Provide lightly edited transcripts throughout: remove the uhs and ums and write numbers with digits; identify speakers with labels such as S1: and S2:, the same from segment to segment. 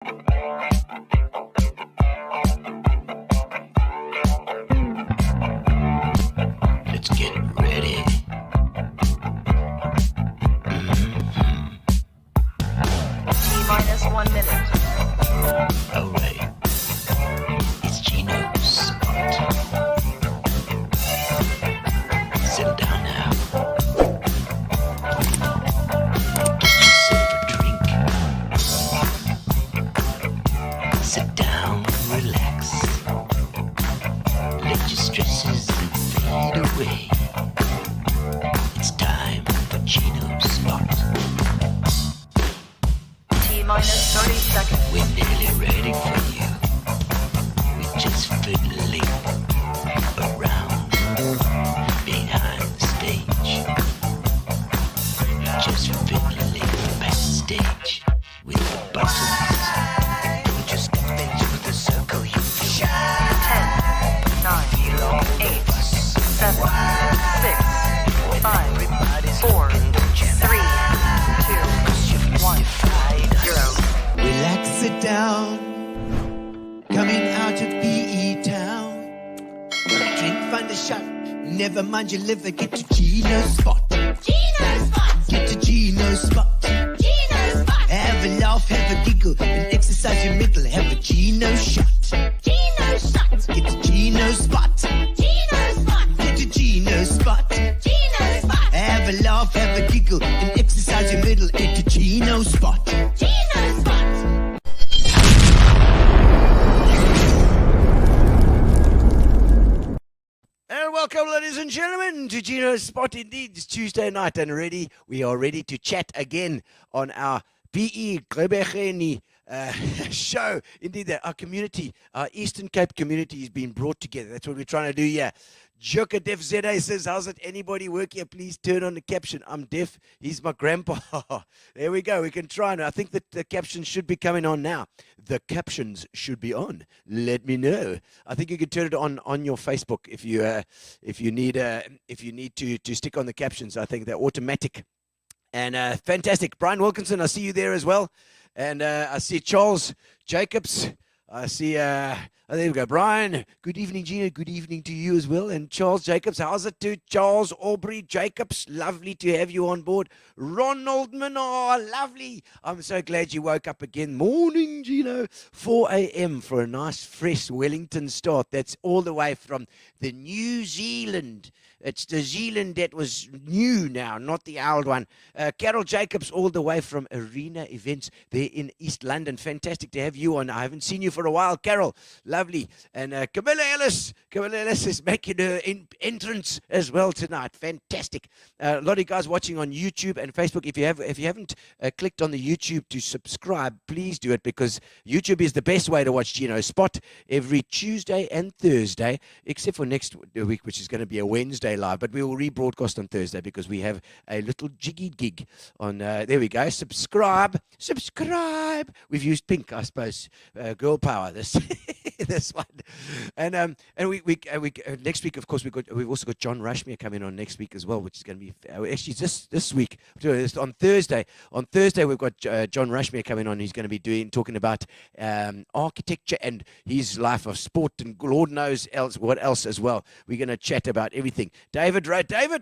S1: Let's get ready.
S2: T-minus 1 minute.
S1: All right. It's Gino's spot. Sit down now. Get yourself a drink. Sit down, relax. Let your stresses fade away. It's time for Gino's spot.
S2: T-minus 30 seconds.
S1: We're nearly ready for you. We're just fiddling around behind the stage. We're just fiddling backstage with the buttons. We just step into the circle you feel.
S2: 10, 9, 8, 7, 6, 5, 4, 3, 2, 1, 0.
S3: Relax, sit down. Coming out of PE town. Drink, find a shot. Never mind your liver. Get to Gino's spot.
S4: Gino's spot!
S3: Get to Gino's spot.
S4: Gino's spot!
S3: Have a laugh, have a giggle, and exercise your middle. Have a Gino shot.
S4: Gino's shot!
S3: Get to Gino's spot.
S4: Gino's spot!
S3: Get to Gino's spot.
S4: Gino's spot!
S3: Have a laugh, have a giggle, and exercise your middle. Get to Gino's spot.
S4: Gino's spot!
S5: And welcome, ladies and gentlemen, to Gino's Spot. Indeed, it's Tuesday night, and we are ready to chat again on our PE Glebecheni show. Indeed, our community, our Eastern Cape community is being brought together. That's what we're trying to do here. Joker Deaf ZA says, how's it? Anybody work here? Please turn on the caption. I'm deaf. He's my grandpa. There we go. We can try. And I think that the captions should be coming on now. The captions should be on. Let me know. I think you can turn it on your Facebook if you need to stick on the captions. I think they're automatic. And fantastic. Brian Wilkinson, I see you there as well. And I see Charles Jacobs. I see, there we go. Brian, good evening, Gino. Good evening to you as well. And Charles Jacobs, how's it to Charles Aubrey Jacobs? Lovely to have you on board. Ronald Menard, lovely. I'm so glad you woke up again. Morning, Gino. 4 a.m. for a nice, fresh Wellington start. That's all the way from the New Zealand. It's the Zealand that was new now, not the old one. Carol Jacobs, all the way from Arena Events there in East London. Fantastic to have you on. I haven't seen you for a while, Carol. Lovely. And Camilla Ellis is making her entrance as well tonight. Fantastic. A lot of guys watching on YouTube and Facebook. If you haven't clicked on the YouTube to subscribe, please do it, because YouTube is the best way to watch Gino Spot every Tuesday and Thursday, except for next week, which is going to be a Wednesday live, but we will rebroadcast on Thursday because we have a little jiggy gig on there we go. Subscribe. We've used pink, I suppose. Girl power, this this one. And we next week, of course, we've also got John Rushmere coming on next week as well, which is going to be actually this week on Thursday. On Thursday we've got John Rushmere coming on. He's going to be talking about architecture and his life of sport and Lord knows what else as well. We're going to chat about everything. David,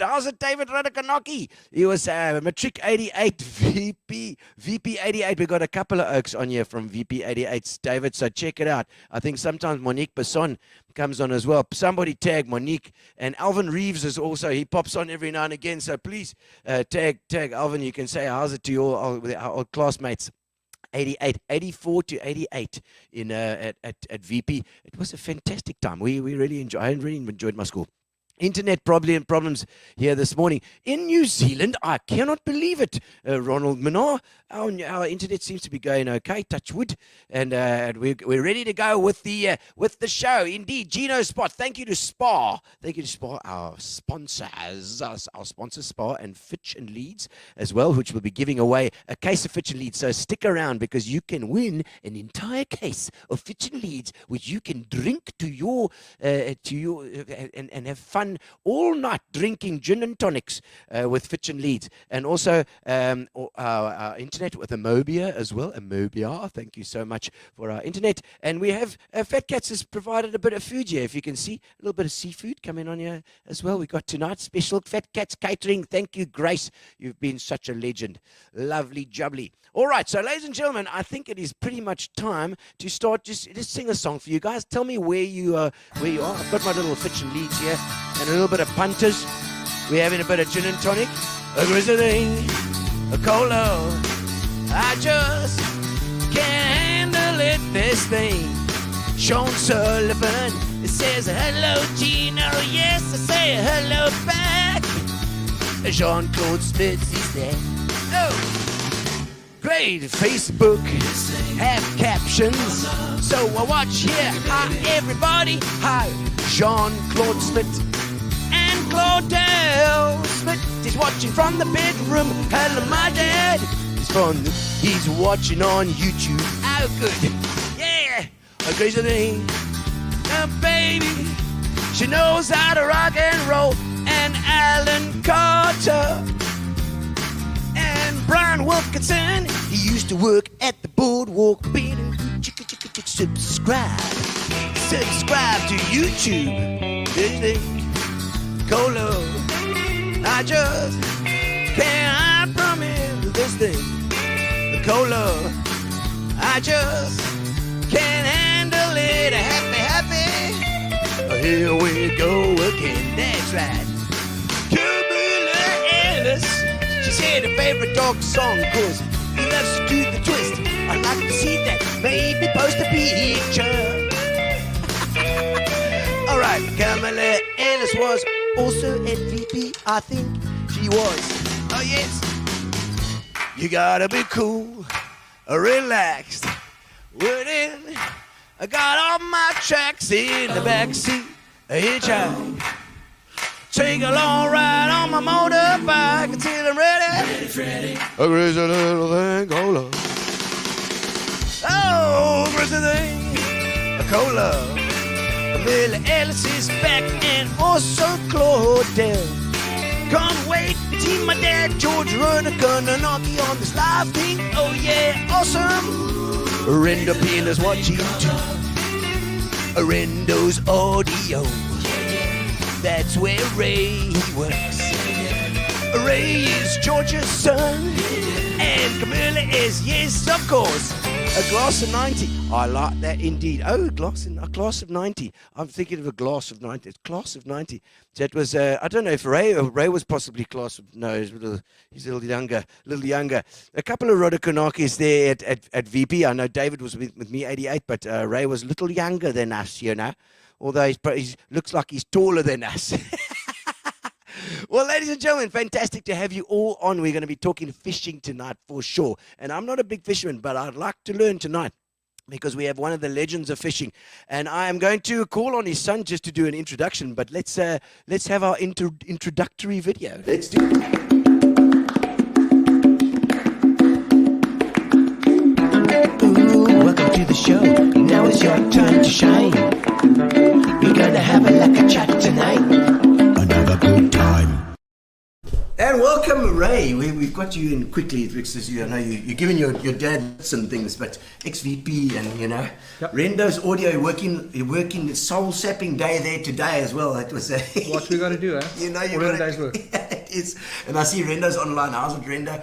S5: how's it, David Rodocanachi? He was Matric 88, VP 88. We've got a couple of oaks on here from VP 88, David, so check it out. I think sometimes Monique Besson comes on as well. Somebody tag Monique. And Alvin Reeves is also, he pops on every now and again, so please tag Alvin. You can say how's it to your old classmates. 84 to 88 in at VP. It was a fantastic time. I really enjoyed my school. Internet problems here this morning in New Zealand. I cannot believe it. Ronald Menard, our internet seems to be going okay. Touch wood, and we're ready to go with the show. Indeed, Gino Spot. Thank you to Spa. Our sponsors, our sponsor Spa and Fitch and Leeds as well, which will be giving away a case of Fitch and Leeds. So stick around because you can win an entire case of Fitch and Leeds, which you can drink to your and have fun fun all night drinking gin and tonics with Fitch and Leeds, and also our internet with Amobia as well. Amobia, thank you so much for our internet. And we have Fat Cats has provided a bit of food here. If you can see a little bit of seafood coming on here as well. We got tonight's special Fat Cats catering. Thank you, Grace. You've been such a legend. Lovely jubbly. All right, so ladies and gentlemen, I think it is pretty much time to start. Just sing a song for you guys. Tell me where you are. I've got my little Fitch and Leeds here, and a little bit of punters. We're having a bit of gin and tonic, a grizzly, a cola. I just can't handle it. This thing. Sean Sullivan says hello, Gino. Yes, I say hello back. Jean-Claude Smith is there. Oh, great. Facebook have captions, so I watch here. Hi, everybody. Hi, Jean-Claude Smith and Claudel Smith is watching from the bedroom. Hello, my dad. He's watching on YouTube. Oh, good. Yeah. A crazy thing. Baby, she knows how to rock and roll. And Alan Carter and Brian Wilkinson, he used to work at the boardwalk. Subscribe to YouTube. Colo, I just can't hide from it. This thing, Colo, I just can't handle it. Happy. Here we go again. That's right. She said her favorite dog song, cause he loves to do the twist. I'd like to see that, maybe post a picture. Alright, Kamala Ellis was also at VP, I think she was. Oh yes. You gotta be cool, relaxed. Wooden, I got all my tracks in the backseat. A hitchhike. Take a long ride on my motorbike until I'm ready. A crazy little thing, cola. Oh, crazy thing, a cola. Billy Ellis is back and also Claudel. Can't wait to see my dad, George Rodocanachi on this live thing. Oh yeah, awesome. Rendo Peeler's watching too. Rendo's audio. That's where Ray works. Ray is George's son, and Camilla is, yes, of course, a glass of 90. I like that indeed. Oh, a glass of 90. I'm thinking of a glass of 90. It's glass of 90. That was, I don't know if Ray was possibly class of, no, he's a little younger. A couple of Rodocanachis there at VP. I know David was with me, 88, but Ray was a little younger than us, you know. Although he looks like he's taller than us. Well, ladies and gentlemen, fantastic to have you all on. We're going to be talking fishing tonight for sure. And I'm not a big fisherman, but I'd like to learn tonight because we have one of the legends of fishing. And I am going to call on his son just to do an introduction. But let's have our introductory video. Let's do it. Welcome to the show. Now it's your time to shine. We're gonna have a lekker chat tonight. Another good time. And welcome, Ray. We've got you in quickly because you know you're giving your dad some things, but ex-VP and you know yep. Rendo's audio. You're working soul sapping day there today as well. It was
S6: what we got to do, eh?
S5: You know you
S6: got a day's work.
S5: It is, and I see Rendo's online. How's it, Rendo?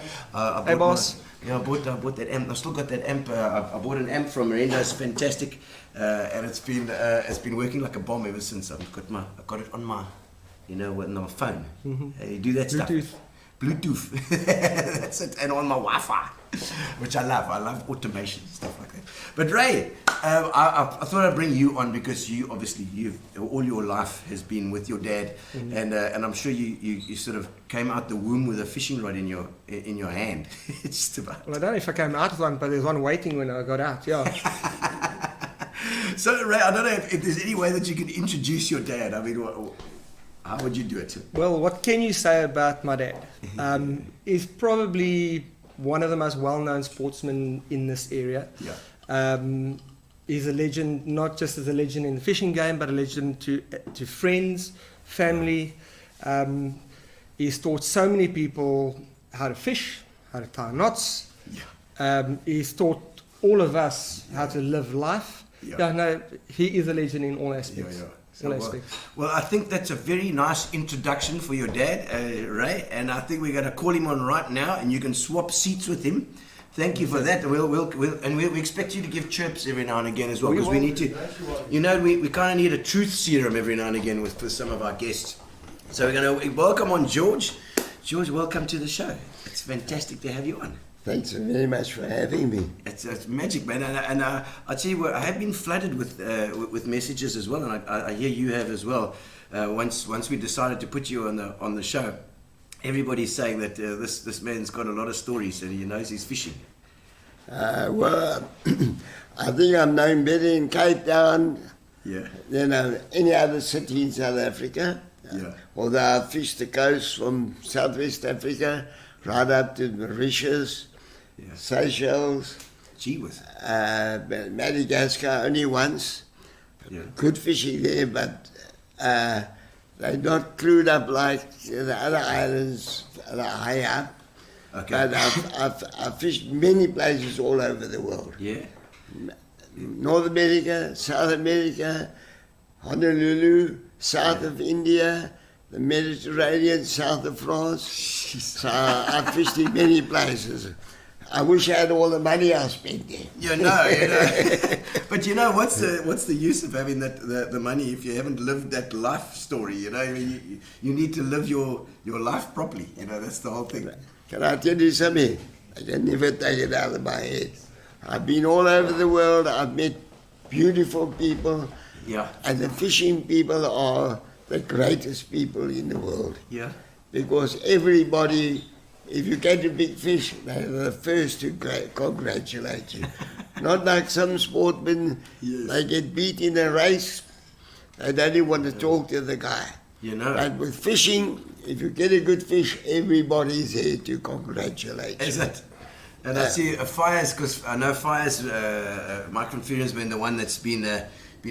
S6: Hey, boss.
S5: Yeah, I bought that amp. I've still got that amp. I bought an amp from Rendo. It's fantastic, and it's been working like a bomb ever since. I've got it on my, you know, on my phone. Mm-hmm. You do that stuff. Bluetooth. That's it, and on my Wi-Fi, which I love. I love automation stuff like that. But Ray, I thought I'd bring you on because you obviously all your life has been with your dad, mm-hmm. and I'm sure you sort of came out the womb with a fishing rod in your hand. Just about.
S6: Well, I don't know if I came out with one, but there's one waiting when I got out. Yeah.
S5: So Ray, I don't know if there's any way that you could introduce your dad. I mean, how would you do it?
S6: Well, what can you say about my dad? He's probably one of the most well-known sportsmen in this area. Yeah. He's a legend, not just as a legend in the fishing game, but a legend to friends, family. He's taught so many people how to fish, how to tie knots. He's taught all of us how to live life. No, he is a legend in all aspects.
S5: So, well, I think that's a very nice introduction for your dad, Ray, and I think we're going to call him on right now, and you can swap seats with him. Thank you for that. We expect you to give chirps every now and again as well, because we need to, you know, we kind of need a truth serum every now and again with some of our guests. So we're going to welcome on George. George, welcome to the show. It's fantastic to have you on.
S7: Thanks very much for having me.
S5: It's magic, man. And I tell you what, I have been flooded with messages as well, and I hear you have as well. Once we decided to put you on the show, everybody's saying that this man's got a lot of stories and he knows he's fishing.
S7: Well, I think I'm known better in Cape Town than any other city in South Africa. Although I fished the coast from Southwest Africa right up to Mauritius, Seychelles, Madagascar only once. Good fishing there, but they're not clued up like the other islands that are high up. But I've fished many places all over the world. North America, South America, Honolulu, south of India, the Mediterranean, south of France. So I fished in many places. I wish I had all the money I spent there.
S5: You know. But you know, what's the use of having the money if you haven't lived that life story? You know, I mean, you need to live your life properly. You know, that's the whole thing.
S7: Can I tell you something? I can never take it out of my head. I've been all over the world. I've met beautiful people. And the fishing people are the greatest people in the world. Because everybody, if you get a big fish, they're the first to congratulate you. Not like some sportmen, they get beat in a race, they don't even want to talk to the guy.
S5: You know.
S7: But with fishing, if you get a good fish, everybody's there to congratulate you.
S5: Is it? And I see Fires, because I know Fires, Mike van Vuuren's been the one that's been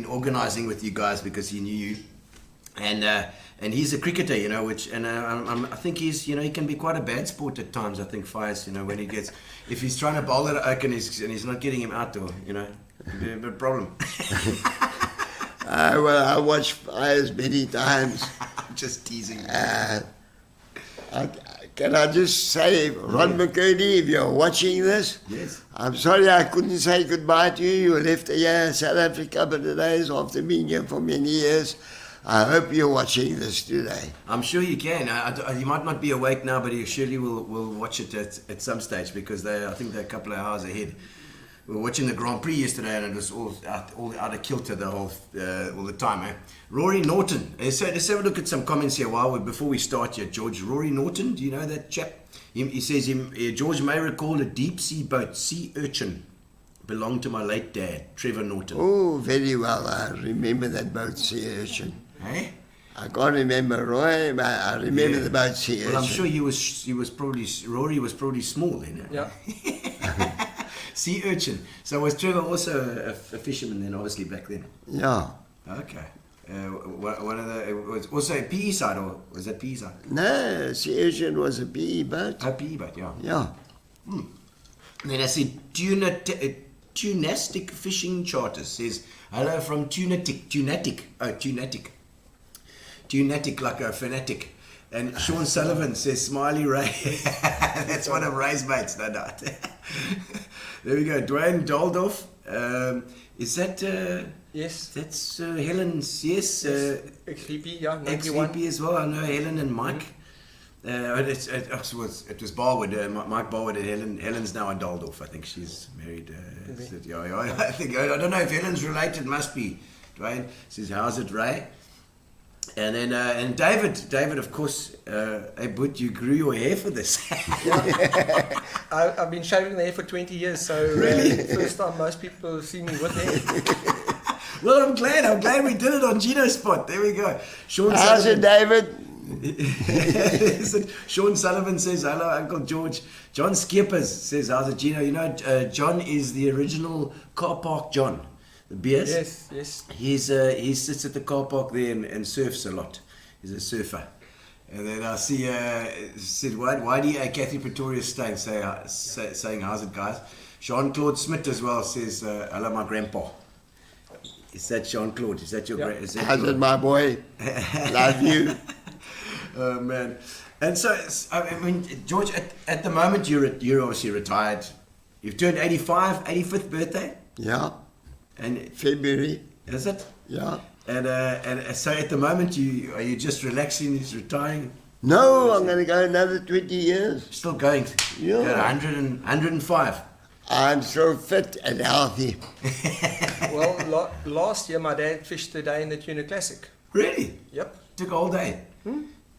S5: organising with you guys because he knew you. And he's a cricketer, you know, I think he's, you know, he can be quite a bad sport at times. I think Fires, you know, when if he's trying to bowl at Oak and he's not getting him outdoor, you know, it'd be a bit problem.
S7: Well, I watched Fires many times.
S5: Just teasing.
S7: Can I just say, Ron McCurdy, if you're watching this, I'm sorry I couldn't say goodbye to you. You left here in South Africa a couple of days after being here for many years. I hope you're watching this today.
S5: I'm sure you can. You might not be awake now, but you surely will watch it at some stage, because I think they're a couple of hours ahead. We were watching the Grand Prix yesterday, and it was all out of kilter all the time. Eh? Rory Norton. So let's have a look at some comments here before we start here, George. Rory Norton, do you know that chap? He says, George may recall a deep sea boat, sea urchin, belonged to my late dad, Trevor Norton.
S7: Oh, very well. I remember that boat, sea urchin.
S5: Hey?
S7: I can't remember Roy, but I remember the boat sea urchin.
S5: Well, I'm sure Rory was probably small then.
S6: Yeah.
S5: Sea urchin. So was Trevor also a fisherman then, obviously, back then?
S7: Yeah.
S5: Okay. One of the was also a PE side, or was that PE side?
S7: No, sea urchin was a PE boat.
S5: A PE boat, yeah.
S7: Yeah.
S5: And then I see Tunastic Fishing Charters says, hello from Tunatic, like a fanatic. And Sean Sullivan says, Smiley Ray. That's one of Ray's mates, no doubt. There we go. Dwayne Doldorf. Is that...
S6: yes.
S5: That's Helen's, yes.
S6: Ex-VP, yeah. 91.
S5: Ex-VP as well. I know Helen and Mike. It was Barwood, Mike Barwood and Helen's now in Doldorf. I think she's married. I think, I don't know if Helen's related, must be. Dwayne says, how's it, Ray? And then and David, of course, hey, but you grew your hair for this.
S6: I've been shaving the hair for 20 years, so
S5: really,
S6: first time most people see me with hair.
S5: Well, I'm glad we did it on Gino's spot. There we go.
S7: How's it, David?
S5: Sean Sullivan says, hello, Uncle George. John Skippers says, how's it, Gino? You know, John is the original car park John. The beers.
S6: Yes.
S5: He sits at the car park there and surfs a lot. He's a surfer. And then I see, said, why do you, Kathy Pretoria Stein, saying, how's it, guys? Jean-Claude Smith as well says, hello, my grandpa. Is that Jean-Claude? Is that your grandpa?
S7: How's it, my boy? Love you.
S5: Oh, man. And so, I mean, George, at the moment, you're obviously retired. You've turned 85, 85th birthday?
S7: Yeah.
S5: And
S7: February.
S5: is it?
S7: Yeah.
S5: And so at the moment, are you just relaxing, just retiring?
S7: No, I'm going to go another 20 years.
S5: Still going?
S7: Yeah.
S5: 105.
S7: I'm so fit and healthy.
S6: Well, last year my dad fished the day in the Tuna Classic.
S5: Really?
S6: Yep.
S5: Took a whole day?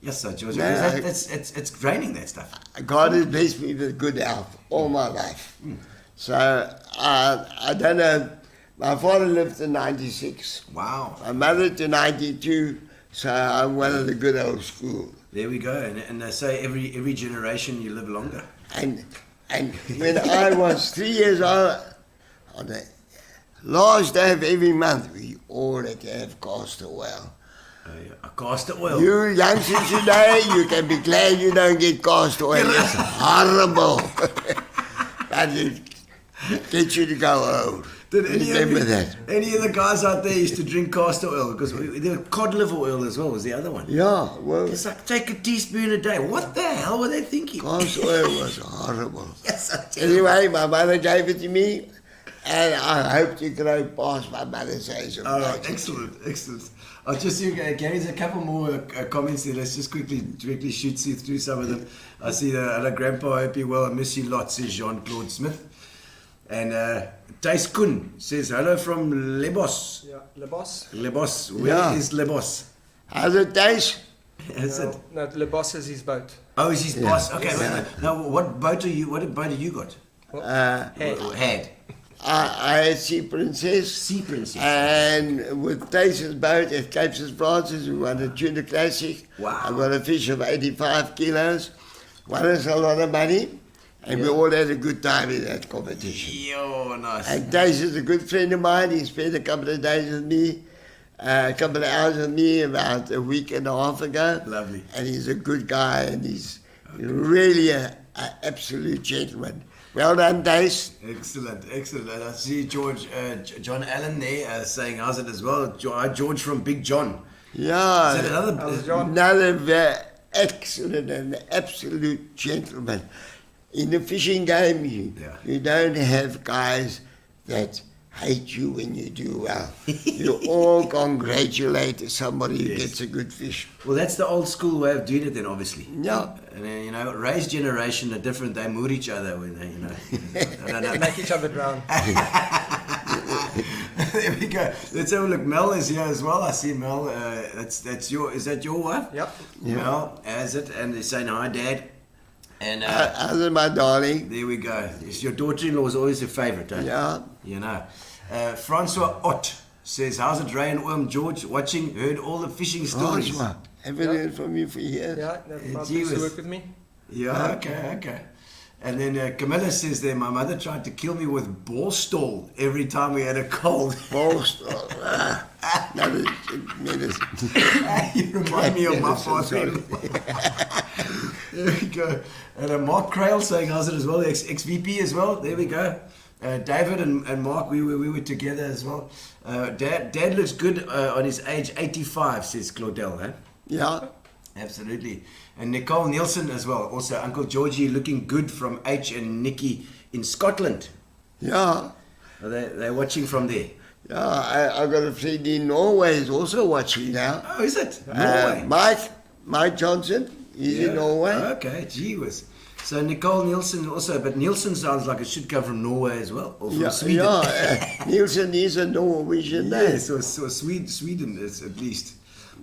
S5: Yes, sir, George.
S7: No,
S5: Because it's draining, that stuff.
S7: God has blessed me with good health all my life. So, I don't know. My father lived to 96.
S5: Wow.
S7: My mother to 92. So I'm one of the good old school.
S5: There we go. And they say every generation you live longer.
S7: And when I was 3 years old, on the last day of every month, we all had to have castor oil.
S5: A castor oil.
S7: You youngsters today, you can be glad you don't get castor oil. It's horrible. But it gets you to go old.
S5: Did
S7: Remember that.
S5: any of the guys out there used to drink castor oil? Because the cod liver oil as well was the other one.
S7: Yeah, well,
S5: It's like, take a teaspoon a day. What the hell were they thinking?
S7: castor oil was horrible.
S5: Yes, I tell you.
S7: Anyway, my mother gave it to me, and I hope to grow past my mother's age. Of
S5: All right,
S7: 92.
S5: excellent. I'll just see, Gary's a couple more comments there. Let's just quickly shoot through some of them. I see hello, Grandpa, I hope you're well. I miss you lots, says Jean-Claude Smith. And Thijs Koen says, hello from Lebos.
S6: Yeah, Le Boss.
S5: Lebos, where is
S7: Yeah.
S5: Lebos?
S7: How's it taste?
S5: Is it?
S6: No, Le Boss is his boat.
S5: Oh, is his boss? Okay,
S7: Yeah.
S5: now what boat have you got? Had.
S7: I had Sea Princess.
S5: Sea Princess.
S7: And with Tyson's boat at Cape St. Francis, we won a Tuna Classic.
S5: Wow.
S7: I got a fish of 85 kilos. Won us a lot of money. And we all had a good time in that competition.
S5: Yo, nice.
S7: And Tyson's a good friend of mine. He spent a couple of days with me, a couple of hours with me about a week and a half ago.
S5: Lovely.
S7: And he's a good guy, and he's really an absolute gentleman. Well done, Dace.
S5: Excellent. And I see George, John Allen there saying, how's it as well? George from Big John.
S7: Yeah.
S5: Is that another?
S6: How's John?
S7: Another excellent and absolute gentleman. In the fishing game, you don't have guys that hate you when you do well. You all congratulate somebody who gets a good fish.
S5: Well, that's the old school way of doing it then, obviously.
S7: Yeah.
S5: And then, Ray's generation are different. They moor each other when they, I don't know.
S6: Make each other drown.
S5: There we go. Let's have a look. Mel is here as well. I see Mel. Is that your wife?
S6: Yep.
S5: Mel has it, and they're saying hi, Dad. And
S7: How's it, my darling?
S5: there we go. Your daughter-in-law was always a favourite, eh?
S7: Yeah.
S5: Francois Ott says, how's it, Ray and Worm? George, watching, heard all the fishing stories.
S7: Francois, haven't heard from you for years.
S6: Yeah, that might
S5: Gee
S6: used to
S5: whiz.
S6: work with me.
S5: Yeah, okay. And then Camilla says there, my mother tried to kill me with ball stall every time we had a cold.
S7: Boston. Another medicine.
S5: You remind me of my father. There we go. And Mark Crail saying, how's it as well? Ex-VP as well. There we go. David and Mark, we were together as well. Dad looks good on his age 85, says Claudel. Eh?
S7: Yeah.
S5: Absolutely. And Nicole Nielsen as well. Also, Uncle Georgie looking good from H and Nikki in Scotland.
S7: Yeah.
S5: They're watching from there.
S7: Yeah, I got a friend in Norway who's also watching now.
S5: Oh, is it? Norway.
S7: Mike Johnson, he's in Norway.
S5: Okay, gee whiz. So Nicole Nielsen also, but Nielsen sounds like it should come from Norway as well, or from Sweden.
S7: Nielsen is a Norwegian name.
S5: Yes, so Sweden is at least.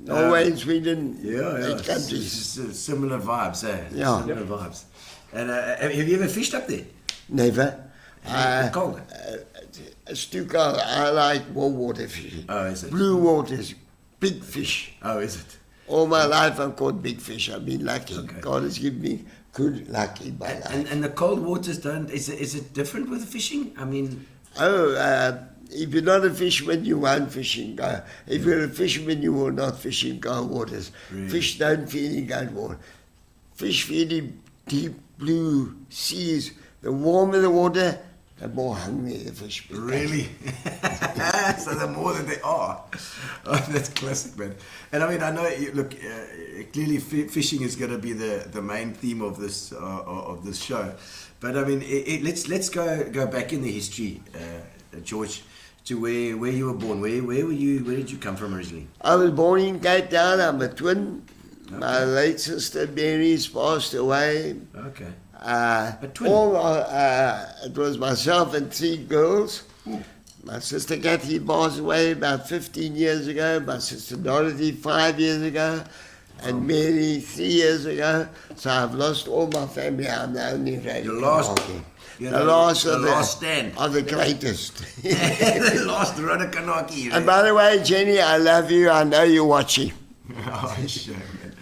S7: Norway and Sweden,
S5: Yeah.
S7: eight countries.
S5: Similar vibes, eh?
S7: Yeah.
S5: Similar vibes. And have you ever fished up there?
S7: Never.
S5: Cold.
S7: It's too cold. I like warm water fishing.
S5: Oh, is it?
S7: Blue waters, big fish.
S5: Oh, is it?
S7: All my life I've caught big fish. I've been lucky.
S5: Okay.
S7: God has given me good luck in my life.
S5: And the cold waters don't. Is it different with fishing? I mean,
S7: if you're not a fisherman, you won't fishing go. If you're a fisherman, you will not fish in cold waters.
S5: Really?
S7: Fish don't feed in cold water. Fish feed in deep blue seas. The warmer the water, the more hungry the fish become.
S5: Really? So the more that they are. Oh, that's classic, man. And I mean, I know, look, clearly fishing is going to be the main theme of this show. But I mean, let's go back in the history, George, to where you were born. Where were you? Where did you come from originally?
S7: I was born in Cape Town. I'm a twin. Okay. My late sister Mary's passed away.
S5: Okay.
S7: A
S5: twin?
S7: It was myself and 3 girls. My sister Kathy passed away about 15 years ago. My sister Dorothy 5 years ago. And Mary 3 years ago. So I've lost all my family. I'm the only radio.
S5: The last stand.
S7: Of the greatest.
S5: The last Rodocanachi.
S7: And by the way, Jenny, I love you. I know you're watching.
S5: Oh, sure, man.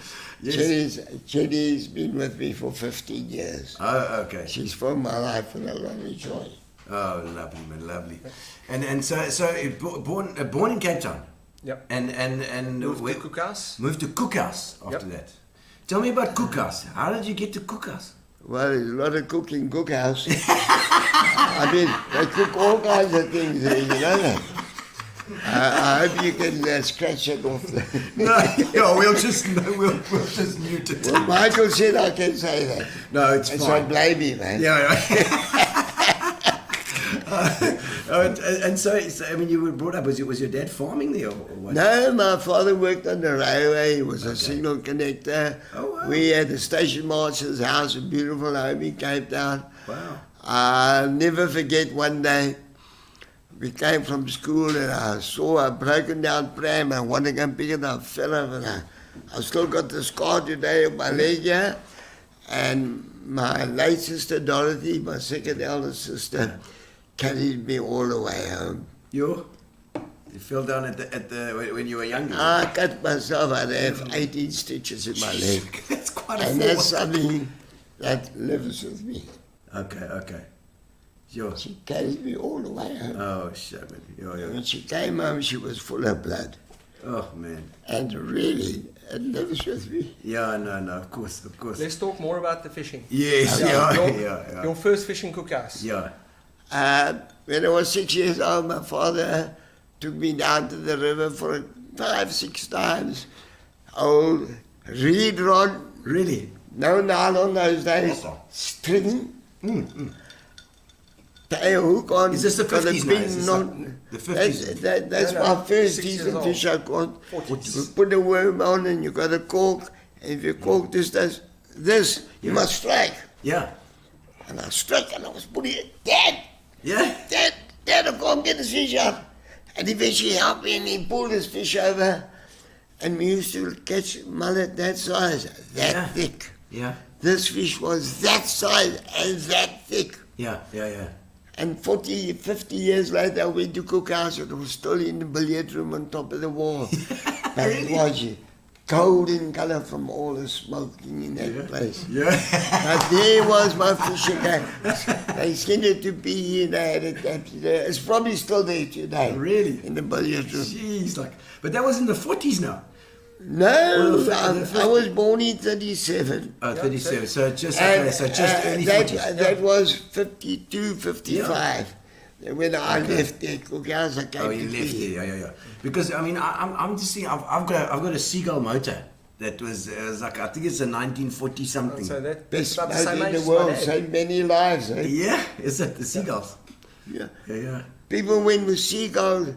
S5: Yes.
S7: Jenny's been with me for 15 years.
S5: Oh, okay.
S7: She's from my life and I love her joy.
S5: Oh, lovely, man, lovely. And so born in Cape Town.
S6: Yep.
S5: And
S6: Moved to Cookhouse.
S5: Moved to Cookhouse after
S6: Yep.
S5: that. Tell me about Cookhouse. How did you get to Cookhouse?
S7: Well, there's a lot of cooking Cookhouse. I mean, they cook all kinds of things there, you know that. I hope you can scratch it off.
S5: No, we'll just mute it.
S7: Well, Michael said I can say that.
S5: No, it's
S7: and
S5: fine.
S7: So blame me, man.
S5: Yeah. And so, I mean, you were brought up. Was your dad farming there, or what?
S7: No, my father worked on the railway. He was a signal connector.
S5: Oh, wow.
S7: We had the station master's house, a beautiful home in Cape Town.
S5: Wow.
S7: I'll never forget one day, we came from school and I saw a broken down pram. I wanted to go and pick it up. I fell over. I still got the scar today on my leg here. And my late sister Dorothy, my second eldest sister, carried me all the way home.
S5: You fell down at the when you were younger.
S7: I cut myself. I have 18 stitches in my leg.
S5: That's quite a
S7: And
S5: fall.
S7: that's something that lives with me.
S5: Okay. Sure.
S7: She carried me all the way home.
S5: Oh, shit, man. Yeah.
S7: When she came home, she was full of blood.
S5: Oh, man.
S7: And really, it lives with me.
S5: Yeah, no, of course.
S6: Let's talk more about the fishing.
S5: Yes, yeah.
S6: Your first fishing Cookhouse.
S5: Yeah.
S7: When I was 6 years old, my father took me down to the river for 5-6 times. Old reed rod.
S5: Really?
S7: No nylon those days. String. Tail hook on.
S5: Is this the
S7: got a
S5: 50s now?
S7: big
S5: Is this
S7: knot.
S5: like the 50s?
S7: That's
S6: No,
S7: my first
S6: 6 years
S7: decent
S6: old.
S7: fish I caught.
S6: 40s.
S7: You put a worm on and you got a cork. And if you cork this, you must strike.
S5: Yeah.
S7: And I struck and I was putting it, Dad,
S5: Yeah?
S7: Dad, I can't get this fish out. And eventually he helped me and he pulled this fish over. And we used to catch mullet that size, that thick.
S5: Yeah.
S7: This fish was that size and that thick.
S5: Yeah.
S7: And 40, 50 years later, I went to Cookhouse. It was still in the billiard room on top of the wall. But it was golden color from all the smoking in that place.
S5: Yeah.
S7: But there was my fishing game. They sent it to be and they had it. It's probably still there today.
S5: Really?
S7: In the billiard room.
S5: Jeez, but that was in the 40s now.
S7: No,
S5: the
S7: I was born in 37.
S5: Oh, 37. So just
S7: And,
S5: early 40s.
S7: that was 52, 55. When I left there, Cookhouse, I came
S5: Oh,
S7: to
S5: you left
S7: be.
S5: there, yeah. Because I mean, I'm just thinking, I've got a seagull motor that was like, I think it's a 1940 something.
S6: So that
S7: Best
S6: about the
S7: boat
S6: same
S7: in
S6: age
S7: the
S6: as my
S7: world,
S6: dad.
S7: so many lives. Eh?
S5: Yeah, is that the seagulls?
S7: Yeah.
S5: Yeah.
S7: People went with seagull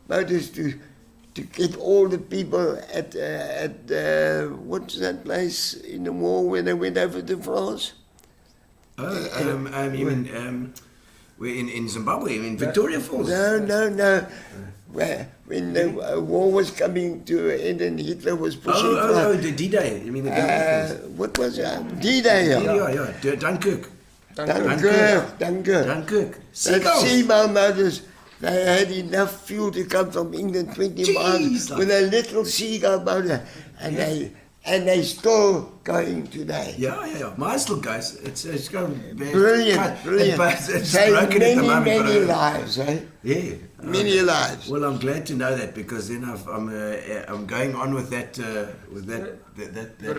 S7: motors to get all the people at what's that place in the war when they went over to France?
S5: Oh, you mean we're in Zimbabwe, in Victoria Falls.
S7: No. When the war was coming to an end and Hitler was pushing
S5: The D-Day. You mean the German
S7: what was it? D-Day.
S5: yeah. Dunkirk.
S7: Dunkirk.
S5: Dunkirk.
S7: That
S5: Seagulls.
S7: seagull motors, they had enough fuel to come from England 20 miles
S5: like-
S7: with a little seagull motor. And and they're still going today.
S5: Yeah. Mine still goes. It's going
S7: Brilliant.
S5: It's
S7: Saved
S5: broken at the moment.
S7: many
S5: but
S7: lives, eh?
S5: Yeah.
S7: Many lives.
S5: Well, I'm glad to know that because then I'm going on with that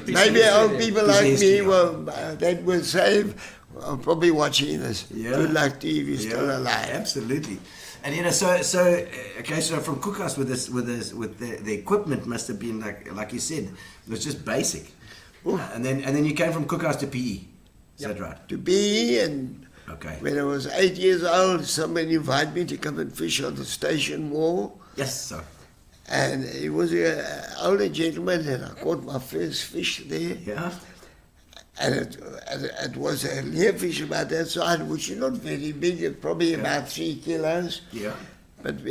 S7: Maybe old people like me
S5: history.
S7: that will save. I'm probably watching this.
S5: Yeah.
S7: Good luck to you if you're still alive.
S5: Absolutely. And you know, so from Cookhouse with the equipment must have been like you said, it was just basic. And then you came from Cookhouse to PE. Is that right?
S7: To be, and
S5: Okay.
S7: when I was 8 years old, somebody invited me to come and fish on the station wall.
S5: Yes, sir.
S7: And he was an older gentleman, and I caught my first fish there.
S5: Yeah.
S7: And it was a leerfish about that size, which is not very big, it's probably about 3 kilos.
S5: Yeah.
S7: But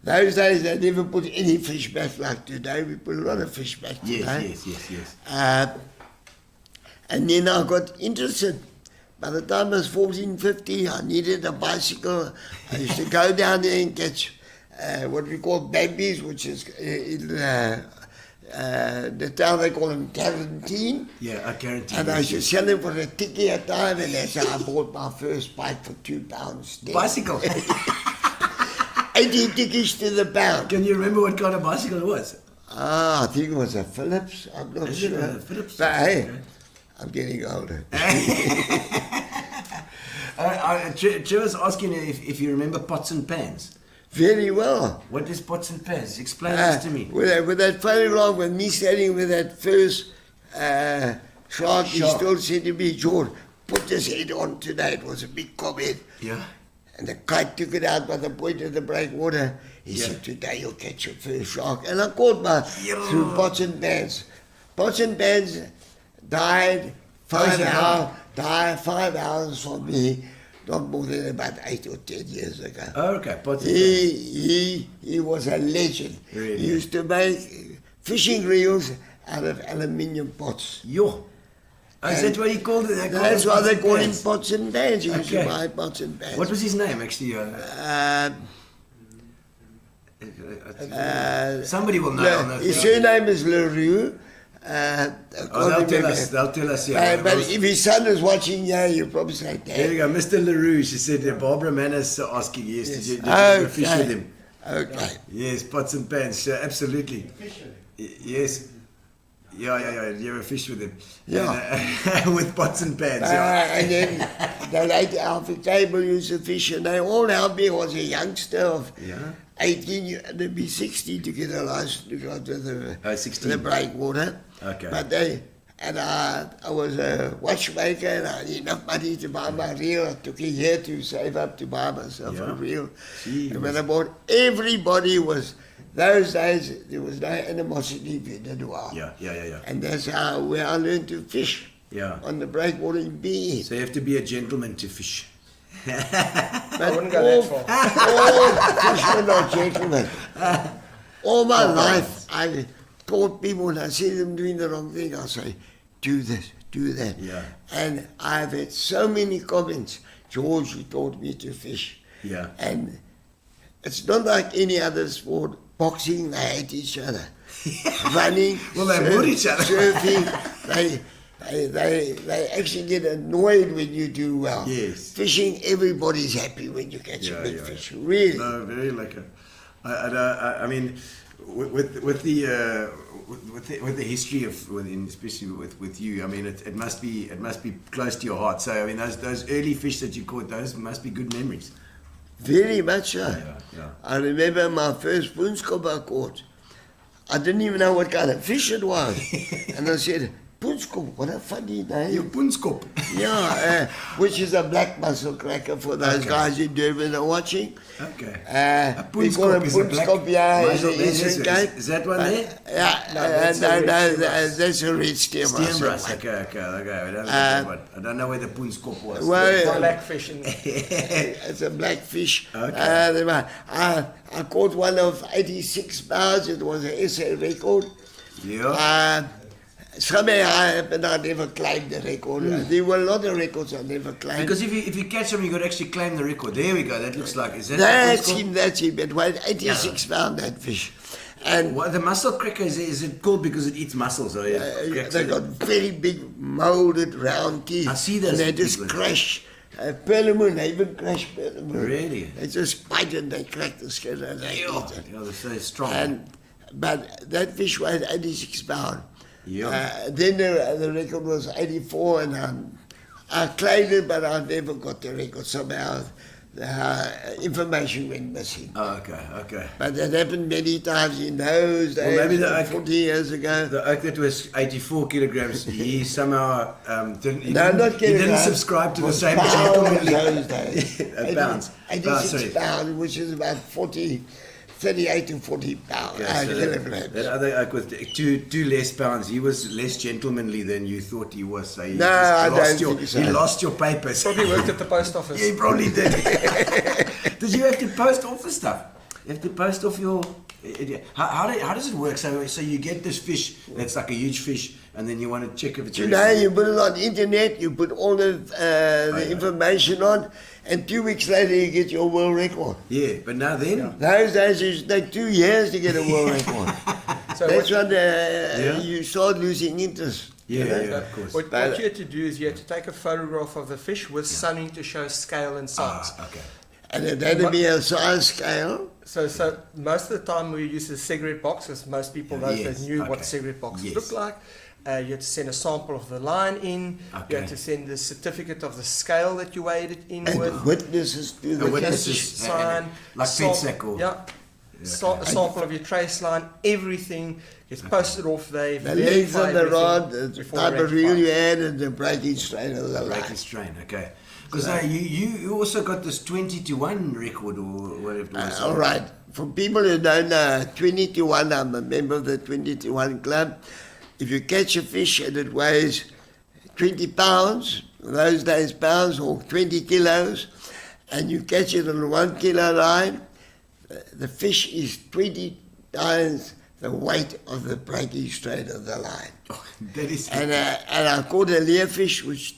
S7: those days they never put any fish back like today. We put a lot of fish back today.
S5: Yes.
S7: And then I got interested. By the time I was 14, 15, I needed a bicycle. I used to go down there and catch what we call babies, which is in the town they call them quarantine.
S5: Yeah, I guarantee.
S7: And I used to sell them for a tickey a time, and that's how I bought my first bike for £2.
S5: Bicycle.
S7: 80 tickies to the pound.
S5: Can you remember what kind of bicycle it was?
S7: I think it was a Phillips. I'm not
S5: Is it
S7: sure.
S5: a Phillips?
S7: But hey,
S5: Okay.
S7: I'm getting older.
S5: Joe was asking if you remember pots and pans.
S7: Very well.
S5: What is pots and pans? Explain this to me.
S7: With that photograph, with me standing with that first shark, he still said to me, George, put this head on today. It was a big cobhead.
S5: Yeah.
S7: And the kite took it out by the point of the breakwater. He said, today you'll catch your first shark. And I caught my through pots and pans. Pots and pans died 5 hours from me, not more than about 8 or 10 years ago.
S5: Oh, okay. Pots and pans.
S7: He was a legend.
S5: Really?
S7: He used to make fishing reels out of aluminium pots.
S5: Yo. Oh, is that what he called it?
S7: That's why they call him
S5: Pans.
S7: pots and pans. He used to
S5: Okay.
S7: buy pots and pans.
S5: What was his name, actually? Somebody will know. I'll know.
S7: His surname is LaRue.
S5: They'll tell us. They'll tell us. Yeah.
S7: But if his son is watching here, you'll probably say,
S5: There you
S7: Dad.
S5: go, Mr. LaRue. She said Barbara Manners asking yes. Did you go fish with him?
S7: Okay.
S5: Yes, pots and pans. Sure, absolutely. Yes. Yeah. You ever fish with him?
S7: Yeah.
S5: And, with pots and pans. Yeah.
S7: And then the late Alfie Table used to fish, and they all helped me. I was a youngster of 18, they'd be 60 to get a license to go to the,
S5: 16.
S7: the breakwater.
S5: Okay.
S7: But I was a watchmaker, and I had enough money to buy my reel. I took a year to save up to buy myself a reel.
S5: Gee,
S7: And when I bought, everybody was, those days, there was no animosity if you did well.
S5: Yeah.
S7: And that's where I learned to fish.
S5: Yeah.
S7: On the breakwater in BE.
S5: So you have to be a gentleman to fish.
S7: But
S6: wouldn't go
S7: all,
S6: that
S7: all fishermen are gentlemen. All my life, I taught people, when I see them doing the wrong thing, I'll say, do this, do that.
S5: Yeah.
S7: And I've had so many comments, George, you taught me to fish.
S5: Yeah.
S7: And it's not like any other sport. Boxing, they hate each other. Running,
S5: Well, they would each other.
S7: surfing, they actually get annoyed when you do well.
S5: Yes.
S7: Fishing, everybody's happy when you catch a big fish. Really.
S5: No, very lekker. I mean, with the history of, especially with you, I mean, it must be close to your heart. So I mean, those early fish that you caught, those must be good memories.
S7: Very much so.
S5: Yeah.
S7: I remember my first poenskop I caught. I didn't even know what kind of fish it was. And I said, poenskop, what a funny name.
S5: Your poenskop.
S7: Yeah, which is a black mussel cracker for those guys in Durban are watching.
S5: Okay.
S7: A poenskop is a black mussel.
S5: Is that one there?
S7: Yeah, that's a red stem
S5: Steenbras.
S7: mussel.
S5: Okay. I don't know where the poenskop was.
S7: Well,
S6: Blackfish and
S7: it's a black fish.
S5: Okay.
S7: I caught one of 86 pounds. It was an SA record.
S5: Yeah.
S7: Somehow I never claimed the record. There were a lot of records I never claimed.
S5: Because if you catch them, you got to actually claim the record. There we go. That looks like. Is that?
S7: That's him. It weighed 86 pounds, that fish. And
S5: What the mussel cracker is it called because it eats mussels? Or it cracks
S7: they
S5: it?
S7: got very big molded round teeth.
S5: I see those
S7: And they
S5: big
S7: just
S5: ones.
S7: crash perlemoen. They even crash perlemoen.
S5: Really?
S7: They just bite and they crack the skin and they eat it.
S5: Yeah, they're so strong.
S7: But that fish weighed 86 pounds.
S5: Yeah.
S7: Then the record was 84, and I claimed it, but I never got the record. Somehow the information went missing.
S5: Oh, okay.
S7: But that happened many times in those days,
S5: maybe the
S7: 40 years ago.
S5: The oak that was 84 kilograms, he somehow didn't. He
S7: No,
S5: didn't,
S7: not
S5: he didn't
S7: kilograms.
S5: subscribe to the
S7: Was
S5: same
S7: pounds
S5: gentlemanly
S7: those days.
S5: pounds.
S7: 86 pounds, which is about 38 to 40 pounds.
S5: Yeah, so
S7: kilograms.
S5: that other oak with two less pounds, he was less gentlemanly than you thought he was. So
S7: No, I don't think so.
S5: He lost your papers.
S6: Probably worked at the post office.
S5: Yeah, he probably did. Did you have to post off the stuff? You have to post off your. How does it work? So you get this fish that's like a huge fish, and then you want to check if it's.
S7: You know, you put it on the internet, you put all the information on, and 2 weeks later you get your world record.
S5: Yeah, but now then.
S7: Those days it used to take 2 years to get a world record.
S6: So
S7: That's
S6: what,
S7: when you start losing interest.
S5: Yeah,
S7: you know?
S5: yeah, of course.
S6: what you had to do is you had to take a photograph of the fish with sunning to show scale and size.
S5: Okay.
S7: And it had to be a size scale.
S6: So most of the time we use a cigarette box, because most people those
S5: Yes,
S6: that knew what
S5: okay.
S6: cigarette boxes
S5: Yes.
S6: looked like. You had to send a sample of the line in. You
S5: Okay.
S6: had to send the certificate of the scale that you weighed it in
S7: And
S6: with.
S7: witnesses to the
S5: witnesses.
S7: case.
S6: Sign,
S5: Like
S6: sam-
S5: PEDSAC or-
S6: yeah. A sample of your trace line, everything gets posted off. They
S7: The length of the rod, the
S6: before
S7: type
S6: they
S7: of reel
S6: rectify.
S7: you had, and the breaking strain of the
S5: Break
S7: line.
S5: and strain, okay. Because now you also got this 20-1 record or whatever it was.
S7: All right. For people who don't know, 20-1, I'm a member of the 20-1 club. If you catch a fish and it weighs 20 pounds, those days pounds, or 20 kilos, and you catch it on a 1 kilo line, the fish is 20 times the weight of the breaking strain of the line.
S5: Oh, that is.
S7: And I caught a leerfish, which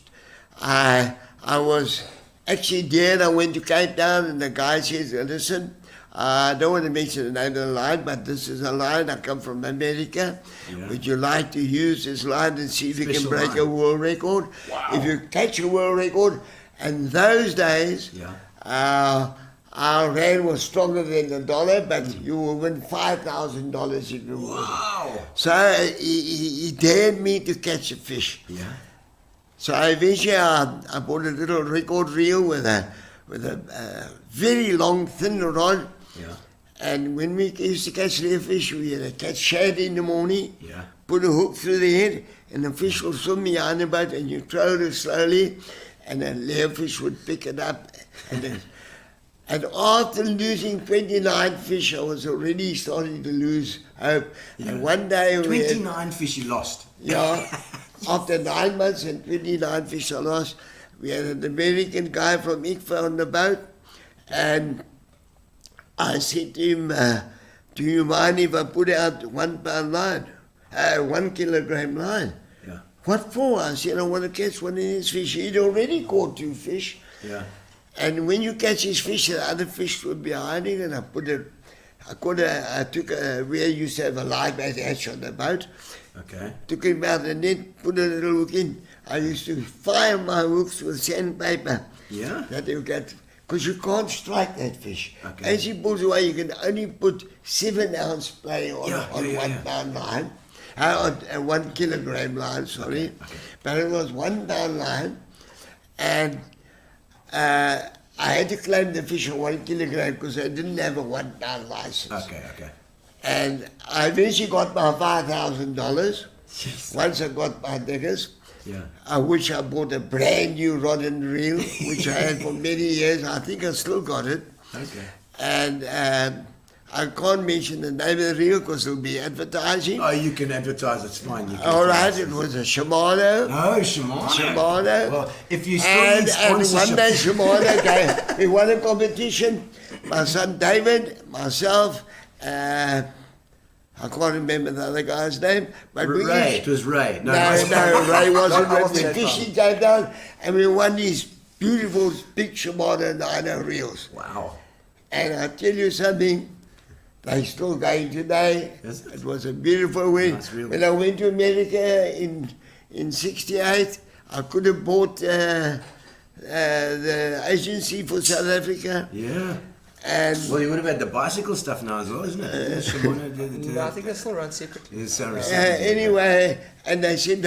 S7: I was actually there, and I went to Cape Town, and the guy says, listen, I don't want to mention the name of the line, but this is a line, I come from America.
S5: Yeah.
S7: Would you like to use this line and see if you can
S5: Special
S7: break
S5: line.
S7: a world record?
S5: Wow.
S7: If you catch a world record, and those days,
S5: Yeah.
S7: our rand was stronger than the dollar, but you will win $5,000 if you win.
S5: Wow.
S7: So he dared me to catch a fish.
S5: Yeah.
S7: So eventually I bought a little record reel with a very long, thin rod.
S5: Yeah.
S7: And when we used to catch leerfish, we had to catch shad in the morning,
S5: Yeah.
S7: put a hook through the head, and the fish will swim behind the boat, and you throw it slowly, and the leerfish would pick it up. And after losing 29 fish, I was already starting to lose hope.
S5: Yeah.
S7: And one day we had,
S5: 29 fish you lost.
S7: yeah, after 9 months and 29 fish I lost, we had an American guy from ICFA on the boat, and I said to him, do you mind if I put out 1 pound line, 1 kilogram line?
S5: Yeah.
S7: What for? I said, I want to catch one of these fish. He'd already caught 2 fish.
S5: Yeah.
S7: And when you catch these fish, the other fish would be hiding, and we used to have a live bait hatch on the boat.
S5: Okay.
S7: Took him out the net, put a little hook in. I used to fire my hooks with sandpaper.
S5: Yeah.
S7: That you get, because you can't strike that fish.
S5: Okay.
S7: As he pulls away, you can only put 7-ounce play on,
S5: Yeah,
S7: on
S5: yeah,
S7: 1
S5: yeah.
S7: pound line. On a 1 kilogram line, sorry.
S5: Okay.
S7: But it was 1 pound line. And I had to claim the fish on 1 kilogram because I didn't have a 1 pound license.
S5: Okay.
S7: And I eventually got my $5,000
S5: Yes.
S7: once I got my diggers,
S5: Yeah.
S7: which I bought a brand new rod and reel, which I had for many years. I think I still got it.
S5: Okay.
S7: And I can't mention the name of the reel because it'll be advertising.
S5: Oh, you can advertise. It's fine. You can
S7: All right,
S5: advertise.
S7: it was a Shimano.
S5: No, Shimano.
S7: Shimano.
S5: Well, if you still
S7: And
S5: need
S7: one
S5: sponsorship.
S7: day Shimano came. We won a competition. My son David, myself, I can't remember the other guy's name, but we
S5: Ray.
S7: each-
S5: It was Ray.
S7: No, Ray wasn't
S6: No, I
S7: with
S6: wasn't
S7: me.
S6: that
S7: Fishing came down, and we won these beautiful big Shimano 90 reels.
S5: Wow.
S7: And I tell you something, They're still going today.
S5: Is it?
S7: It was a beautiful week.
S5: Nice, really.
S7: When I went to America in '68, I could have bought the agency for South Africa.
S5: Yeah.
S7: And
S5: Well, you would have had the bicycle stuff now as well, isn't it? Yeah, Shimona did it.
S6: No, I think they still run separately.
S5: It's so
S7: anyway, and they said,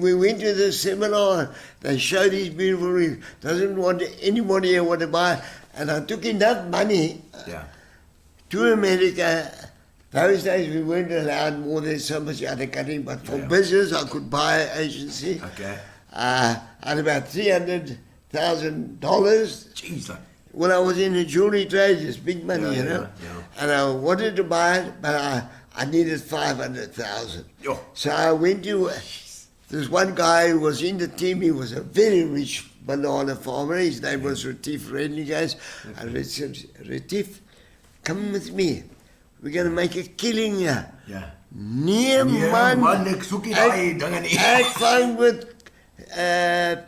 S7: we went to the seminar, they showed these beautiful reefs, doesn't want anybody here want to buy, and I took enough money
S5: Yeah.
S7: to America. Those days we weren't allowed more than so much out of the country, but for
S5: Yeah.
S7: business I could buy an agency.
S5: Okay.
S7: At about $300,000.
S5: Jeez, like,
S7: Well, I was in the jewelry trade, it's big money,
S5: Yeah,
S7: you know.
S5: yeah.
S7: And I wanted to buy it, but I needed 500,000.
S5: Yo.
S7: So I went to this one guy who was in the team. He was a very rich banana farmer. His name was Retief Renegades. And I said, Retief, come with me. We're going to make a killing here.
S5: yeah.
S7: Nee,
S5: Nee,
S7: man.
S5: man, ek soek nie daai dinge nie.
S7: Ek vang met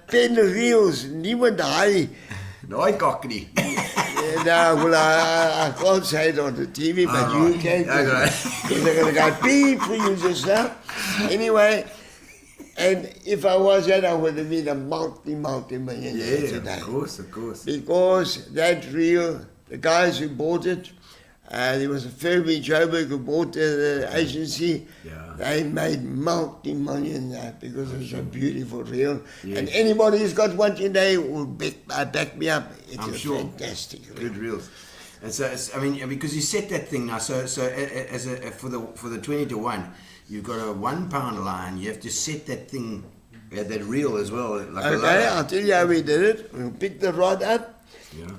S7: pen reels. Niemand daai.
S5: Daai kak nie.
S7: No, well, I can't say it on the TV, but
S5: Oh,
S7: you
S5: right.
S7: can.
S5: Okay.
S7: Because they're going to go beep for you just now. Anyway, and if I was that, I would have been a multi-millionaire
S5: Yeah,
S7: today.
S5: of course.
S7: Because that reel, the guys who bought it, there was a firm in Joburg who bought the agency.
S5: Yeah.
S7: They made multi-million because it was a beautiful reel.
S5: Yes.
S7: And anybody who's got one today will back me up. It's
S5: I'm
S7: a
S5: sure.
S7: fantastic reel.
S5: Good reels. And so, I mean, because you set that thing now, so as for the 20 to 1, you've got a 1 pound line. You have to set that thing, that reel as well, like a
S7: Okay,
S5: lower.
S7: I'll tell you how we did it. We'll pick the rod up
S5: Yeah.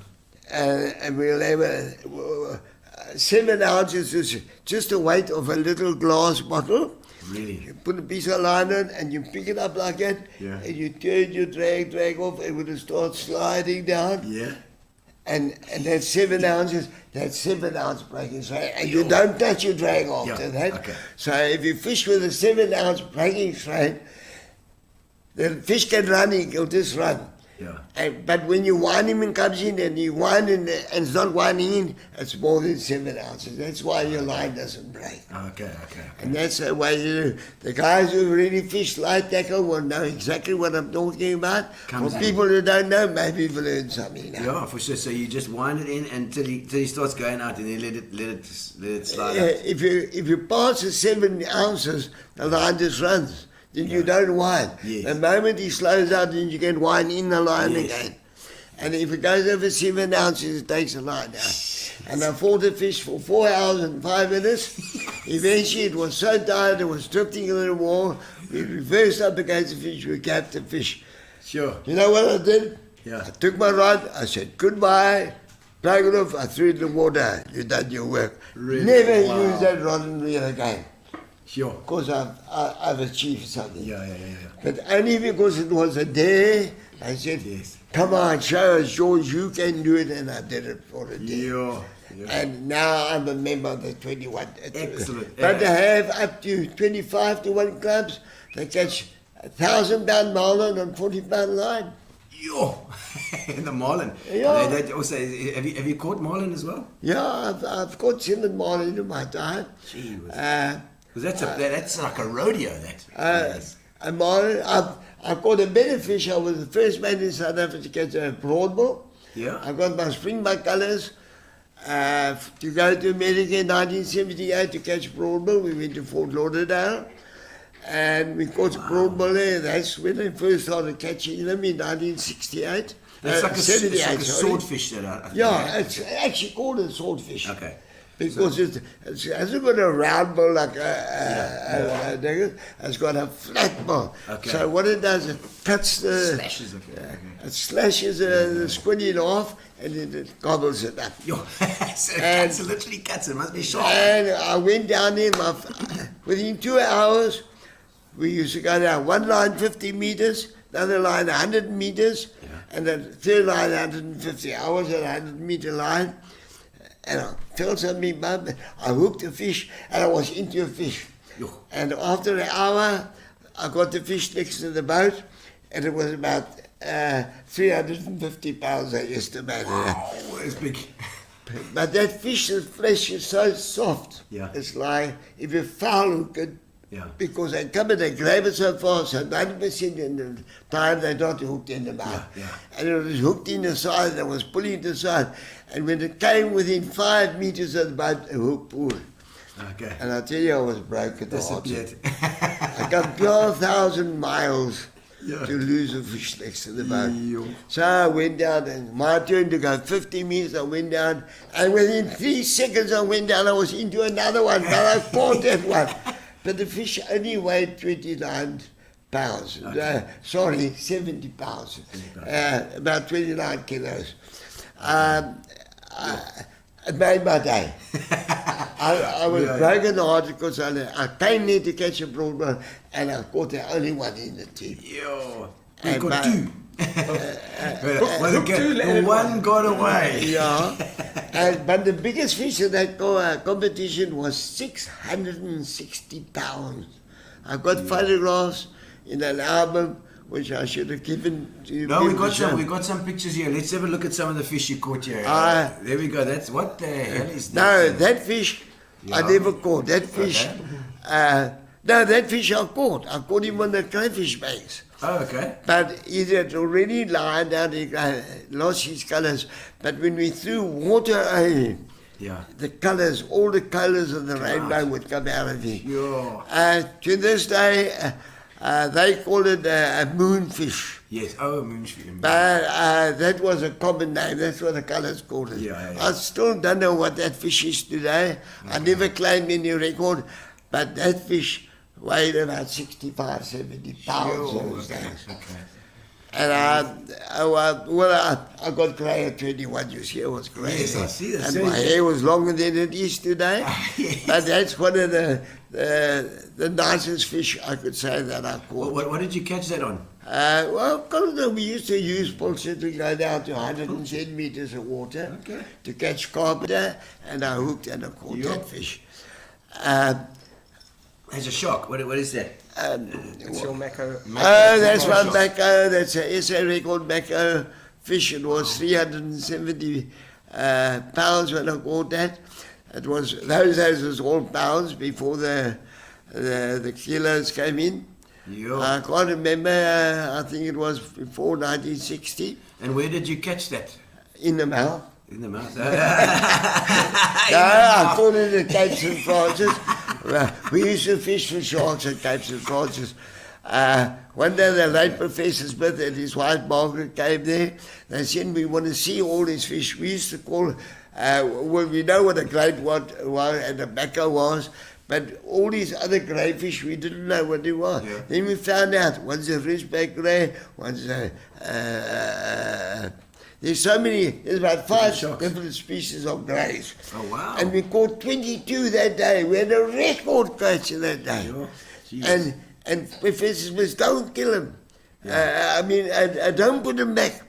S7: and we'll have 7 ounces, is just the weight of a little glass bottle.
S5: Really.
S7: You put a piece of line on and you pick it up like that,
S5: Yeah.
S7: and you turn, you drag off, and it will start sliding down.
S5: Yeah.
S7: And that's 7 ounces, that's 7 ounce breaking strain. And you don't touch your drag after
S5: Yeah,
S7: that.
S5: okay.
S7: So if you fish with a 7 ounce breaking strain, the fish can run, he'll just run.
S5: Yeah.
S7: But when you wind him and comes in and you wind and it's not winding in, it's more than 7 ounces. That's why your line doesn't break.
S5: Okay.
S7: And that's the way you do. The guys who really fish light tackle will know exactly what I'm talking about.
S5: Comes
S7: For
S5: in.
S7: people who don't know, maybe you've learned something now.
S5: Yeah, for sure. So you just wind it in until he starts going out, and then let it slide
S7: Yeah,
S5: out.
S7: if you pass the 7 ounces, the line just runs. Then you don't wind.
S5: Yes.
S7: The moment he slows out, then you can wind in the line
S5: Yes.
S7: again. And if it goes over 7 ounces, it takes the line out. And I fought the fish for 4 hours and 5 minutes. Eventually, it was so tired, it was drifting in the wall. We reversed up against the fish, we capped the fish.
S5: Sure.
S7: You know what I did?
S5: Yeah.
S7: I took my rod, I said goodbye, plug it off, I threw it in the water. You done your work.
S5: Really?
S7: Never
S5: Wow.
S7: use that rod and reel again.
S5: Sure.
S7: Because I've achieved something.
S5: Yeah.
S7: But only because it was a day, I said,
S5: Yes.
S7: come on, show us, George, you can do it, and I did it for a day.
S5: Yeah.
S7: And now I'm a member of the 21.
S5: Excellent.
S7: But they have up to 25 to 1 clubs. They catch 1,000-pound marlin on 40-pound line.
S5: Yo. And the marlin.
S7: Yeah.
S5: That also, have you caught marlin as well?
S7: Yeah, I've caught 7 marlin in my time.
S5: Gee whiz.
S7: Uh,
S5: Because that's like a rodeo. That.
S7: a marlin. I've caught a better fish. I was the first man in South Africa to catch a broadbill.
S5: Yeah.
S7: I got my springbuck colours to go to America in 1978 to catch broadbill. We went to Fort Lauderdale and we caught broadbill there. That's when I first started catching them in 1968.
S5: That's like a
S7: 78,
S5: sorry.
S7: swordfish.
S5: Swordfish. That
S7: Yeah, it's actually called a swordfish.
S5: Okay.
S7: Because it hasn't got a round bill like a nigger. It's got a flat bill.
S5: Okay.
S7: So what it does, it cuts the...
S5: Slashes. Okay.
S7: It slashes the squid in half and then it gobbles it up.
S5: Yo. So
S7: And-
S5: it literally cuts. It must be sharp.
S7: And I went down there, within 2 hours, we used to go down one line 50 meters, another line 100 meters, and the third line 150. I was at a 100-meter line, and I felt something bump. I hooked a fish, and I was into a fish.
S5: Yo.
S7: And after an hour, I got the fish next to the boat, and it was about 350 pounds, I estimated.
S5: Wow, it's big.
S7: But that fish's flesh is so soft.
S5: Yeah.
S7: It's like if you foul hook it,
S5: Yeah.
S7: because they come and they grab it so fast, so 90% in the time they're not hooked in the mouth.
S5: Yeah,
S7: And it was hooked in the side, and it was pulling the side. And when it came within 5 meters of the boat, the hook pulled.
S5: Okay.
S7: And I tell you, I was broke at the heart.
S5: Disappeared.
S7: I got 12,000 miles
S5: Yeah.
S7: to lose a fish next to the boat.
S5: Yo.
S7: So I went down, and my turn to go 50 meters, I went down, and within 3 seconds I went down, I was into another one, but I caught that one. But the fish only weighed 29 pounds.
S5: Okay.
S7: 70 pounds. About 29 kilos. It made my day. I was broken hearted because I came there to catch a broadman, and I caught the only one in the team.
S5: Yo. We
S7: And
S5: got
S7: my-
S5: two. Well, the one got away.
S7: Yeah. But the biggest fish in that competition was 660 pounds. I've got photographs in an album which I should have given to you.
S5: No, we got some pictures here. Let's have a look at some of the fish you caught here. There we go. That's what the hell is that?
S7: No, that fish I
S5: Yeah.
S7: never caught. That fish, no, that fish I caught. I caught him on the crayfish banks.
S5: Oh, okay.
S7: But he had already lied down, he lost his colours. But when we threw water at him,
S5: Yeah.
S7: the colours, all the colours of the rainbow would come out of him.
S5: Yo.
S7: To this day, they call it a moonfish.
S5: Yes. Oh, moonfish.
S7: But that was a common name. That's what the colours called it.
S5: Yeah.
S7: I still don't know what that fish is today. I never claimed any record, but that fish weighed about 65, 70 pounds those days.
S5: Okay.
S7: And I got grey at 21 years. Here was grey.
S5: Yes, I see that.
S7: And
S5: So
S7: my hair was longer than it is today.
S5: Yes.
S7: But that's one of the nicest fish I could say that I caught.
S5: What did you catch that on?
S7: Well, because we used to use pulses to go down to 110 meters of water to catch carpenter, and I hooked and I caught that fish.
S5: There's a shark. What is that?
S6: It's your mako.
S7: That's one mako. That's a SA record mako fish. It was 370 pounds when I caught that. It was those days was all pounds before the kilos came in.
S5: Yo.
S7: I can't remember. I think it was before 1960
S5: And where did you catch that?
S7: in the mouth.
S5: In the mouth.
S7: I caught it at Cape St. Francis. We used to fish for sharks at Cape St. Francis. One day the late Professor Smith and his wife Margaret came there. They said, we want to see all these fish. We used to call, well, we know what a great one was and a mako was, but all these other grey fish, we didn't know what they were.
S5: Yeah.
S7: Then we found out, one's a ridgeback grey, one's a... there's so many, there's about 5 different species of greys.
S5: Oh, wow.
S7: And we caught 22 that day. We had a record catch that day.
S5: Sure.
S7: And Professor Smith, don't kill him. I mean, don't put him back.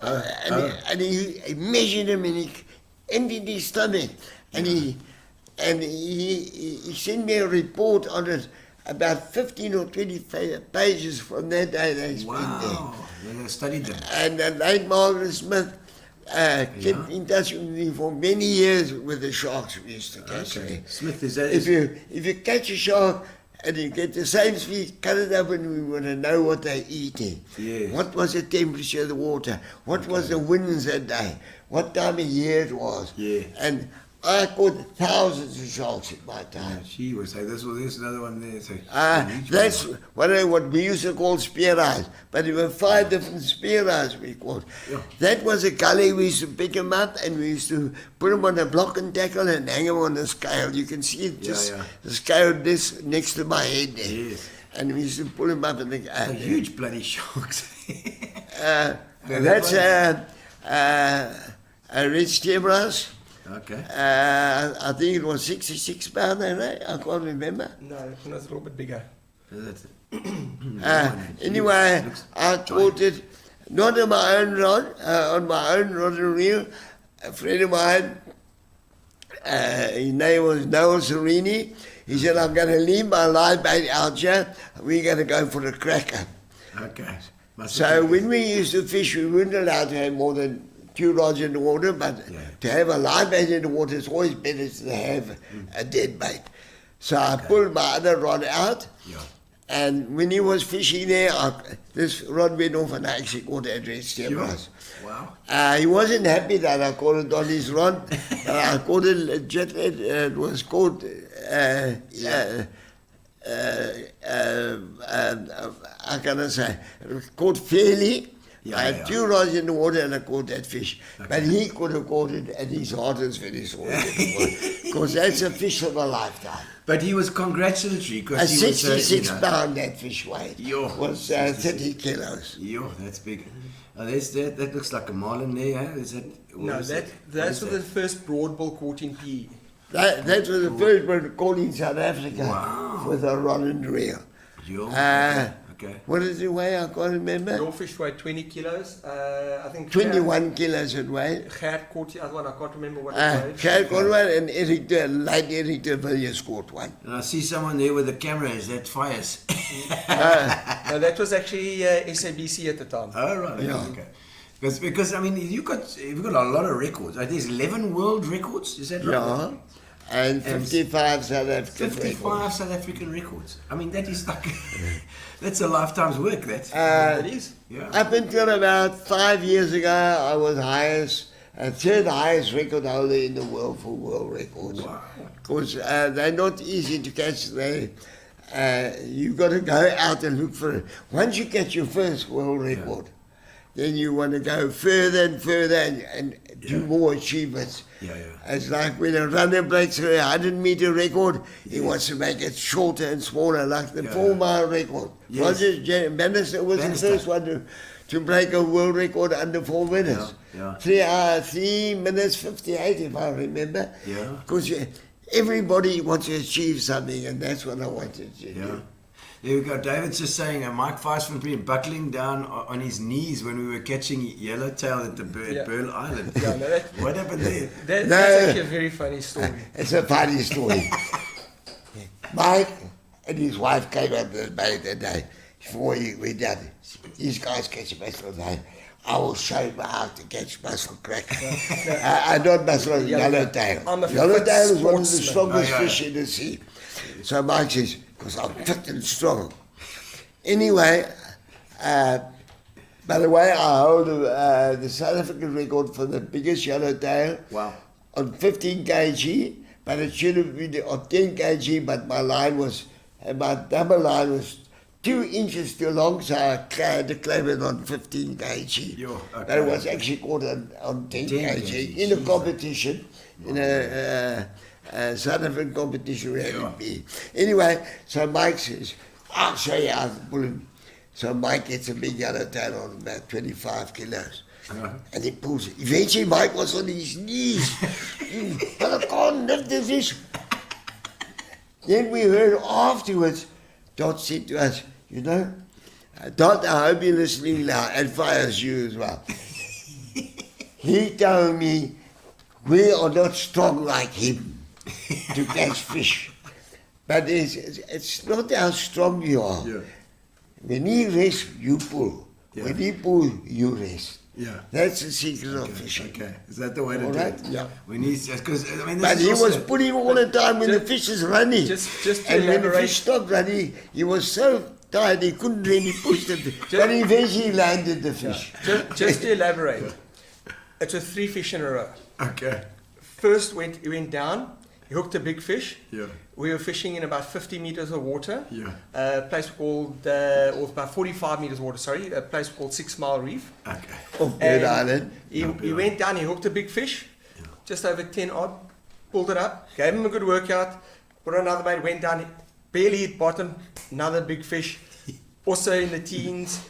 S7: And he measured him and he emptied his stomach. And he sent me a report on it, about 15 or 20 pages from that day that he's been there.
S5: Wow. They studied them.
S7: And the late Margaret Smith kept in touch with me for many years with the sharks we used to catch.
S5: Okay. Smith, is that...
S7: If you catch a shark and you get the same species, cut it up and we want to know what they're eating.
S5: Yes.
S7: What was the temperature of the water? What was the winds that day? What time of year it was?
S5: Yeah.
S7: And I caught thousands of sharks at my time.
S5: She was say this another one there. So
S7: That's what we used to call spear eyes. But there were 5 different spear eyes we caught.
S5: Yeah.
S7: That was a gully. We used to pick them up and we used to put them on a block and tackle and hang them on the scale. You can see it just the scale this next to my head there.
S5: Yes.
S7: And we used to pull them up and they
S5: a huge bloody sharks.
S7: that's a red steer brass.
S5: Okay.
S7: I think it was 66 pounds, I can't remember.
S6: No, it was a little bit bigger.
S5: That's
S7: Anyway, I caught it not on my own rod, on my own rod and reel. A friend of mine, his name was Noel Serini. He said, I'm going to leave my live bait out here. We're going to go for a cracker.
S5: Okay.
S7: So when we used to fish, we weren't allowed to have more than 2 rods in the water, but to have a live bait in the water is always better to have a dead bait. So I pulled my other rod out, and when he was fishing there, this rod went off and I actually caught a red steelbass.
S5: Wow.
S7: He wasn't happy that I caught it on his rod. I caught it, it was called, how can I say, it was caught fairly. I had 2 rods in the water and I caught that fish. But he could have caught it at his heart is very small. Because that's a fish of a lifetime.
S5: But he was congratulatory
S7: A
S5: because he was
S7: 66 pound that fish weighed. Was 30 kilos.
S5: Yo, that's big. That looks like a marlin there, huh? Is that?
S6: No, that's the first broadbill caught in PE.
S7: That was the first bird caught in South Africa with a rod and reel.
S5: Yo, okay.
S7: What does it weigh? I can't remember.
S6: Your fish weighed 20 kilos. I think
S7: 21 kilos it weighed.
S6: Gert caught the other one. I can't remember what it weighed.
S7: Gert caught one and Eric de Villiers caught one.
S5: And I see someone there with a camera. Is that Fires?
S6: No, that was actually SABC at the time.
S5: Oh, right. Okay. Because I mean, you've got a lot of records. There's 11 world records. Is that right?
S7: Yeah. And 55 South African
S5: 55
S7: records.
S5: South African records. I mean, that is like that's a lifetime's work. That
S6: It is.
S5: yeah.
S7: Up until about 5 years ago, I was third highest record holder in the world for world records.
S5: Wow.
S7: Because they're not easy to catch. You've got to go out and look for it. Once you catch your first world record, then you want to go further and further and do more achievements. It's like when a runner breaks a 100-meter record, he wants to make it shorter and smaller, like the 4-mile record. Roger Bannister was the first one to break a world record under 4 minutes. 3 minutes 58, if I remember. Because everybody wants to achieve something, and that's what I wanted to do.
S5: There we go. David's just saying, Mike Feisman been buckling down on his knees when we were catching yellowtail at the Pearl Island. What happened there?
S6: That's actually a very funny story.
S7: It's a funny story. Mike and his wife came up to the bay that day before he went down. These guys catch muscle today. I will show you how to catch muscle crack. Not muscle, yellowtail. Yellowtail is one of the strongest fish in the sea. So Mike says, because I'm fit and strong. Anyway, by the way, I hold the South African record for the biggest yellowtail on 15 kg, but it should have been on 10 kg, but my double line was 2 inches too long, so I had to claim it on 15 kg. But it was actually caught on 10 kg in a competition, in a South African competition we had to be. Anyway, so Mike says, I'll show you how to pull him. So Mike gets a big yellowtail on about 25 kilos. And he pulls it. Eventually Mike was on his knees. But I can't lift the fish. Then we heard afterwards, Dot said to us, you know, Dot, I hope you're listening now, and Fires you as well. He told me, we are not strong like him to catch fish. But it's not how strong you are. When he rests, you pull. When he pulls, you rest. That's the secret of fishing.
S5: Okay, is that the way to do it?
S7: Yeah.
S5: When he's because I mean,
S7: But he was pulling all the time when the fish is running.
S6: Just
S7: And when the fish stopped running, he was so tired he couldn't really push the fish. But eventually landed the fish.
S6: Just to elaborate, it was 3 fish in a row.
S5: Okay.
S6: First he went down, he hooked a big fish.
S5: Yeah.
S6: We were fishing in about 50 meters of water.
S5: Yeah.
S6: A place called, or about 45 meters of water, sorry, a place called 6 Mile Reef.
S5: Okay.
S7: Off Bird Island.
S6: He went down, he hooked a big fish, just over 10 odd, pulled it up, gave him a good workout, put another bait, went down, barely hit bottom, another big fish, also in the teens.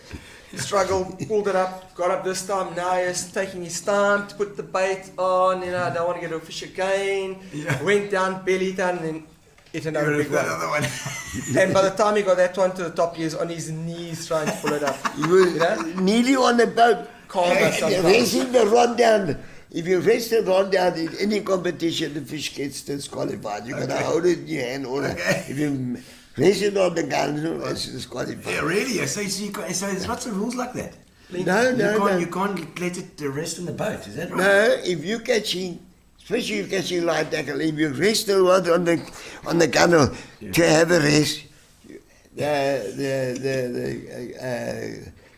S6: Struggled, pulled it up, got up this time. Now he's taking his time to put the bait on. You know, I don't want to get a fish again. Went down, belly down, and then hit another big one. And by the time he got that one to the top, he was on his knees trying to pull it up.
S7: He was nearly on the boat.
S6: Calm myself.
S7: Racing the rod down. If you race the rod down in any competition, the fish gets disqualified. You got to hold it in your hand. If you race it on the gun, it's disqualified.
S5: Yeah, really? So there's lots of rules like that. You can't let it rest in the boat, is that right?
S7: No, if you're catching, especially if you're catching light tackle, if you rest the rod on the gunnel to have a rest,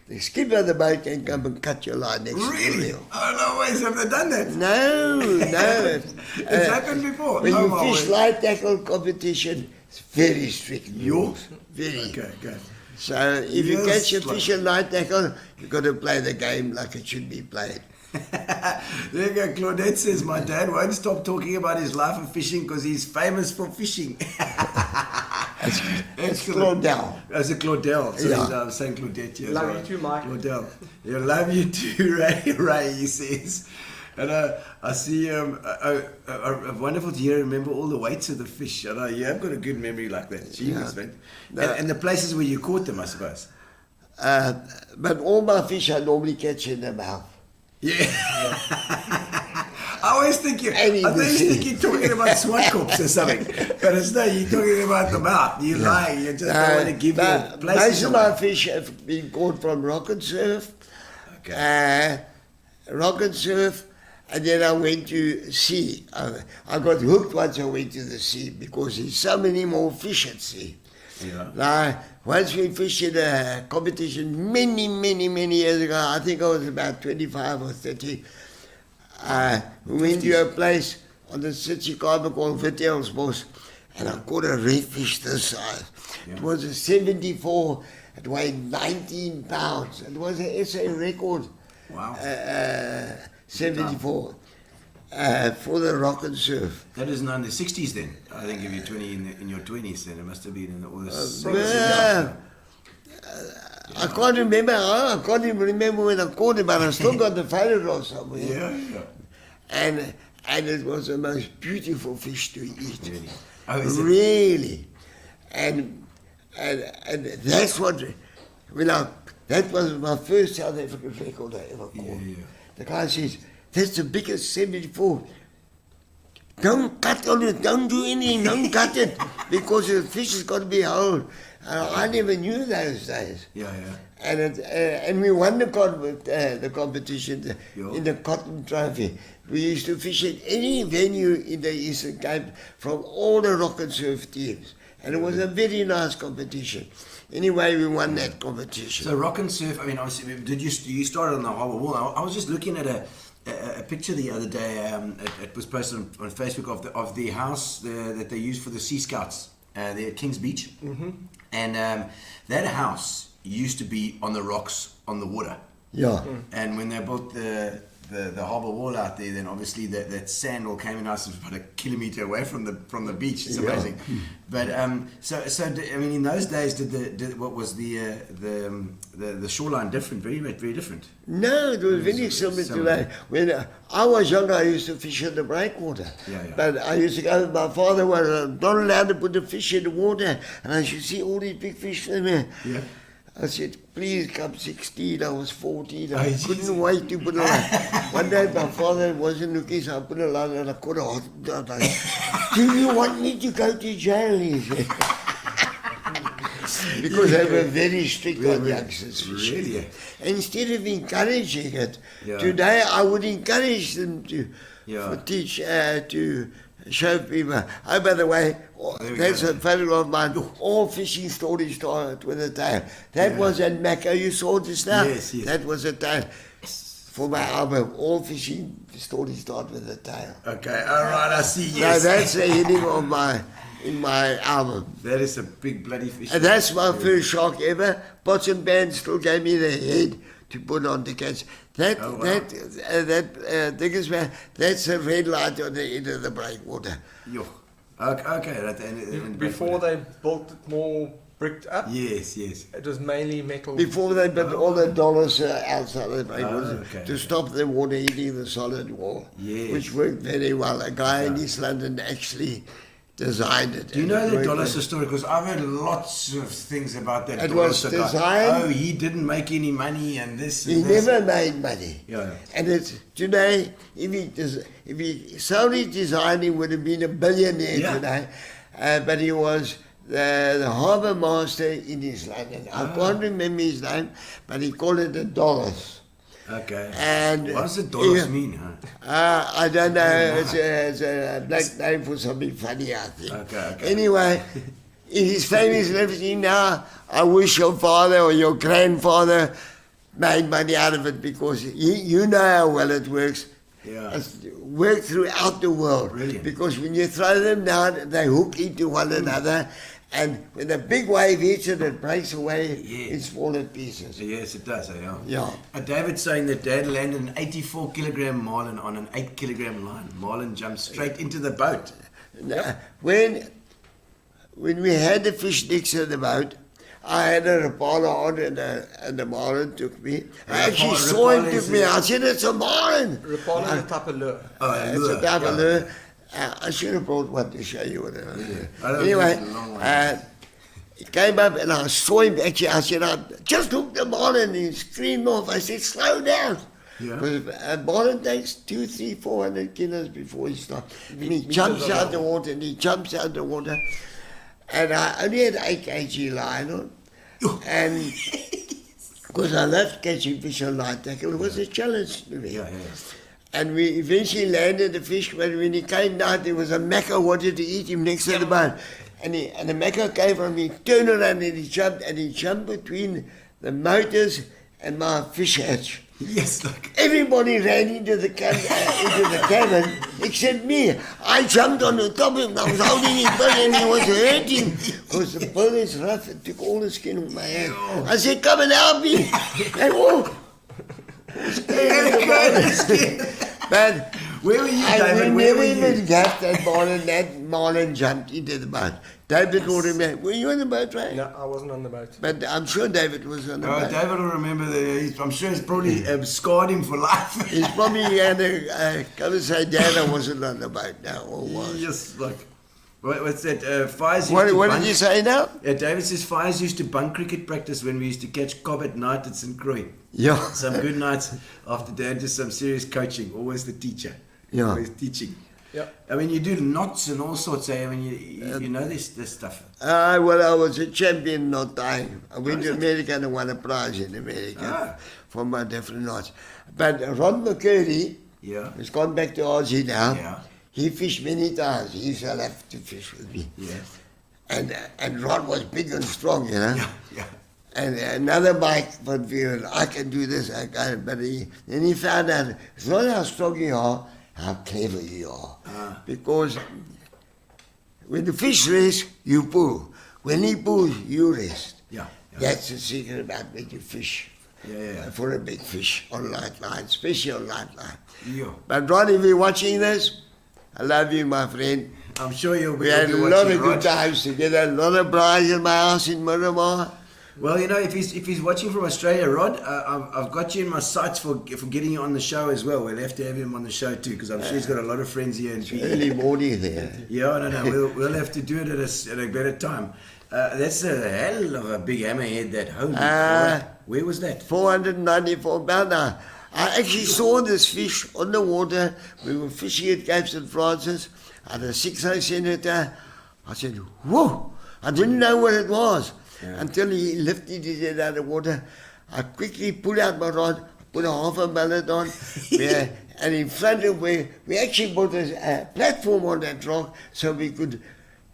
S7: the skipper of the boat can come and cut your line next to the
S5: Really?
S7: reel.
S5: Oh, no ways have they done that?
S7: No.
S5: It's happened before.
S7: When
S5: No
S7: you fish
S5: ways.
S7: light tackle competition, it's very strict rules. Very.
S5: Okay, good.
S7: So if you
S5: Yes,
S7: catch a
S5: like-
S7: fish in light tackle, you've got to play the game like it should be played.
S5: There you go. Claudette says, my dad won't stop talking about his life of fishing because he's famous for fishing.
S7: It's Claudel.
S5: As a Claudel. So
S7: Yeah.
S5: I was saying Claudette here.
S6: Love you too, Mike.
S5: Claudel. Yeah, love you too, Ray, he says. And I see, wonderful to hear, remember all the weights of the fish. And you have got a good memory like that. Genius, man. And the places where you caught them, I suppose.
S7: But all my fish I normally catch in the mouth.
S5: Yeah. I always think you're talking about swartkops or something, but it's no, you're talking about the mouth. You're lying. You just don't want to give your places
S7: most of my
S5: away.
S7: fish have been caught from rock and surf.
S5: Okay.
S7: Rock and surf, and then I went to sea. I got hooked once I went to the sea because there's so many more fish at sea.
S5: Yeah.
S7: Now, once we fished in a competition many years ago, I think I was about 25 or 30, we went to a place on the city Carver called Vitelsbos, and I caught a redfish this size.
S5: Yeah.
S7: It was a 74, it weighed 19 pounds. It was an SA record.
S5: Wow.
S7: 74 for the rock and surf.
S5: That is in the 60s then. I think if you're 20 in your 20s, then it must have been in all the 60s.
S7: Yeah. I can't remember. I can't even remember when I caught it, but I still got the photograph somewhere.
S5: Yeah.
S7: And it was the most beautiful fish to eat.
S5: Really? Oh, is it?
S7: Really. And that's what, that was my first South African record I ever caught.
S5: Yeah.
S7: The guy says, that's the biggest 74. Don't cut on it, don't do anything, don't cut it, because the fish has got to be whole. I never knew those days.
S5: Yeah.
S7: And we won the competition
S5: Yeah.
S7: in the Cotton Trophy. We used to fish at any venue in the Eastern Cape from all the rock and surf teams. And it was a very nice competition. Anyway, we won that competition.
S5: So rock and surf, I mean, obviously, you started on the harbour wall. I was just looking at a picture the other day. It was posted on Facebook of the house that they use for the Sea Scouts there at Kings Beach. Mm-hmm. And that house used to be on the rocks on the water.
S7: Yeah.
S5: And when they built the harbour wall out there, then obviously that sand all came in us about a kilometre away from the beach. It's amazing. But so I mean, in those days, what was the shoreline different? Very different.
S7: No, it was very similar to that. When I was younger, I used to fish in the breakwater.
S5: Yeah.
S7: But I used to go, my father was not allowed to put the fish in the water, and I should see all these big fish in there.
S5: Yeah.
S7: I said, please come 16, I was 14,
S5: Oh,
S7: I
S5: Jesus.
S7: couldn't wait to put a line. One day my father wasn't looking, so I put a line and I caught a hot dog. Do you want me to go to jail? He said. Because they were very strict on youngsters fishing.
S5: Really?
S7: Instead of encouraging it,
S5: Yeah.
S7: today I would encourage them to teach, to show people. Oh, by the way,
S5: There we
S7: that's
S5: go.
S7: a photograph of mine. All fishing stories start with a tail. That was at Macca. You saw this now?
S5: Yes.
S7: That was a tail. For my album, all fishing stories start with a tail.
S5: Okay, all right, I see. Yes.
S7: So that's the heading of in my album.
S5: That is a big bloody fish.
S7: And that's my first shark ever. Pots and Pans still gave me the head to put on the catch. That's a red light on the end of the breakwater.
S5: Yo. Okay. And
S6: Before they built it more bricked up,
S5: Yes.
S6: it was mainly metal.
S7: Before they put all the dollars outside the breakwater
S5: okay.
S7: to stop the water hitting the solid wall,
S5: Yes.
S7: which worked very well. A guy in East London actually designed it.
S5: Do you
S7: and
S5: know
S7: it
S5: the
S7: worked
S5: dollar
S7: well.
S5: story? Because I've heard lots of things about that.
S7: It
S5: dollar
S7: was
S5: guy.
S7: designed-
S5: Oh, he didn't make any money, and this.
S7: He
S5: and this.
S7: never made money.
S5: Yeah.
S7: And it's today, if he solely designed, he would have been a billionaire
S5: Yeah.
S7: today. But he was the harbour master in his land. And I can't remember his name, but he called it the dollars.
S5: Okay.
S7: And
S5: What does the dollars mean, huh?
S7: I don't know. It's a black name for something funny, I think.
S5: Okay.
S7: Anyway, in his famous living now, I wish your father or your grandfather made money out of it, because you know how well it works.
S5: Yeah.
S7: It's worked throughout the world.
S5: Brilliant.
S7: Because when you throw them down, they hook into one another. And when a big wave hits it, it breaks away in smaller pieces.
S5: Yes, it does. Yeah.
S7: Yeah.
S5: David's saying that Dad landed an 84-kilogram marlin on an 8-kilogram line. Marlin jumped straight into the boat.
S7: Now, when we had the fish next to the boat, I had a rapala on, and the marlin took me. I actually saw him took me. I said, "It's a marlin."
S6: Rapala is a type of lure.
S7: It's a type of lure. I should have brought one to show you what it was. Anyway, he came up and I saw him. Actually, I said, "I just hooked the marlin." He screamed off. I said, "Slow down."
S5: Yeah.
S7: Because a marlin takes 200, 300, 400 kilos before he stops. And he jumps out the water, and I only had 8 kg line on. And because I love catching fish on light tackle, it was a challenge to me.
S5: Yeah.
S7: And we eventually landed the fish, but when he came down, there was a mackerel wanted to eat him next to the boat. And the mackerel came from me, turned around, and he jumped between the motors and my fish hatch.
S5: Yes, like.
S7: Everybody ran into the cabin except me. I jumped on the top of him. I was holding his bill and he was hurting because the bill is rough. It took all the skin off my hand. I said, "Come and help me." And but
S5: Where were you,
S7: I
S5: David? Where were
S7: never
S5: you?
S7: even got that marlin. That marlin jumped into the boat. David will remember. Were you on the boat, right?
S6: No, I wasn't on the boat.
S7: But I'm sure David was on the
S5: Oh,
S7: boat.
S5: David will remember that. I'm sure it's probably scarred him for life.
S7: He's probably had to come and say, "Dad, I wasn't on the boat now." Or was.
S5: Just like, what's that? Fires.
S7: What did you say now?
S5: Yeah, David says fires used to bunk cricket practice when we used to catch cob at night at St. Croix.
S7: Yeah.
S5: Some good nights after Dad did some serious coaching. Always the teacher.
S7: Yeah.
S5: Always teaching.
S6: Yeah.
S5: I mean, you do knots and all sorts. I mean, you know this stuff.
S7: Well, I was a champion not dying. I went to America and won a prize in America for my different knots. But Ron McCurdy, who's gone back to Aussie now, he fished many times. He used to have to fish with me.
S5: Yeah.
S7: And Ron was big and strong, you know.
S5: Yeah.
S7: And another Mike von Vieren, I can do this, I can. But then he found out it's not how strong you are, how clever you are. Because when the fish rests, you pull. When he pulls, you rest.
S5: Yeah.
S7: That's the secret about making fish. For a big fish on light line, especially on light line.
S5: Yeah.
S7: But Ron, if you're watching this, I love you, my friend.
S5: I'm sure you'll be.
S7: We had a lot of good times together, a lot of brides in my house in Miramar.
S5: Well, you know, if he's watching from Australia, Rod, I've got you in my sights for getting you on the show as well. We'll have to have him on the show too, because I'm sure he's got a lot of friends here in PE.
S7: Early morning there.
S5: Yeah, no. We'll have to do it at a better time. That's a hell of a big hammerhead. That holy. Where was that?
S7: 494 pound. I actually saw this fish on the water. We were fishing at Cape St. Francis at a 6 centimetre. I said, "Whoa!" I didn't know what it was. Until he lifted his head out of the water. I quickly pulled out my rod, put a half a mullet on, and in front of where we actually put a platform on that rock so we could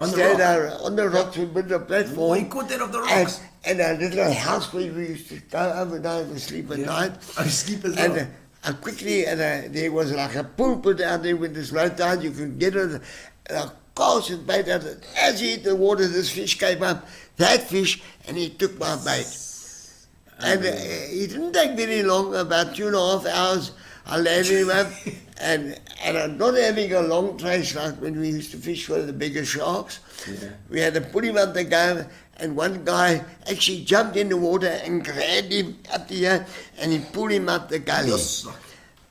S7: stand on the rocks. We built a platform.
S5: Oh, he caught that off the rocks.
S7: And a little house where we used to go overnight and sleep at night.
S5: I sleep as well.
S7: And I quickly, there was like a pulpit out there with this low tide. You could get it. And I cast it bait out. As he hit the water, this fish came up. That fish, and he took my bait. And it didn't take very long, about 2.5 hours, I landed him up, and I'm not having a long trace like when we used to fish for the bigger sharks. We had to put him up the gully, and one guy actually jumped in the water and grabbed him up the here, and he pulled him up the gully.
S5: Yes.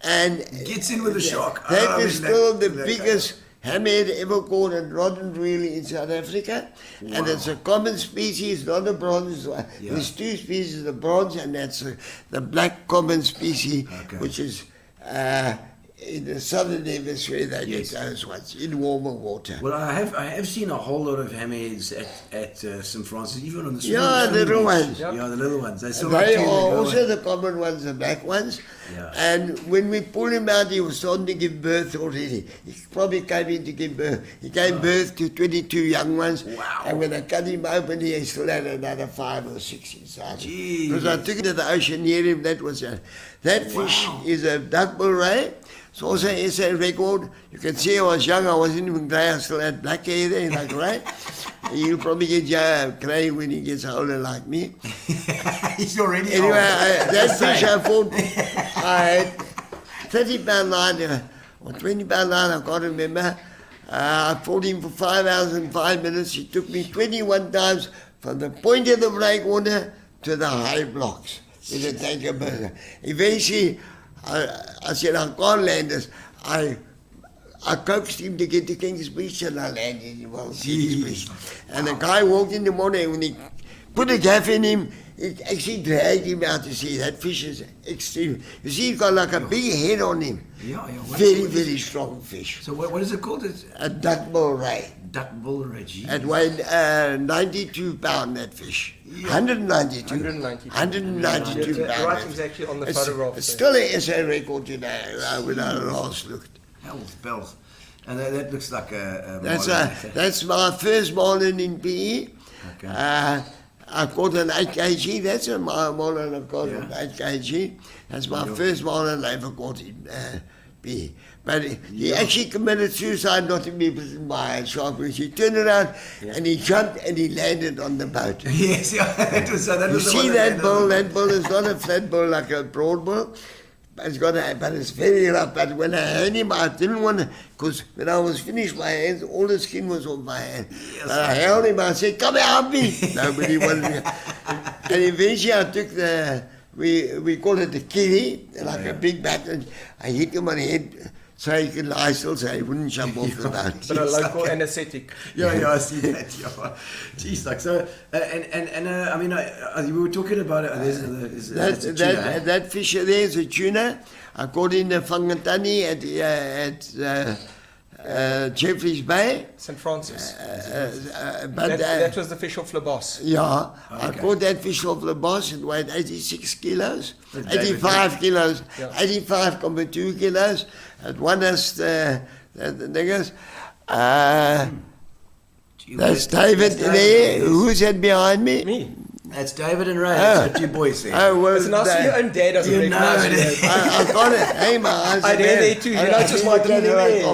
S7: And
S5: Gets in with the shark.
S7: That is still the biggest hammerhead ever caught and rod and reel in South Africa. Wow. And it's a common species, not a bronze. There's 2 species of bronze, and that's the black common species, which is in the southern hemisphere they
S5: Yes.
S7: get those ones in warmer water.
S5: Well, I have seen a whole lot of hammerheads at St. Francis, even on the
S7: Yeah,
S5: swimming
S7: little
S5: beach.
S7: ones.
S5: Yeah, the little ones. They still
S7: They
S5: like
S7: are
S5: to go
S7: also
S5: on.
S7: the common ones, the black ones.
S5: Yeah.
S7: And when we pulled him out, he was starting to give birth already. He probably came in to give birth. He gave birth to 22 young ones.
S5: Wow.
S7: And when I cut him open, he still had another 5 or 6 inside.
S5: Jeez.
S7: Because I took it to the ocean near him. That was that fish is a duckbill ray. It's also an SA record. You can see I was young. I wasn't even grey. I still had black hair there, like grey. He'll probably get grey when he gets older, like me.
S5: He's already
S7: Anyway,
S5: old.
S7: that fish I fought, I had 30-pound line or 20-pound line, I can't remember. I fought him for 5 hours and 5 minutes. He took me 21 times from the point of the breakwater to the high blocks in the tanker burger. Eventually, I said, I can't land this. I coaxed him to get to King's Beach and I landed him on King's Beach. And the guy walked in the morning when he put a gaff in him, it actually dragged him out to sea. That fish is extreme. You see, he's got like a big head on him.
S5: Yeah.
S7: Very strong fish.
S5: So what is it called? It's
S7: A duckbill ray.
S5: duck bull reggie.
S7: It weighed 92 pound, that fish. 192. 192
S6: The
S7: pound.
S6: writing's actually on the photograph.
S7: It's
S6: there.
S7: still an SA record today when I last looked.
S5: Hell's bells. And that looks like a
S7: That's my first marlin in PE.
S5: Okay.
S7: I caught an 8 kg. That's a marlin I caught an 8 kg. That's my first marlin I ever caught in PE. But he actually committed suicide not to be bitten by a shark. He turned around and he jumped and he landed on the boat.
S5: Yes, yeah. That was
S7: You
S5: the
S7: see
S5: one
S7: that bull? That bull is not a flat bull like a broad bull. But it's very rough. But when I had him, I didn't want to, because when I was finished my hands, all the skin was on my hand. But I held him, I said, come help me. Nobody wanted me. And eventually I took we call it the kitty, like a big bat, and I hit him on the head so he could lie still, so he wouldn't jump off the boat.
S6: But a local anesthetic.
S5: Yeah, I see that. Yeah. Jeez, like so, I mean, we were talking about it. There's a tuna,
S7: That fish there is a tuna. I caught in the Whangatani at Jeffreys Bay.
S6: St. Francis.
S7: But
S6: that was the fish off Labos.
S7: yeah, I caught that fish off the boss. It weighed 86 kilos,
S5: David,
S7: 85 kilos,
S6: Yeah.
S7: 85.2 kilos. It won us the niggas. That's David there. Who's that behind me?
S6: Me.
S5: That's David and Ray. That's the two boys there.
S7: Oh, well,
S6: It's nice your own dad doesn't
S5: You know
S6: recognize
S5: it.
S6: you.
S7: I got it. Hey, my eyes.
S6: I did there too. You know, just my DNA.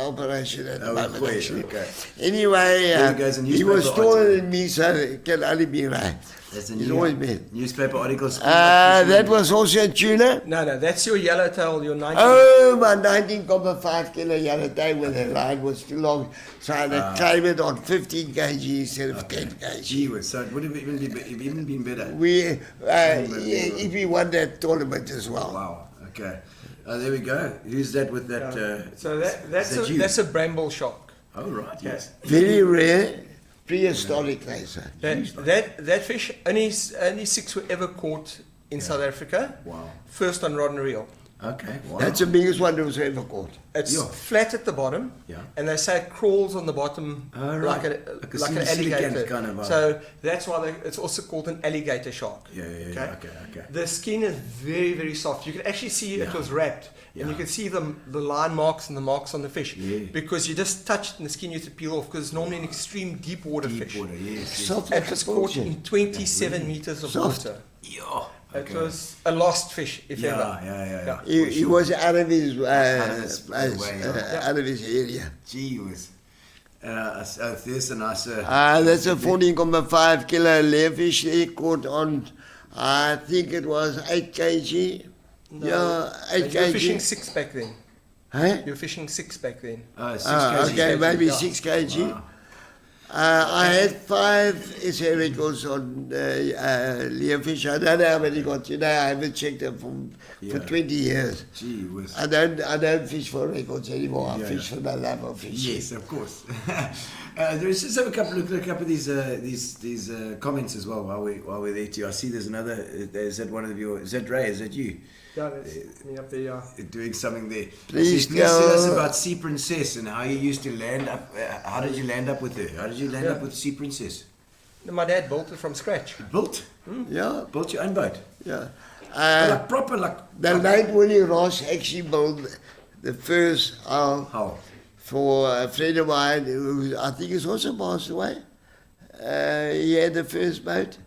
S7: Operation at the
S5: Oh,
S7: moment,
S5: wait,
S7: actually.
S5: okay.
S7: Anyway,
S5: There goes a
S7: he was
S5: newspaper
S7: taller
S5: article.
S7: than me, so it can only be right.
S5: That's a
S7: He's always been.
S5: newspaper articles.
S7: That was also a tuna.
S6: No, that's your yellowtail, your 19.
S7: Oh, my 19.5 kilo yellowtail when the line was too long, so I had to climb it on 15 kg instead of 10 kg.
S5: Gee whiz, so it would have even been better.
S7: If we won that tournament as well.
S5: Wow. Okay. There we go. Who's that with that?
S6: So
S5: is that you?
S6: that's a bramble shark.
S5: Oh right. Yes.
S7: Very rare, prehistoric, they say.
S6: That fish only 6 were ever caught in South Africa.
S5: Wow.
S6: First on rod and reel.
S5: Okay. Wow.
S7: That's the biggest one that was ever caught.
S6: It's
S5: Yeah.
S6: flat at the bottom,
S5: Yeah.
S6: and they say it crawls on the bottom
S5: Oh,
S6: like
S5: right.
S6: like
S5: Like a
S6: an
S5: silicate
S6: alligator.
S5: kind of,
S6: So that's why it's also called an alligator shark.
S5: Yeah. Okay.
S6: The skin is very, very soft. You can actually see it was wrapped, and you
S5: Yeah.
S6: can see the line marks and the marks on the fish
S5: Yeah.
S6: because you just touch it and the skin you have to peel off because it's normally an extreme deep water
S5: Deep
S6: fish.
S5: water. Yes.
S7: Soft
S6: It
S7: like
S6: was
S7: a
S6: caught
S7: bullshit.
S6: in 27 meters of
S7: Soft.
S6: water.
S5: Yeah.
S6: It was a lost fish, if ever.
S5: Yeah.
S7: He was out of his
S5: his way,
S7: out of his area.
S5: Gee whiz. So there's a nice.
S7: That's a 14.5 kilo learfish they caught on, I think it was 8 kg. Yeah, 8
S6: You were
S7: kg.
S6: fishing 6 back then.
S7: Huh?
S6: You were fishing 6 back then.
S5: 6 kg.
S7: Okay, maybe
S6: yeah.
S7: 6 kg.
S5: Wow.
S7: I had 5 SA records on learfish. I don't know how many got today. I haven't checked them for 20 years.
S5: Gee whiz.
S7: I don't fish for records anymore. I
S5: Yeah,
S7: fish for the love of fishing.
S5: Yes, of course. Let's just have a couple of these comments as well while we're there too. I see there's another. Is that one of your? Is that Ray? Is that you?
S6: Yeah, that's me up there. Yeah.
S5: Doing something there.
S7: Please
S5: tell
S7: tell-
S5: us about Sea Princess and how you used to land up. How did you land up with her? How did you land up with Sea Princess?
S6: My dad built it from scratch.
S5: Built
S7: Yeah,
S5: your own boat.
S7: yeah.
S5: Like proper like.
S7: The late Willie Ross actually built the first hull
S5: How?
S7: for a friend of mine who I think has also passed away. He had the first boat.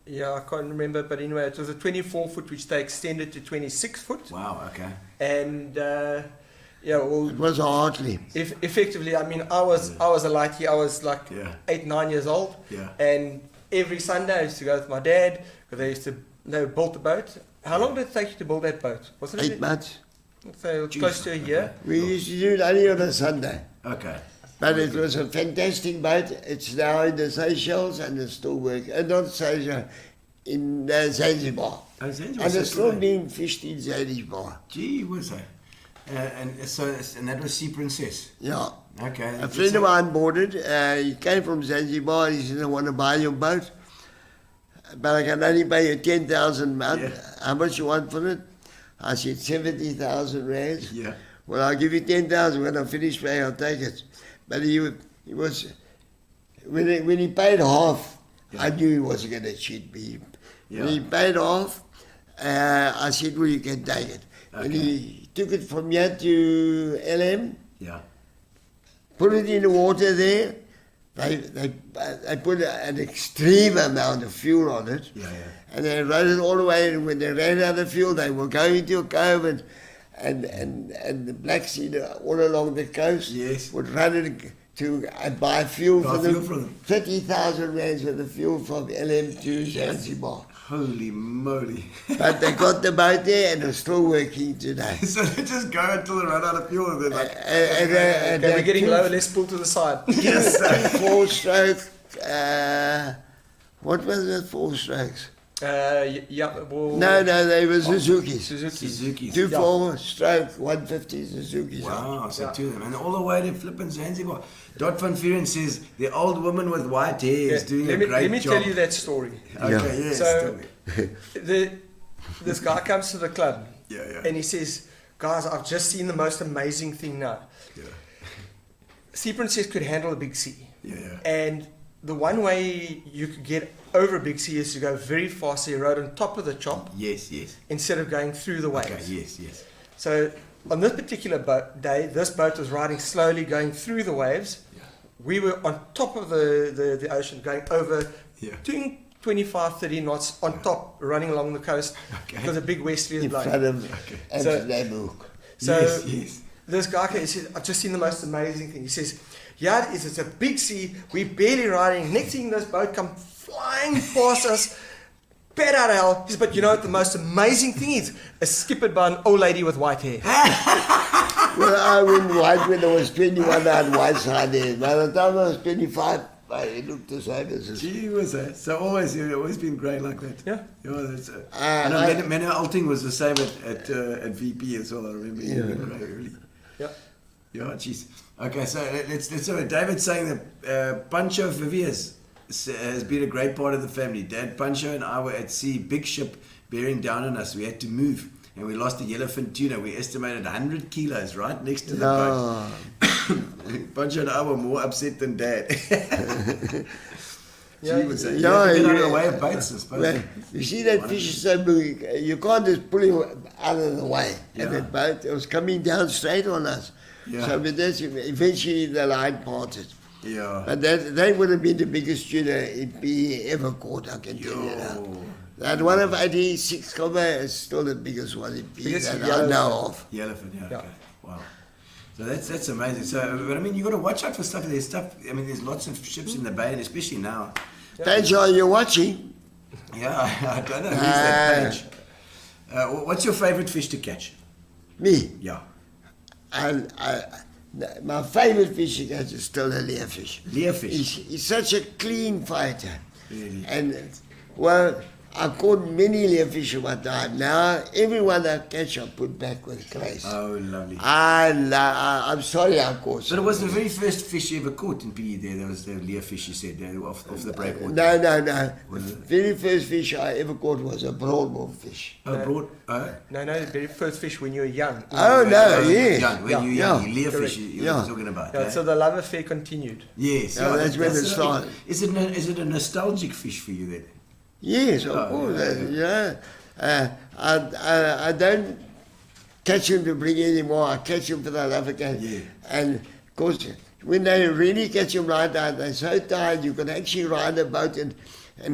S6: Yeah, I can't remember, but anyway, it was a 24-foot, which they extended to 26-foot.
S5: Wow. Okay.
S6: And yeah, well,
S7: It was a Hartley.
S6: effectively, I mean, I was a lightie. I was like
S5: Yeah.
S6: 8-9 years old.
S5: Yeah.
S6: And every Sunday I used to go with my dad because they built the boat. How long did it take you to build that boat? Wasn't
S7: 8 months.
S6: So close to a year.
S7: We used to do it only on a Sunday.
S5: Okay.
S7: But it was a fantastic boat. It's now in the Seychelles and it's still working. Not Seychelles, in Zanzibar.
S5: Oh, Zanzibar,
S7: And
S5: so
S7: it's still
S5: good.
S7: being fished in Zanzibar.
S5: Gee, was I? And that was Sea Princess.
S7: Yeah.
S5: Okay.
S7: A friend of mine bought it. He came from Zanzibar. He said, I want to buy your boat, but I can only pay you 10,000 a month.
S5: Yeah.
S7: How much you want for it? I said, 70,000 rands.
S5: Yeah.
S7: Well, I'll give you 10,000. When I finish paying, I'll take it. But he was, when he paid half, I knew he wasn't going to cheat me. When he paid half, I said, well, you can take it.
S5: Okay.
S7: And he took it from here to LM,
S5: Yeah.
S7: put it in the water there. They put an extreme amount of fuel on it.
S5: Yeah, yeah.
S7: And they rode it all the way, and when they ran out of fuel, they were going to a cove, and the Black Sea all along the coast
S5: Yes.
S7: would run it to buy fuel
S5: Buy
S7: for
S5: fuel
S7: them.
S5: from them.
S7: 30,000 rands for the fuel from LM to Zanzibar.
S5: Holy moly.
S7: But they got the boat there, and it's still working today.
S5: So they just go until they run out of fuel and they're like,
S7: And
S6: Okay, we're getting low. Let's pull to the side.
S5: yes, sir.
S7: 4-stroke, what was it, 4 strokes?
S6: Yeah. Well,
S7: No, they were Suzuki's.
S6: Suzuki.
S5: Suzuki's.
S7: 2 4-stroke 150 Suzuki's.
S5: Wow, so
S6: Yeah.
S5: two of them. And all the way to flipping Zanzibar. Dot van Vuren says, the old woman with white hair is doing a great
S6: let me
S5: job.
S6: tell you that story.
S5: Okay, yes.
S6: So-
S5: tell me.
S6: This guy comes to the club
S5: Yeah.
S6: and he says, guys, I've just seen the most amazing thing now.
S5: Yeah.
S6: Sea Princess could handle a big sea.
S5: Yeah.
S6: And the one way you could get over a big sea is to go very fast. So you rode on top of the chop
S5: Yes.
S6: instead of going through the waves.
S5: Okay, yes.
S6: So on this particular day, this boat was riding slowly, going through the waves.
S5: Yeah.
S6: We were on top of the ocean, going over,
S5: Yeah.
S6: doing 25, 30 knots on top, running along the coast
S5: Okay.
S6: because a big westerly is
S7: In
S6: blowing.
S7: front of
S5: Okay.
S7: Amsterdam Hook.
S6: So
S5: yes.
S6: this guy came, he says, I've just seen the most amazing thing. He says, yeah, it is. It's a big sea. We're barely riding. Next thing, this boat come flying past us. Bad out of hell. He says, but you know what the most amazing thing is? It's skippered by an old lady with white hair.
S7: Well, I went white when I was 21, I had white side there. By the time I was 25, it looked the same as this.
S5: Gee, was that? So you've always been grey like that.
S6: Yeah.
S5: That's, I know Menno Alting was the same at VP as well. I remember you were grey early.
S6: Yeah.
S5: Yeah, jeez. Okay, so let's have it. David's saying that Pancho Viviers has been a great part of the family. Dad Pancho and I were at sea, big ship bearing down on us. We had to move, and we lost a yellowfin tuna. We estimated 100 kilos right next to the boat. Pancho and I were more upset than Dad.
S6: Yeah,
S5: Gee, was that- you
S7: yeah,
S5: have to get out of
S7: yeah.
S5: the way of boats, I suppose.
S7: Well, you see that fish is so big, you can't just pull him out of the way.
S5: Yeah.
S7: And that boat, it was coming down straight on us.
S5: Yeah.
S7: So with this, eventually the line parted.
S5: Yeah.
S7: But that would have been the biggest tuna in PE ever caught, I can tell you that.
S5: Yo.
S7: That one of 86 comma is still the biggest one in PE
S6: Biggest
S7: that I
S6: yellow
S7: know of.
S5: Yellowfin, yeah.
S6: Yeah.
S5: Okay. Wow. So that's amazing. So, but I mean, you got to watch out for stuff. There's stuff. I mean, there's lots of ships in the bay, and especially now.
S7: Thanks, are you watching?
S5: Yeah, I don't know who's that page. What's your favorite fish to catch?
S7: Me.
S5: Yeah,
S7: My favorite fish to catch is still a leerfish.
S5: leerfish.
S7: He's such a clean fighter.
S5: Really?
S7: And, well, I caught many learfish at one time. Now, everyone I catch, I put back with grace.
S5: Oh, lovely.
S7: I'm sorry I caught
S5: But it was the very first fish you ever caught in PE there. There was the learfish, you said, off the breakwater.
S7: No. The very first fish I ever caught was a broadmore fish.
S5: Oh,
S6: No, the very first fish when you were young.
S7: Oh, no, yes.
S5: Young, when you were young, learfish
S6: correct.
S5: you
S7: Yeah.
S5: were talking about.
S6: Yeah,
S5: eh?
S6: so the love affair continued.
S5: Yes.
S7: Yeah, that's when it
S5: lovely.
S7: started.
S5: Is it a nostalgic fish for you then?
S7: Yes, of course. I don't catch them to bring anymore. I catch them for the love of game.
S5: Yeah.
S7: And of course, when they really catch them right out, they're so tired you can actually ride a boat and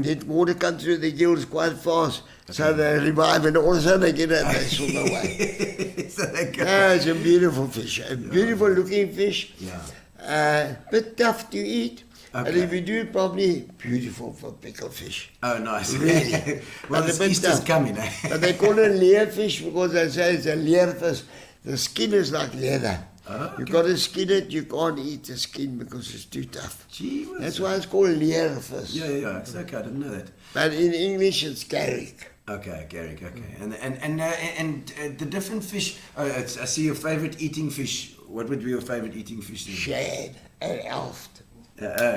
S7: let water come through the gills quite fast. So they revive and all of a sudden they get out, they swim away.
S5: So they go.
S7: Yeah, it's a beautiful fish, a beautiful looking fish.
S5: Yeah.
S7: But tough to eat. And
S5: Okay.
S7: if you do it properly, beautiful for pickled fish.
S5: Oh, nice.
S7: Really.
S5: Well,
S7: But
S5: it's
S7: a bit
S5: Easter's
S7: tough.
S5: coming, eh?
S7: But they call it leerfish because they say it's a leerfish. The skin is like leather.
S5: Okay.
S7: You got to skin it, you can't eat the skin because it's too tough.
S5: Gee whiz.
S7: That's why it's called leerfish.
S5: Yeah. It's okay. I didn't know that.
S7: But in English, it's garrick.
S5: Okay, Garrick. Okay, and the different fish. I see your favorite eating fish. What would be your favorite eating fish? Then?
S7: Shad and elf.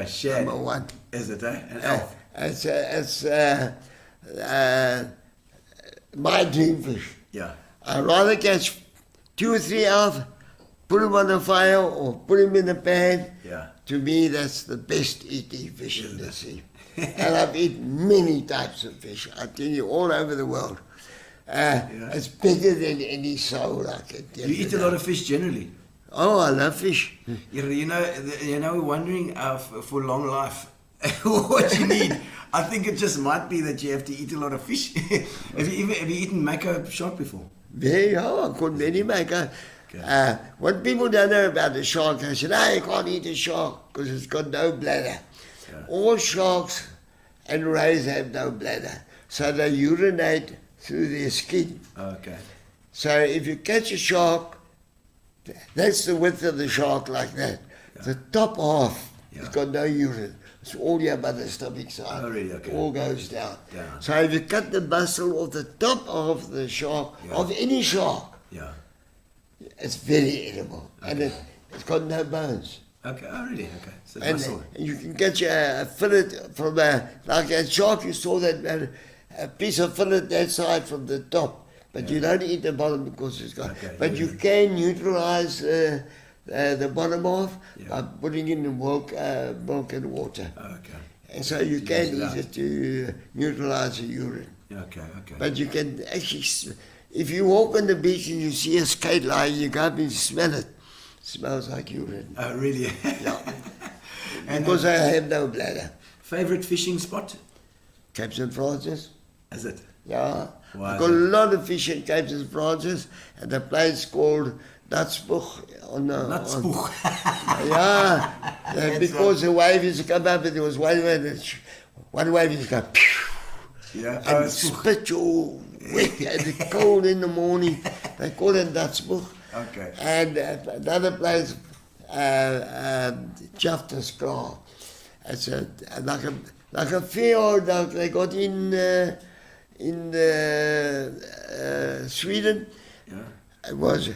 S5: Shad.
S7: Number one.
S5: Is it? An elf.
S7: It's my dream fish.
S5: Yeah.
S7: I'd rather catch 2 or 3 elf, put them on the fire or put them in the pan.
S5: Yeah.
S7: To me, that's the best eating fish in the sea. And I've eaten many types of fish, I tell you, all over the world. It's better than any soul I can tell
S5: You eat a lot of fish generally.
S7: Oh, I love fish.
S5: You know, we're wondering for long life what you need. I think it just might be that you have to eat a lot of fish. have you eaten mako shark before?
S7: Very hard, I caught many mako.
S5: Okay.
S7: What people don't know about the shark, they say, no, you can't eat a shark because it's got no bladder.
S5: Yeah.
S7: All sharks and rays have no bladder, so they urinate through their skin.
S5: Okay.
S7: So if you catch a shark, that's the width of the shark like that.
S5: Yeah.
S7: The top half
S5: Yeah.
S7: has got no urine. It's all here by the stomach side.
S5: Oh, really? Okay.
S7: All goes down.
S5: Yeah.
S7: So if you cut the muscle off the top half of the shark,
S5: Yeah.
S7: of any shark,
S5: Yeah.
S7: it's very edible. And
S5: Okay.
S7: it's got no bones.
S5: Okay. Oh, really? Okay. So
S7: And
S5: muscle.
S7: you can get a fillet from like a shark, you saw that a piece of fillet that side from the top. But you don't eat the bottom because it's got.
S5: Okay,
S7: But
S5: yeah.
S7: you can neutralize the bottom off
S5: Yeah.
S7: by putting in the milk and water.
S5: Okay.
S7: And so you can
S5: use it
S7: use
S5: out.
S7: it to neutralize the urine.
S5: Okay.
S7: But you can actually, if you walk on the beach and you see a skate lying, you go up and smell it. It smells like urine.
S5: Oh, really?
S7: Yeah.
S5: And
S7: Because I have no bladder.
S5: favorite fishing spot?
S7: Cape St. Francis.
S5: Is it?
S7: Yeah.
S5: Why
S7: I've
S5: is
S7: got a
S5: it?
S7: lot of fish in Cape St. Francis, and the place called Nutspoeg on the.
S5: Not spook.
S7: Yeah, because the waves come up and there was one wave is go
S5: Yeah.
S7: and spit you wet and it's cold in the morning. They call it Nutspoeg.
S5: Okay.
S7: And another place, Jafta's Kraal. It's like a fjord that they got in Sweden.
S5: Yeah.
S7: It was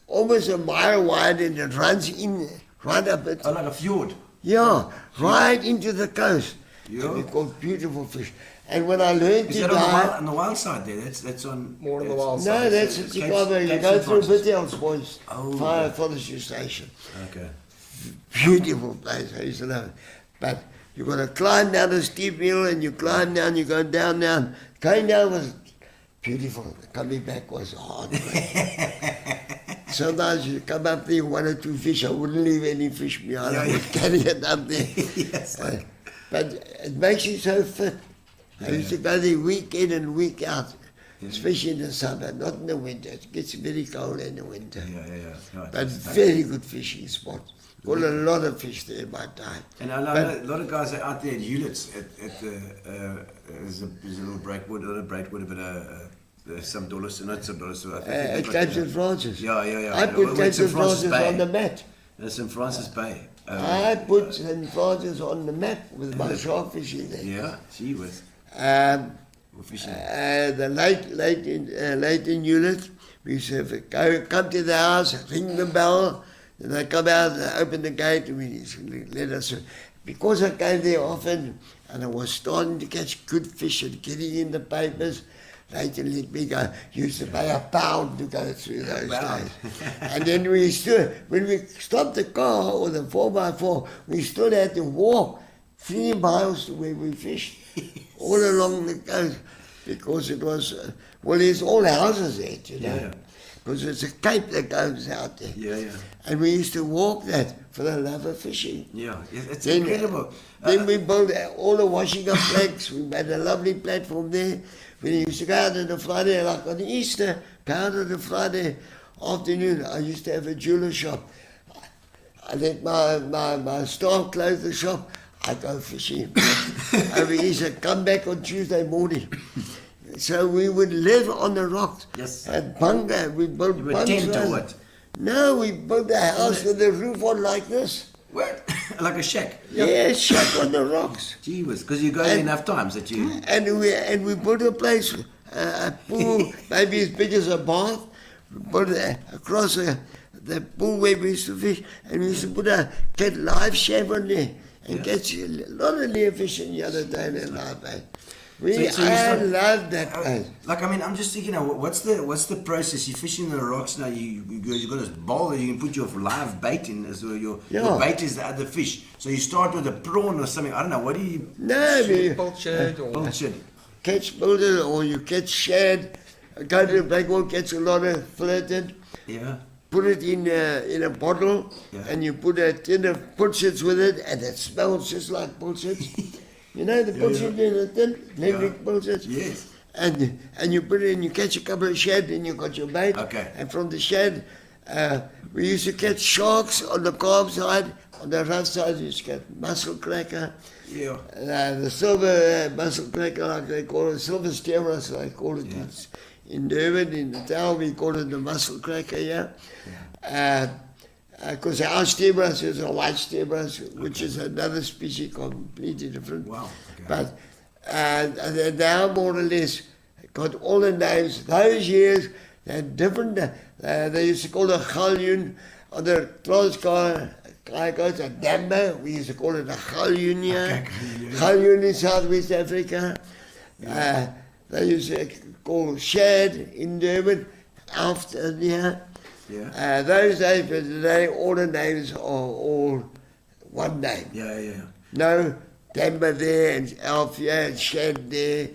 S7: almost a mile wide and it runs in right up it.
S5: Oh, like a fjord.
S7: Yeah, right into the coast.
S5: Yeah.
S7: And we caught beautiful fish. And when I learned
S5: Is
S7: to
S5: that
S7: dive,
S5: on the wild side there? That's on
S6: More on the
S5: that's-
S6: wild
S7: no,
S6: side.
S7: that's
S5: It's
S7: at
S5: Cape-
S7: Chicago. You
S5: Cape
S7: go
S5: St.
S7: through
S5: Francis.
S7: Biddel's Point,
S5: Oh,
S7: fire
S5: yeah.
S7: forestry station.
S5: Okay.
S7: Beautiful place, I used to love it. But you got to climb down a steep hill and you climb down, you go down. Going down was beautiful. Coming back was hard. Sometimes you come up there, 1 or 2 fish, I wouldn't leave any fish behind. I
S5: Yeah,
S7: would carry it up there.
S5: Yes.
S7: But it makes you so fit. I used to go there week in and week out, especially in the summer, not in the winter. It gets very cold in the winter.
S5: Yeah. Right.
S7: But very good fishing spot. Got a lot of fish there by time.
S5: And I know a lot of guys are out there at Hewlett's at the there's a little breakwood, not a breakwood, but some dollars, not some dollars. I think
S7: At
S5: like,
S7: Cape St. Francis.
S5: Yeah.
S7: I put
S5: Well,
S7: Cape
S5: St.
S7: St.
S5: Francis
S7: Francis
S5: Bay.
S7: on the map.
S5: St. Francis Bay.
S7: I put St. Francis on the map with my shark fishing there.
S5: Yeah, gee whiz. Or fishing?
S7: The late in unit, we used to come to the house, ring the bell, and they come out, they open the gate, and we used to let us. Because I came there often, and I was starting to catch good fish and getting in the papers, they didn't let me go. Used to pay £1 to go through those days. And then when we stopped the car or the 4x4, we still had to walk 3 miles to where we fished, all along the coast, because it was, there's all houses there, you know.
S5: Yeah.
S7: Because it's a cape that goes out there.
S5: Yeah.
S7: And we used to walk that for the love of fishing.
S5: Yeah, it's
S7: Then,
S5: incredible.
S7: Then we built all the washing up planks. We made a lovely platform there. When you used to go out on a Friday, like on Easter, go out on a Friday afternoon, I used to have a jeweler shop. I let my staff close the shop. I go fishing over Easter, come back on Tuesday morning. So we would live on the rocks.
S5: Yes.
S7: At bunker, we built
S5: You were
S7: bunks.
S5: tent or what?
S7: No, we built a house with the roof on like this.
S5: What? Like a shack?
S7: Yeah, shack on the rocks.
S5: Gee whiz, because you go there enough times that you...
S7: And we built a place, a pool, maybe as big as a bath. We put it across the pool where we used to fish, and we used to get live chevron there and catch a lot of near fish in the other day in live bait. I love that place.
S5: Like, I mean, I'm just thinking, what's the process? You're fishing the rocks now, you've got this bowl, you can put your live bait in, as well. Your bait is the other fish. So you start with a prawn or something, I don't know, what do you...
S7: No,
S6: Pilchard or
S5: Pilchard.
S7: catch bullet or you catch shad, go to the blackwater, catch a lot of filleted,
S5: Yeah.
S7: put it in a bottle, and you put a tin of pilchards with it, and it smells just like pilchards. You know the pilchard in a tin, limerick pilchards?
S5: Yes.
S7: And you put it in, you catch a couple of shad, and you got your bait.
S5: Okay.
S7: And from the shad, we used to catch sharks on the carp side. On the rough side, you used to catch mussel cracker.
S5: Yeah.
S7: The silver mussel cracker, like they call it, silver steamers, they call it. In Durban, in the town, we call it the mussel cracker, because our steamers is a white steamers, which is another species completely different.
S5: Wow. Okay.
S7: But they now more or less got all the names. Those years, they had different, they used to call it a galjoen. On the close car, goes a dammer, we used to call it a galjoen here. Galjoen in Southwest Africa. They used to call shad in Durban, after here.
S5: Yeah.
S7: Those days, but today, all the names are all one name.
S5: Yeah.
S7: No Damber there, and Alfia, and Shad there,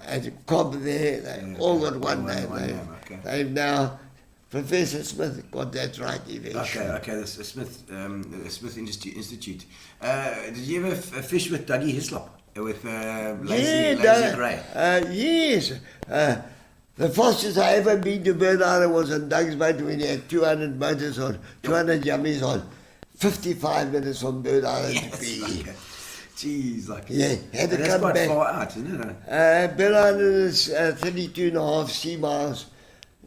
S7: and Cobb there. They all got one name.
S5: Okay.
S7: They've now, Professor Smith got that right eventually.
S5: Okay, the Smith Institute. Did you ever fish with Dougie Hislop? With Lazy Gray?
S7: Yes. The fastest I ever been to Bird Island was on Doug's boat when he had 200 motors on, 200 yummies on, 55 minutes from Bird Island to PE.
S5: Okay. Jeez, like...
S7: Yeah, had to
S5: that's
S7: come
S5: quite
S7: back.
S5: far out, isn't it?
S7: Bird Island is 32.5 sea miles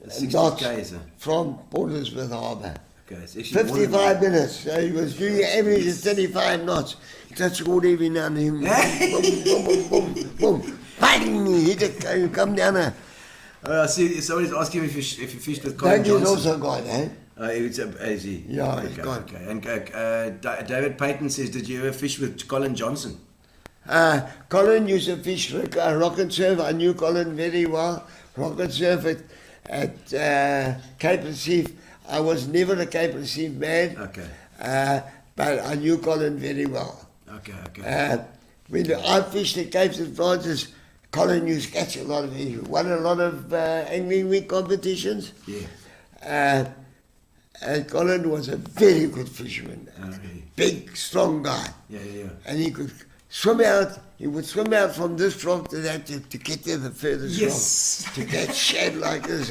S5: 60
S7: knots
S5: k's,
S7: from Port Elizabeth Harbour.
S5: Okay, it's actually more than
S7: 55 minutes. So he was doing average of 35 knots. Touch good every now and then. Boom, boom, boom, boom. Bang! He hit it, come down there.
S5: I see somebody's asking if you fished with Colin
S7: Dougie's
S5: Johnson.
S7: also got, eh?
S5: Is he?
S7: Yeah,
S5: okay,
S7: he's gone.
S5: Okay. And David Payton says, did you ever fish with Colin Johnson?
S7: Colin used to fish rock and surf. I knew Colin very well. Rock and surf at Cape Recife. I was never a Cape Recife man.
S5: Okay.
S7: But I knew Colin very well.
S5: Okay.
S7: When I fished at Cape St. Francis, Colin used to catch a lot of fish. Won a lot of angling week competitions.
S5: Yeah.
S7: And Colin was a very good fisherman.
S5: Really?
S7: Big, strong guy.
S5: Yeah.
S7: And he could swim out. He would swim out from this rock to that to get to the furthest rock. To get shad like this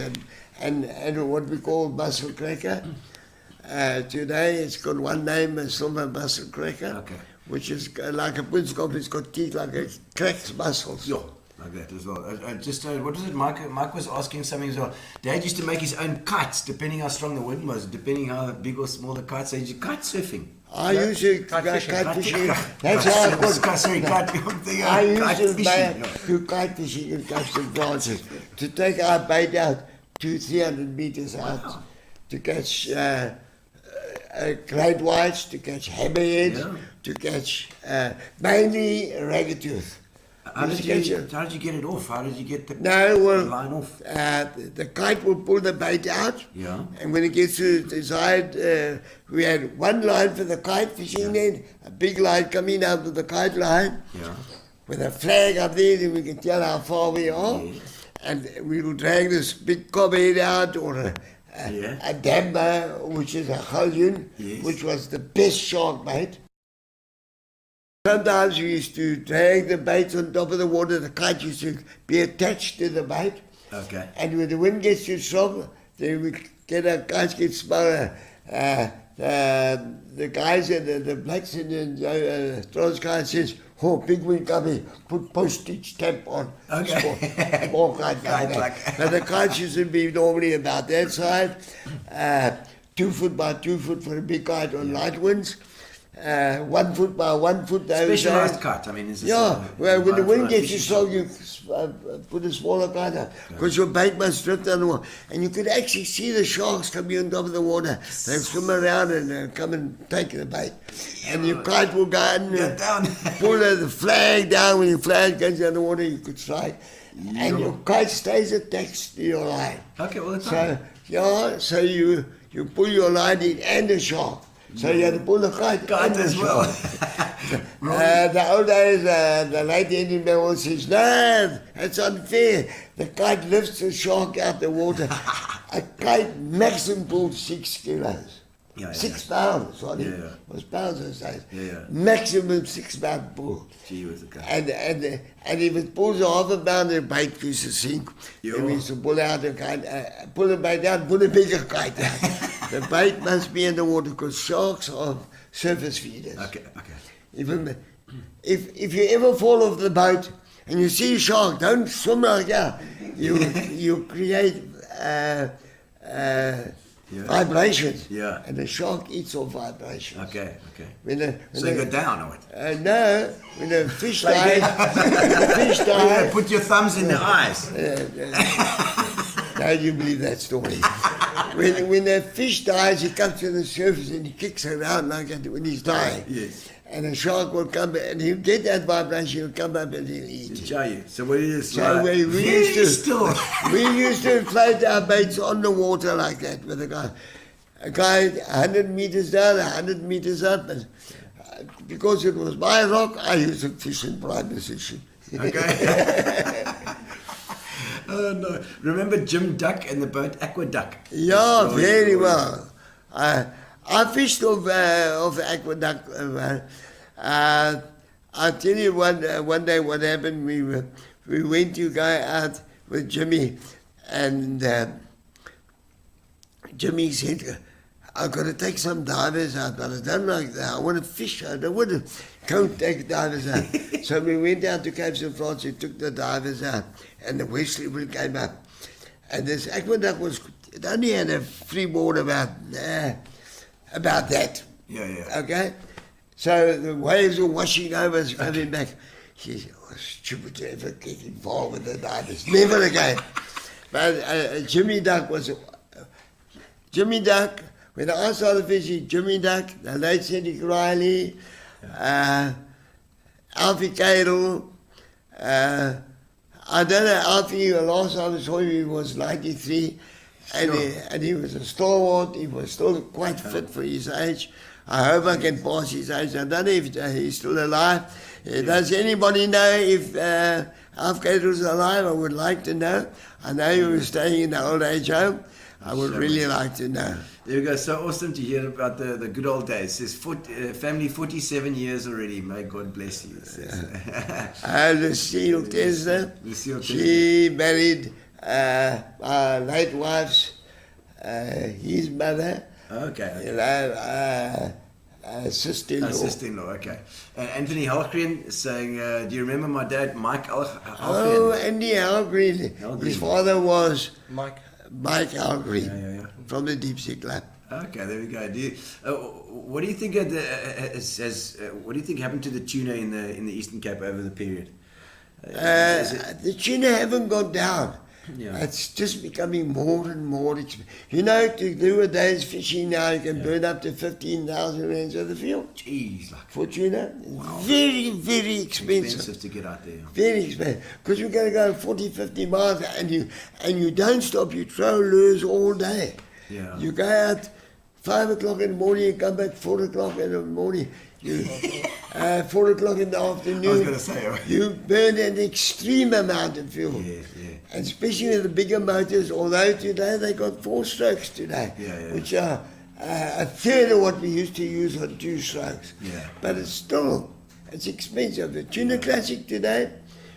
S7: and what we call mussel cracker. Today it's got one name, a silver mussel cracker.
S5: Okay.
S7: Which is like a puntskop. It's got teeth like a cracked mussels.
S5: Yeah. Like that as well. What was it? Mike was asking something as well. Dad used to make his own kites, depending how strong the wind was, depending how big or small the kite. So he's kite surfing.
S7: I used to
S6: Kite
S7: go
S6: fishing.
S7: kite fishing. That's how I got.
S5: Sorry,
S7: I used to do kite fishing in Coast and Francis to take our bait out 200-300 meters out to catch great whites, to catch hammerheads, to catch mainly ragged tooth.
S5: How did you get it off? How did you get the line off?
S7: The kite will pull the bait out.
S5: Yeah.
S7: And when it gets to the side, we had one line for the kite fishing net, a big line coming out of the kite line, with a flag up there, then we can tell how far we are.
S5: Yes.
S7: And we will drag this big cobhead out, or a damper, which is a galjoen, which was the best shark bait. Sometimes we used to drag the baits on top of the water. The kite used to be attached to the bait.
S5: Okay.
S7: And when the wind gets too strong, then we get our kites get smaller. The guys and the blacks in the Rodocanachi says, "Oh, big wind coming, put postage stamp on."
S5: Okay.
S7: Small kite like. But the kites used to be normally about that side, 2 foot by 2 foot for a big kite on light winds. 1 foot by 1 foot.
S5: Specialized kite. I mean, is this
S7: well, when the wind gets too strong, you put a smaller kite out because your bait must drift on the water, and you could actually see the sharks coming on top of the water. They swim around and come and take the bait, and your kite will go in and
S5: down.
S7: pull the flag down. When your flag goes down the water, you could strike, and your kite stays attached to your line.
S5: Okay, well, that's
S7: So you pull your line in and the shark. So you had to pull the kite
S5: as well.
S7: The old days, the late Indian man says, "No, it's unfair. The kite lifts the shark out the water." A kite maximum pulled 6 kilos. 6 pounds, sorry. It was pounds those days. Maximum 6 pound pull.
S5: Gee, was it
S7: and if it pulls half a pound, the bait used to sink. Then we used to pull out the kite, pull the bait out, pull a bigger kite out. The bait must be in the water because sharks are surface feeders.
S5: Okay.
S7: If you ever fall off the boat and you see a shark, don't swim like that. You create vibrations.
S5: Yeah.
S7: And the shark eats off vibrations.
S5: Okay.
S7: So
S5: you go down or what?
S7: No, when the fish dies,
S5: Put your thumbs in the eyes.
S7: Now you believe that story. When the fish dies, he comes to the surface and he kicks around like that when he's dying.
S5: Yes.
S7: And the shark will come and he'll get that vibration, he'll come up and he'll eat it.
S5: So we used
S7: we used to inflate our baits on the water like that with a guy 100 meters down, 100 meters up. And because it was my rock, I used to fish in prime position.
S5: Okay. Oh no! Remember Jim Duck and the boat Aqueduct?
S7: Yeah, very well. I fished off Aqueduct. I'll tell you one day what happened. We went to go out with Jimmy, and Jimmy said, "I've got to take some divers out, but I don't like that. I want to fish. I don't want to go take divers out." So we went out to Cape St. Francis, took the divers out, and the Wesley wind came up. And this Aqueduct it only had a freeboard about that.
S5: Yeah.
S7: Okay? So the waves were washing over us coming back. She said, "Oh, stupid to ever get involved with the divers. Never again." But Jimmy Duck, when I started fishing, Jimmy Duck, the late Cedric Riley, Alfie Cadle, I don't know, Alfie, the last time I saw him, he was 93, and he was a stalwart, he was still quite fit for his age. I hope I can pass his age. I don't know if he's still alive. Does anybody know if Alfie Cadle's alive? I would like to know. I know he was staying in the old age home. I would really like to know.
S5: There we go. So awesome to hear about the good old days. His family 47 years already. May God bless you.
S7: Lucille Tesla. She married my late wife's his mother.
S5: Okay.
S7: You know, sister-in-law.
S5: Sister-in-law. Okay. Anthony Halgren is saying, "Do you remember my dad, Mike Halgren?"
S7: Oh, Andy Halgren. His father was
S6: Mike
S7: Halgren
S5: Yeah.
S7: from the Deep Sea Club.
S5: Okay, there we go. What do you think of what do you think happened to the tuna in the Eastern Cape over the period?
S7: The tuna haven't gone down.
S5: Yeah.
S7: It's just becoming more and more expensive. You know, to do a day's fishing now, you can burn up to 15,000 rands of the field.
S5: Jeez, like
S7: For tuna. Very, very expensive.
S5: expensive to get out there.
S7: Very expensive. Because you're going to go 40, 50 miles and you don't stop. You throw lures all day.
S5: Yeah.
S7: You go out 5 o'clock in the morning, you come back 4 o'clock in the morning. You, 4 o'clock in the afternoon.
S5: I was going to say.
S7: You burn an extreme amount of fuel.
S5: Yeah.
S7: And especially with the bigger motors, although today they got 4 strokes today, which are a third of what we used to use on 2 strokes.
S5: Yeah.
S7: But it's expensive. The Tuna Classic today,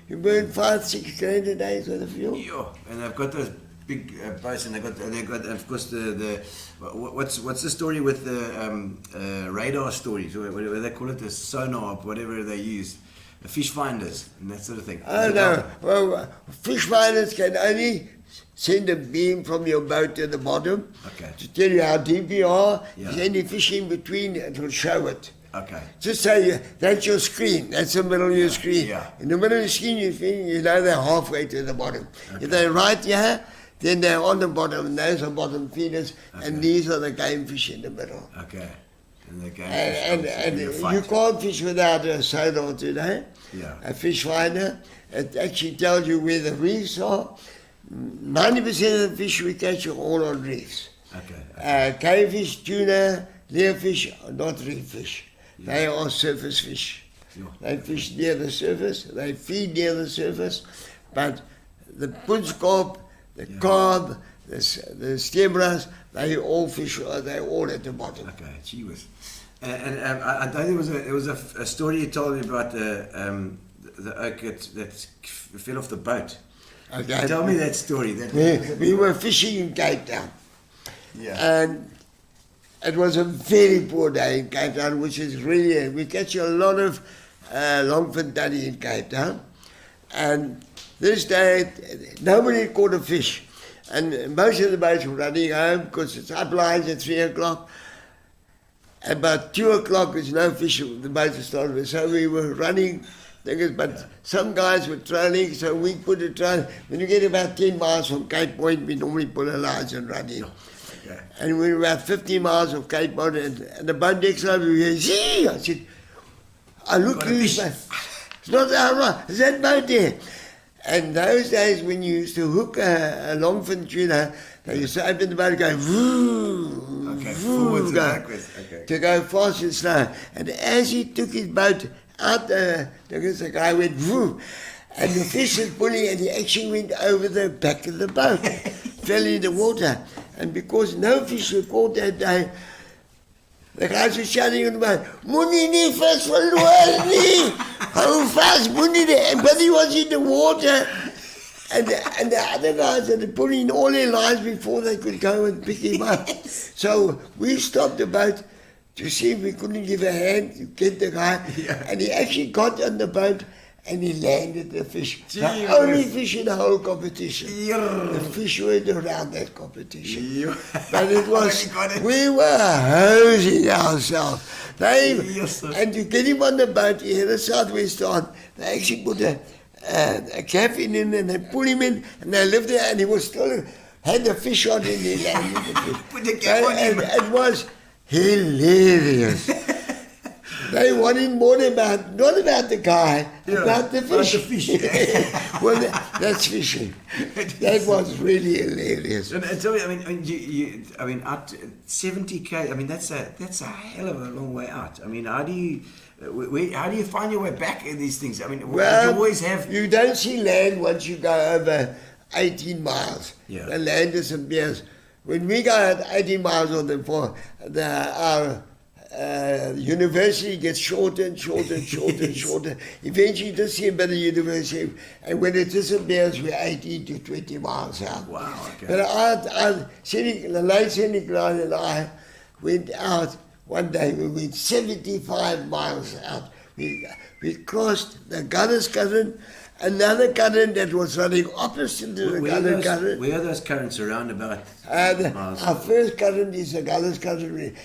S7: you burn 5-6 grand a day for the fuel.
S5: Yeah, and they've got those big boats, and they got of course what's the story with the radar stories, where they call it the sonar, whatever they use. The fish finders and that sort of thing.
S7: Oh no, well, fish finders can only send a beam from your boat to the bottom to tell you how deep you are.
S5: Yeah.
S7: If there's any fish in between, it will show it.
S5: Okay.
S7: Just say that's your screen, that's the middle of your screen.
S5: Yeah.
S7: In the middle of the screen, you know they're halfway to the bottom.
S5: Okay.
S7: If they're right here, then they're on the bottom, and those are bottom feeders, and these are the game fish in the middle.
S5: Okay. And the game
S7: And you can't fish without a sonar today.
S5: Yeah.
S7: A fish finder. It actually tells you where the reefs are. 90% of the fish we catch are all on reefs.
S5: Okay.
S7: Cavefish, tuna, leerfish are not reef fish. They are surface fish.
S5: Yeah.
S7: They fish near the surface. They feed near the surface. But the punchcarp, the carp, the stebras, they all fish. They're all at the bottom.
S5: Okay, gee whiz. And I know there was a story you told me about the oak that fell off the boat.
S7: Okay.
S5: Tell me that story.
S7: We were fishing in Cape Town.
S5: Yeah.
S7: And it was a very poor day in Cape Town, which is really, we catch a lot of longfin tutty in Cape Town. And this day, nobody caught a fish. And most of the boats were running home because it's up lines at 3 o'clock. About 2 o'clock, there's no fish, the boats are started. So we were running, but some guys were trolling, so we put a troll. When you get about 10 miles from Cape Point, we normally pull a lines and run in.
S5: Okay.
S7: And we were about 50 miles of Cape Point, and the boat next time we were, "Gee!" I said, I looked
S5: Got a
S7: at this
S5: fish.
S7: boat. It's not that right. Is that boat there? And those days when you used to hook a longfin tuna, they used to open the boat and go, "Woo!"
S5: Okay, forwards and backwards. Okay.
S7: To go fast and slow. And as he took his boat out, the guy went, "Woo!" And the fish was pulling, and he actually went over the back of the boat, fell in the water. And because no fish were caught that day, the guys were shouting on the boat, "Moenie nie vis verloor nie! Hou vast, moenie nie!" But he was in the water. And the other guys had put in all their lines before they could go and pick him up. So we stopped the boat to see if we couldn't give a hand to get the guy.
S5: Yeah.
S7: And he actually got on the boat and he landed the fish.
S5: Gee
S7: The
S5: whiz.
S7: only fish in the whole competition.
S5: Yeah.
S7: The fish weren't around that competition.
S5: Yeah.
S7: But it was,
S5: Got it.
S7: we were hosing ourselves.
S5: Yes, sir.
S7: And to get him on the boat, he had a southwest on, they actually put a cap in him and they pulled him in and they lived there and he was still, had the fish on and he landed the fish.
S5: Put the cap on him.
S7: And it was hilarious. They wanted more about, not about the guy, about the
S5: about
S7: fish.
S5: the fish.
S7: Well, that's fishing. That was really hilarious.
S5: And tell me, I mean, out 70k. I mean, that's a hell of a long way out. I mean, how do you find your way back in these things? I mean,
S7: Well,
S5: you always have.
S7: You don't see land once you go over 18 miles.
S5: Yeah.
S7: The land disappears. When we go at 18 miles on our university gets shorter and shorter and shorter and shorter. Eventually, you just see a better university, and when it disappears, we're 18 to 20 miles out.
S5: Wow. Okay.
S7: But the late Senator Klein and I went out one day. We went 75 miles out. We crossed the Gunner's Cousin, another current that was running opposite to the other current.
S5: Where are those currents around about?
S7: Our first current is the Gullis current.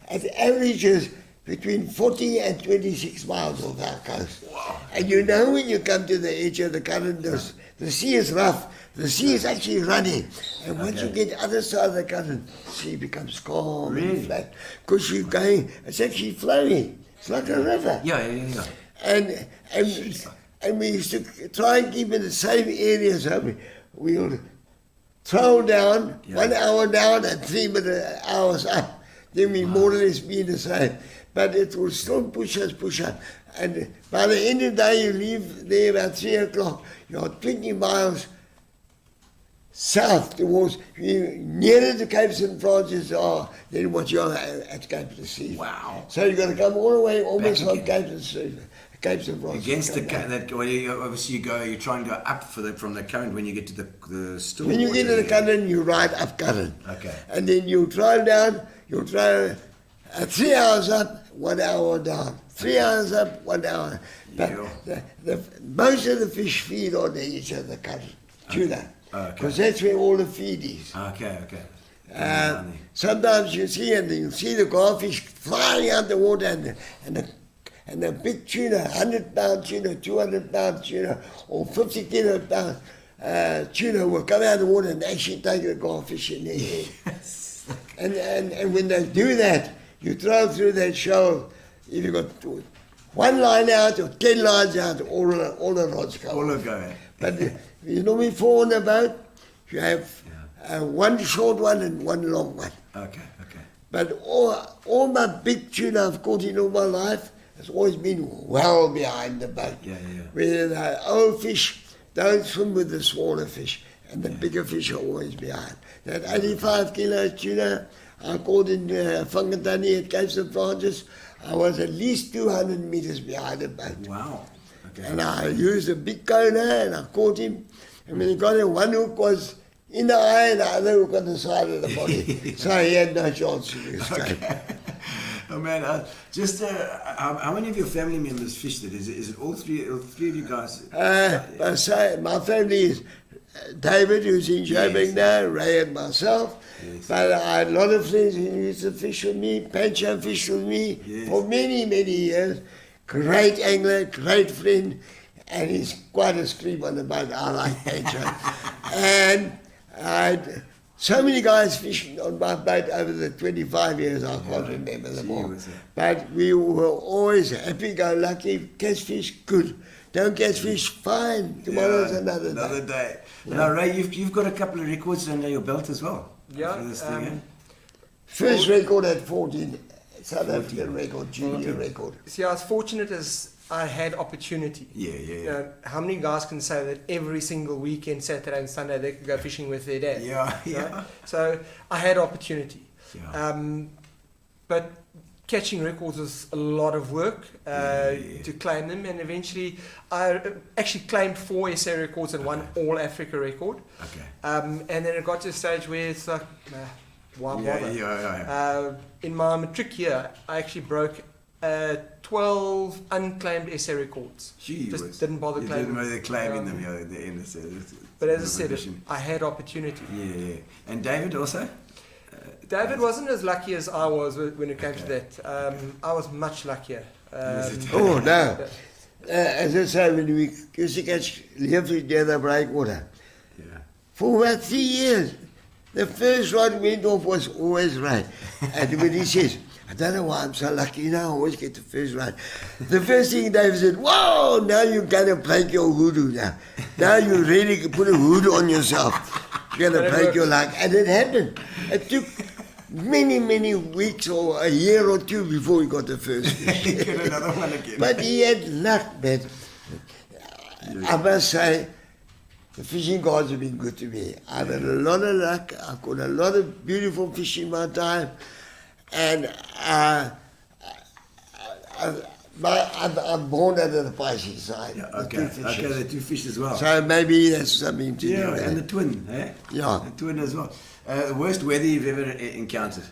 S7: It averages between 40 and 26 miles off our coast.
S5: Wow.
S7: And you know when you come to the edge of the current, the sea is rough. The sea is actually running. And once you get other side of the current, the sea becomes calm and flat. Because you're going, it's actually flowing. It's like a river.
S5: Yeah.
S7: And we used to try and keep in the same area, so we'll throw down, 1 hour down and 3 hours up. Then we more or less be the same. But it will still push up. And by the end of the day, you leave there about 3 o'clock. You're 20 miles south towards, nearer to Cape St. Francis than what you are at Cape to Sea.
S5: Wow.
S7: So you've got to come all the way almost from Cape to Sea. Cape St. Francis.
S5: Against the obviously you try and go up from the current when you get to the still
S7: When you
S5: water.
S7: get to the current, you ride up current.
S5: Okay.
S7: And then you drive down, 3 hours up, 1 hour down. 3 hours up, 1 hour. But most of the fish feed on the edge of the current. Tuna. Because that's where all the feed is.
S5: Okay.
S7: Sometimes you see the garfish flying out the water and the big tuna, 100-pound tuna, 200-pound tuna, or 50-kilo-pound tuna will come out of the water and actually take the garfish in their head. And when they do that, you throw through that shoal, if you've got 1 line out or 10 lines out, all the rods go.
S5: All of go.
S7: But you normally 4 on the boat, you have one short one and one long one.
S5: Okay.
S7: But all my big tuna I've caught in all my life has always been well behind the boat.
S5: Yeah.
S7: Where the old fish don't swim with the smaller fish, and the bigger fish are always behind. That 85 kilo tuna I caught in Whangatani at Cape St. Francis, I was at least 200 meters behind the boat.
S5: Wow. Okay.
S7: And I used a big cone and I caught him. And when he got him, one hook was in the eye and the other hook on the side of the body. So he had no chance to escape.
S5: Okay. Oh man, how many of your family members fished it? Is it all three of you guys?
S7: My family is David, who's in Joburg now, Ray and myself. Yes. But I had a lot of friends who used to fish with me. Pancho fished with me for many, many years. Great angler, great friend, and he's quite a scream on the boat. I like Pancho. And I had so many guys fishing on my boat over the 25 years, I can't remember them all. But we were always happy-go-lucky. Catch fish, good. Don't catch fish, fine. Tomorrow's another day.
S5: Yeah. Now, Ray, you've got a couple of records under your belt as well.
S6: Yeah.
S5: For this thing,
S7: First record at 14, South African record, junior record.
S6: See, I was fortunate as I had opportunity.
S5: Yeah.
S6: How many guys can say that every single weekend, Saturday and Sunday, they could go fishing with their dad?
S5: Yeah.
S6: So I had opportunity.
S5: Yeah.
S6: But catching records was a lot of work to claim them, and eventually I actually claimed 4 SA records and 1 All Africa record.
S5: Okay.
S6: And then it got to a stage where it's like, why bother?
S5: Yeah.
S6: In my matric year, I actually broke 12 unclaimed SA records. Just didn't bother claiming them.
S5: Didn't claiming them.
S6: But as I said, I had opportunity.
S5: Yeah. And David also?
S6: David wasn't as lucky as I was when it came to that. I was much luckier.
S7: Oh, no. As I say, when we used to catch leverage together breakwater, for about 3 years, the first rod went off was always right. And when he says, I don't know why I'm so lucky now, I always get the first rod. The first thing David said, whoa, now you're going to break your hoodoo now. Now you really put a hoodoo on yourself. You're going to break your luck. And it happened. It took many weeks or a year or 2 before he got the first fish.
S5: He got another one again.
S7: But he had luck, man. I must say, the fishing gods have been good to me. I've had a lot of luck. I've got a lot of beautiful fish in my time. And I'm born under the Pisces side.
S5: Okay, the 2 fish as well.
S7: So maybe that's something to do with
S5: and
S7: it.
S5: the twin, eh?
S7: Yeah.
S5: The twin as well. The worst weather you've ever encountered?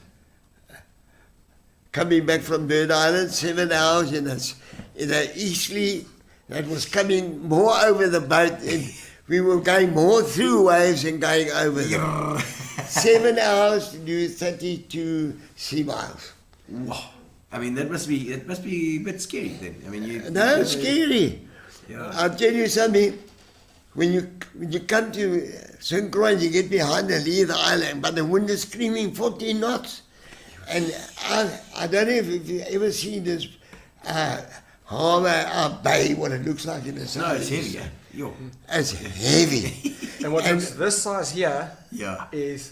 S7: Coming back from Bird Island, 7 hours in a easterly that was coming more over the boat, and we were going more through waves and going over them. 7 hours to do 32 sea miles.
S5: Wow. I mean, that must be a bit scary then. I mean,
S7: No, it's scary.
S5: Yeah.
S7: I'll tell you something. When you come to St. Croix, you get behind and leave the island, but the wind is screaming 14 knots. And I don't know if you've ever seen this harbour, bay, what it looks like in the sun.
S5: No, it's heavy. Yeah. Yo.
S7: It's heavy.
S6: And what
S7: And-
S6: looks this size here
S5: Yeah.
S6: is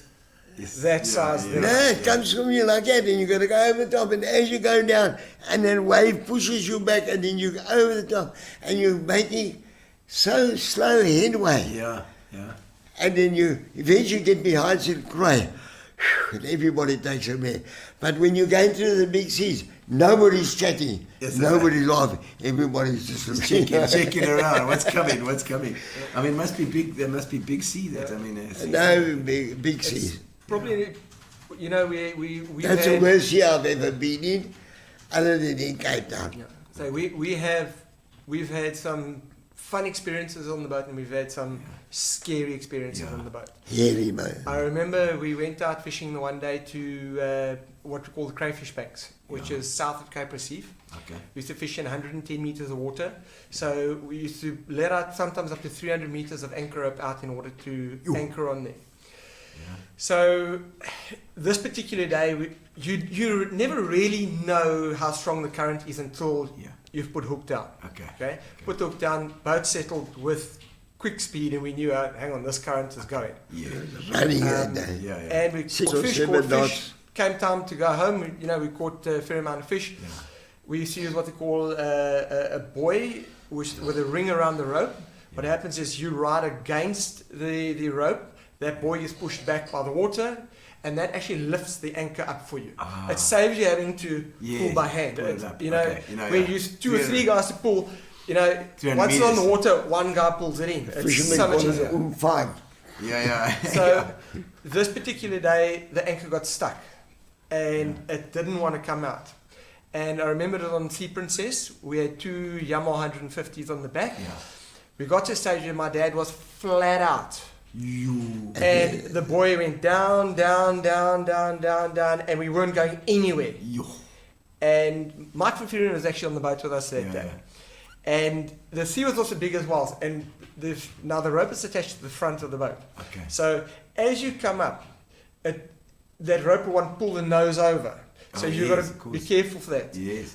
S5: Yes.
S6: that
S5: Yeah,
S6: size
S5: yeah.
S6: there.
S7: No, it comes from you like that, and you got to go over the top, and as you go down, and then wave pushes you back, and then you go over the top, and you're making so slow headway,
S5: Yeah. Yeah.
S7: and then you eventually get behind St. Croix, and everybody takes a minute. But when you're going through the big seas, nobody's chatting,
S5: Yes,
S7: nobody's laughing, everybody's just
S5: checking around. What's coming? What's coming? I mean, it must be big. There must be big sea. That I mean,
S7: No big seas.
S6: Probably, you know, we
S7: That's the worst sea I've ever been in, other than in Cape Town.
S6: Yeah. So we've had some fun experiences on the boat, and we've had some scary experiences
S5: Yeah.
S6: on the boat.
S7: Hairy, man.
S6: I remember we went out fishing the one day to what we call the crayfish banks, which is south of Cape Recife.
S5: Okay.
S6: We used to fish in 110 meters of water. So we used to let out sometimes up to 300 meters of anchor rope out in order to anchor on there. So this particular day, you never really know how strong the current is until you've put hook down. Okay. Put the hook down, boat settled with quick speed, and we knew, hang on, this current is going.
S7: Running that day.
S6: And we
S7: 6
S6: caught
S7: or
S6: fish,
S7: 7 knots.
S6: Came time to go home. We caught a fair amount of fish. We used to use what they call a buoy with a ring around the rope. What happens is you ride against the rope. That buoy is pushed back by the water, and that actually lifts the anchor up for you. It saves you having to pull by hand.
S5: Pull it up.
S6: You know,
S5: Okay.
S6: where you use 2 or 3 guys to pull. You know,
S5: 300
S6: once it's on the
S5: meters.
S6: water, one guy pulls it in. It's
S7: Fishermen
S6: so much
S7: call
S6: easier.
S7: it 5.
S5: Yeah.
S6: So this particular day, the anchor got stuck, and it didn't want to come out. And I remember it on Sea Princess. We had 2 Yamaha 150s on the back. We got to a stage where my dad was flat out. And the buoy went down, and we weren't going anywhere. And Mike van Vuren was actually on the boat with us that day. And the sea was also big as well. And now the rope is attached to the front of the boat.
S5: Okay.
S6: So as you come up, that rope will want to pull the nose over. So you've got to be careful for that.
S5: Yes.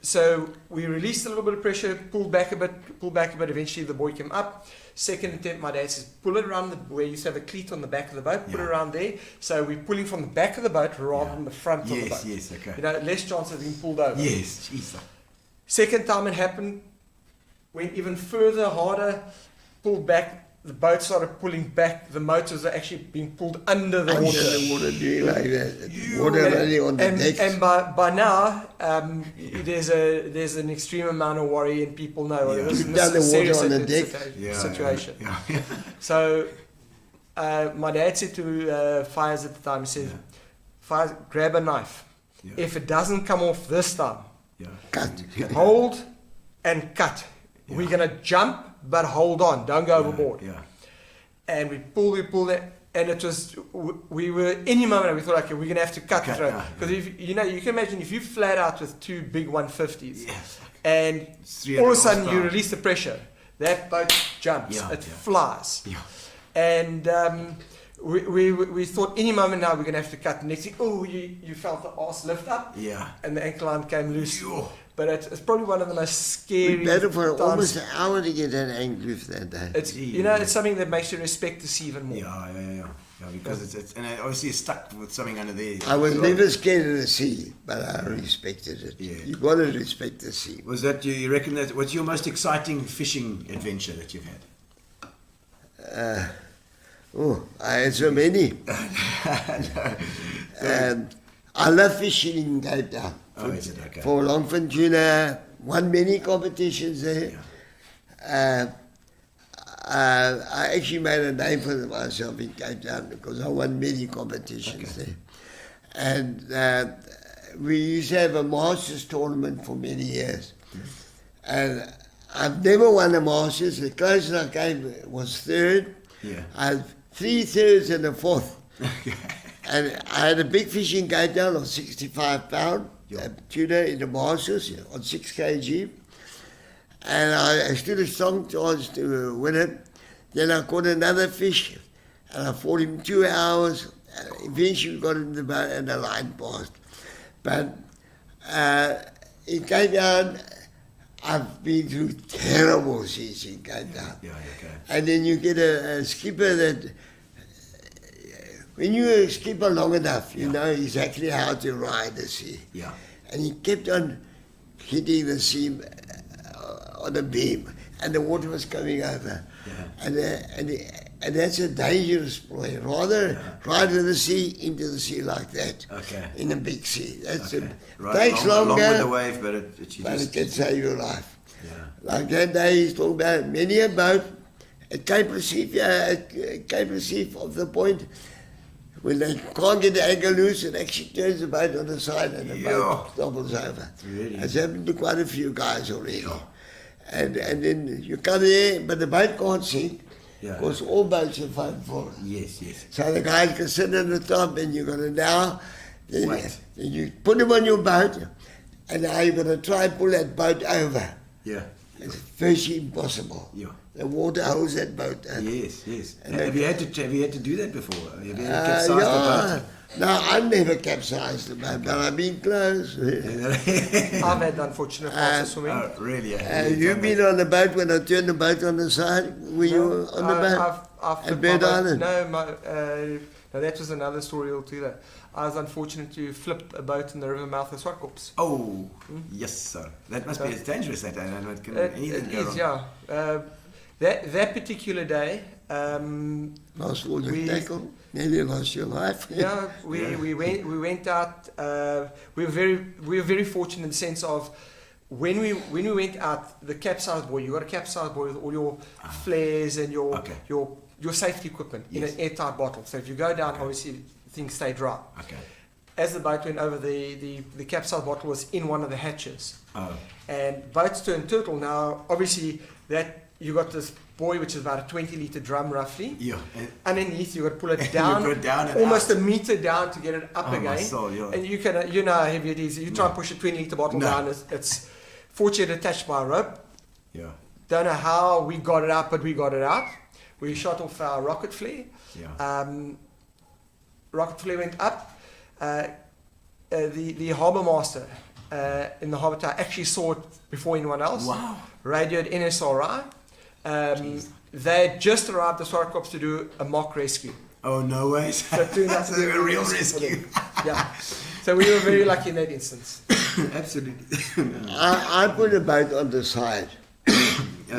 S6: So we released a little bit of pressure, pulled back a bit. Eventually the buoy came up. Second attempt, my dad says, pull it around where you used to have a cleat on the back of the boat, put it around there. So we're pulling from the back of the boat rather than the front of the boat.
S5: Yes, okay.
S6: You know, less chance of being pulled over.
S5: Yes, jeez.
S6: Second time it happened, went even further, harder, pulled back. The boat started pulling back. The motors are actually being pulled under the
S7: Under
S6: water.
S7: the water, doing like that. Water running on the deck.
S6: And by now, there's an extreme amount of worry, and people know this
S7: Keep
S6: is
S7: down
S6: a
S7: the
S6: serious
S7: water on the deck.
S6: situation.
S5: Yeah.
S6: So my dad said to Fires at the time, he said, Fires, grab a knife. If it doesn't come off this time,
S7: Cut.
S6: hold and cut. We're going to jump, but hold on. Don't go overboard. And we pulled it. And it was, we were, any moment we thought, okay, we're going to have to cut the throat. Because you can imagine if you flat out with 2 big 150s, and all of a sudden you release the pressure, that boat jumps, it flies. And we thought any moment now we're going to have to cut. The next thing, you felt the arse lift up, and the ankle line came loose. But it's probably one of the most scary
S7: We battled for
S6: times.
S7: almost an hour to get that anchor lift that day.
S6: It's it's something that makes you respect the sea even more.
S5: Yeah, because it's and obviously it's stuck with something under there.
S7: I was never scared of the sea, but I respected it.
S5: Yeah.
S7: You got to respect the sea.
S5: Was that you reckon that what's your most exciting fishing adventure that you've had?
S7: I had so many. I love fishing in Cape Town.
S5: Is it okay?
S7: For longfin tuna, won many competitions there. I actually made a name for myself in Cape Town because I won many competitions there. And we used to have a Masters tournament for many years. And I've never won a Masters. The closest I came was third.
S5: Yeah.
S7: I had 3 thirds and a fourth. And I had a big fish in Cape Town of 65 pound, tuna in the Masters on 6 kg. And I stood a strong chance to win it. Then I caught another fish, and I fought him 2 hours. And eventually got in the boat and the line passed. But in Cape Town, I've been through terrible seas in Cape Town.
S5: Yeah, okay.
S7: And then you get a skipper that, when you're a skipper long enough, you know exactly how to ride the sea.
S5: Yeah.
S7: And he kept on hitting the sea on a beam, and the water was coming over.
S5: Yeah.
S7: And that's a dangerous play. Rather ride in the sea, into the sea like that.
S5: Okay.
S7: In a big sea. That's
S5: Okay.
S7: takes longer.
S5: Along with the wave, but
S7: it can save your life.
S5: Yeah.
S7: Like that day he's talking about many a boat at Cape Recife, of the point, when they can't get the anchor loose, it actually turns the boat on the side and the boat doubles over.
S5: Really?
S7: It's happened to quite a few guys already. And then you come there, but the boat can't sink.
S5: Yeah.
S7: Because all boats are fun for it.
S5: Yes, yes.
S7: So the guys can sit on the top and you're going to now, then
S5: Wait.
S7: you put them on your boat, and now you're going to try and pull that boat over.
S5: Yeah.
S7: It's virtually impossible.
S5: Yeah.
S7: The water holds that boat up.
S5: Yes, yes.
S7: And
S5: Have you had to do that before? Have you had to capsize the boat?
S7: No, I've never capsized the boat, but I've been close.
S6: I've had unfortunate parts of swimming.
S5: Oh, really?
S7: You've been on the boat when I turned the boat on the side? Were you on the boat?
S6: I've
S7: At
S6: flipped
S7: Bird
S6: my boat.
S7: Island?
S6: No, that was another story altogether. I was unfortunate to flip a boat in the river mouth of Swartkops.
S5: Oh, yes, sir. That must be dangerous, that day. It can anything
S6: It
S5: go
S6: is,
S5: wrong.
S6: yeah. That particular day,
S7: Lost all your
S6: We-
S7: tackle, nearly lost your life.
S6: yeah, we went out. We were very fortunate in the sense of when we went out, the capsized buoy. You got a capsized buoy with all your flares and your safety equipment in an airtight bottle. So if you go down, obviously things stay dry.
S5: Okay.
S6: As the boat went over, the capsized bottle was in one of the hatches.
S5: Oh.
S6: And boats turn turtle. Now, obviously, that you got this buoy, which is about a 20-litre drum roughly.
S5: Yeah.
S6: Underneath, you got to pull it down,
S5: put it down and
S6: almost
S5: out.
S6: a meter down to get it up
S5: Oh,
S6: again.
S5: my soul, yeah.
S6: And you can, you know how heavy it is. You try and push a 20-litre bottle
S5: No.
S6: down. It's fortunately attached by a rope.
S5: Yeah.
S6: Don't know how we got it out, but we got it out. We shot off our rocket flare.
S5: Yeah.
S6: Rocket flare went up. The harbour master in the harbour tower actually saw it before anyone else.
S5: Wow.
S6: Radioed NSRI. They had just arrived at Swartkops to do a mock rescue.
S5: Oh, no way.
S6: So it turned out to be
S5: a real
S6: for
S5: rescue.
S6: them. Yeah. So we were very lucky in that instance.
S5: Absolutely.
S7: I put a boat on the side. We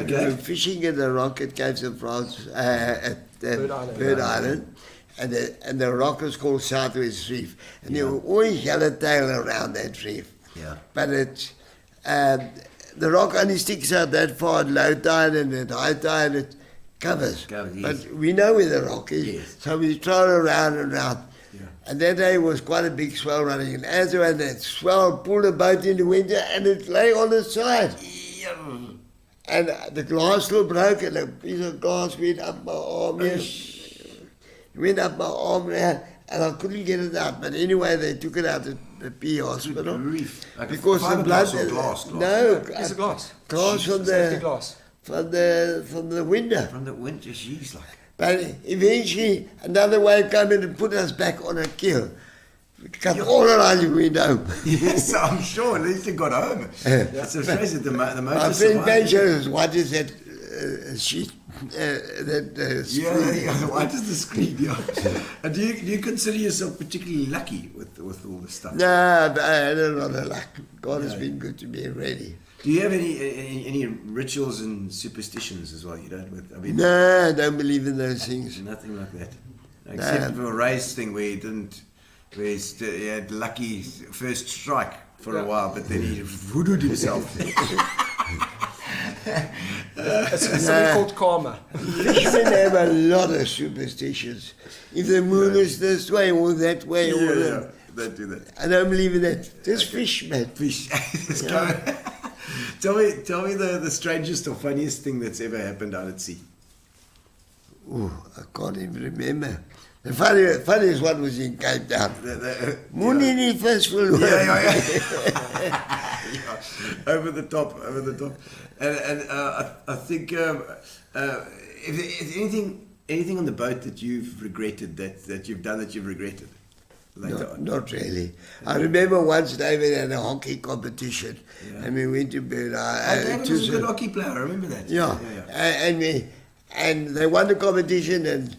S5: Okay.
S7: were fishing in the Rocket Caves of France at
S6: Bird Island.
S7: Bird Island. And the rock is called Southwest Reef. And there were always yellowtail around that reef.
S5: Yeah.
S7: But it's, the rock only sticks out that far at low tide, and at high tide it covers.
S5: Covers, yes.
S7: But we know where the rock is.
S5: Yes.
S7: So we trot around and around.
S5: Yeah.
S7: And that day was quite a big swell running. And as we had that swell pulled the boat in the winter, and it lay on its side.
S5: Yeah.
S7: And the glass still broke, and a piece of glass went up my arm here. Went up my arm there, and I couldn't get it out. But anyway, they took it out at the PE hospital.
S5: Grief. Like
S7: Because the
S5: fiberglass
S7: blood...
S5: or glass?
S7: No,
S6: Piece of glass.
S7: glass from
S6: Safety
S7: the,
S6: glass.
S7: from the window.
S5: From the winter, she's like...
S7: But eventually, another wave came in and put us back on a keel. We cut all around the window.
S5: Yes, I'm sure. At least you got home. It's a phrase that the motor
S7: My friend
S5: survived.
S7: Benjamin, what is that sheet?
S5: Yeah, what is the screen? Yeah. And do you consider yourself particularly lucky with all this stuff?
S7: No, but I had a lot of luck. God has been good to me already.
S5: Do you have any rituals and superstitions as well? You don't? I mean,
S7: No, I don't believe in those things.
S5: nothing like that. Except for a race thing where he didn't, where he had lucky first strike for a while, but then he voodooed himself.
S6: It's something called karma.
S7: Fishermen have a lot of superstitions. If the moon is this way or that way, or
S5: Don't do that.
S7: I don't believe in that. Just fish, man.
S5: Fish. Let's go. tell me the strangest or funniest thing that's ever happened out at sea.
S7: Ooh, I can't even remember. The funniest one was in Cape Town. Moenie nie vis verloor.
S5: Yeah. Over the top. And I think if anything on the boat that you've regretted, that you've done that you've regretted.
S7: Not really. I remember once David had a hockey competition, and we went to bed.
S5: David was a good hockey player. I remember that.
S7: Yeah. And they won the competition in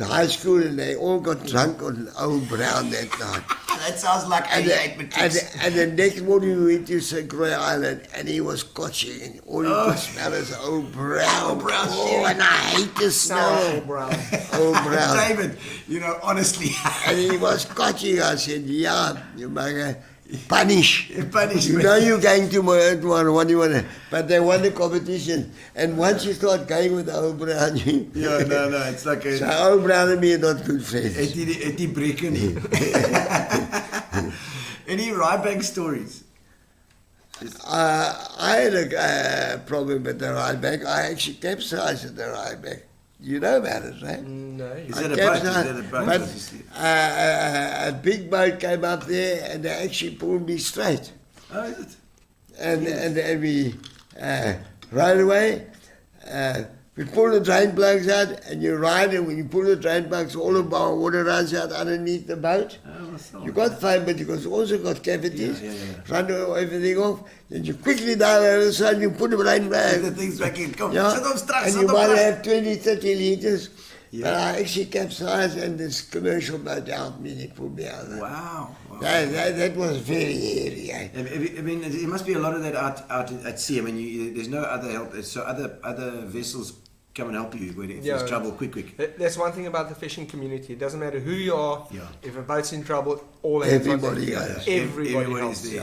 S7: high school, and they all got drunk on Old Brown that night.
S5: That sounds like 88 matrics.
S7: And the next morning we went to St. Croix Island, and he was scotching, and all you could smell is Old Brown. And I hate the smell.
S6: Old Brown.
S7: Old Brown.
S5: David, honestly.
S7: And he was scotching. I said, yeah, you might punish.
S5: Punish
S7: You
S5: me.
S7: know you're going to what do you want to? But they won the competition. And once you start going with Old Brown,
S5: Yeah, no, it's like
S7: so Old Brown and me are not good friends.
S5: Eddie Breken. Any Rybank stories?
S7: I had a problem with the ride back. I actually capsized at the ride back. You know about it, right?
S6: No.
S5: Is that a boat?
S7: But a big boat came up there and they actually pulled me straight.
S5: Oh, is it?
S7: And we rode away. We pull the drain plugs out, and you ride, and when you pull the drain plugs, all the water runs out underneath the boat. You got foam, but you also got cavities. Run everything off. Then you quickly dive over the side, you put the drain plug.
S5: The thing's back in. Come,
S7: Yeah,
S5: sit up straks,
S7: and
S5: sit
S7: you
S5: up
S7: might
S5: straks.
S7: have 20, 30 litres. But I actually capsized, and this commercial boat helped me. They pulled me out.
S5: Wow.
S7: That was very hairy.
S5: I mean, there must be a lot of that out at sea. I mean, there's no other help. So other vessels come and help you when if there's trouble. Quick.
S6: That's one thing about the fishing community. It doesn't matter who you are.
S5: Yeah.
S6: If a boat's in trouble, all hands on deck.
S7: Everybody goes.
S6: Everybody
S5: Everybody's
S6: helps.
S5: there.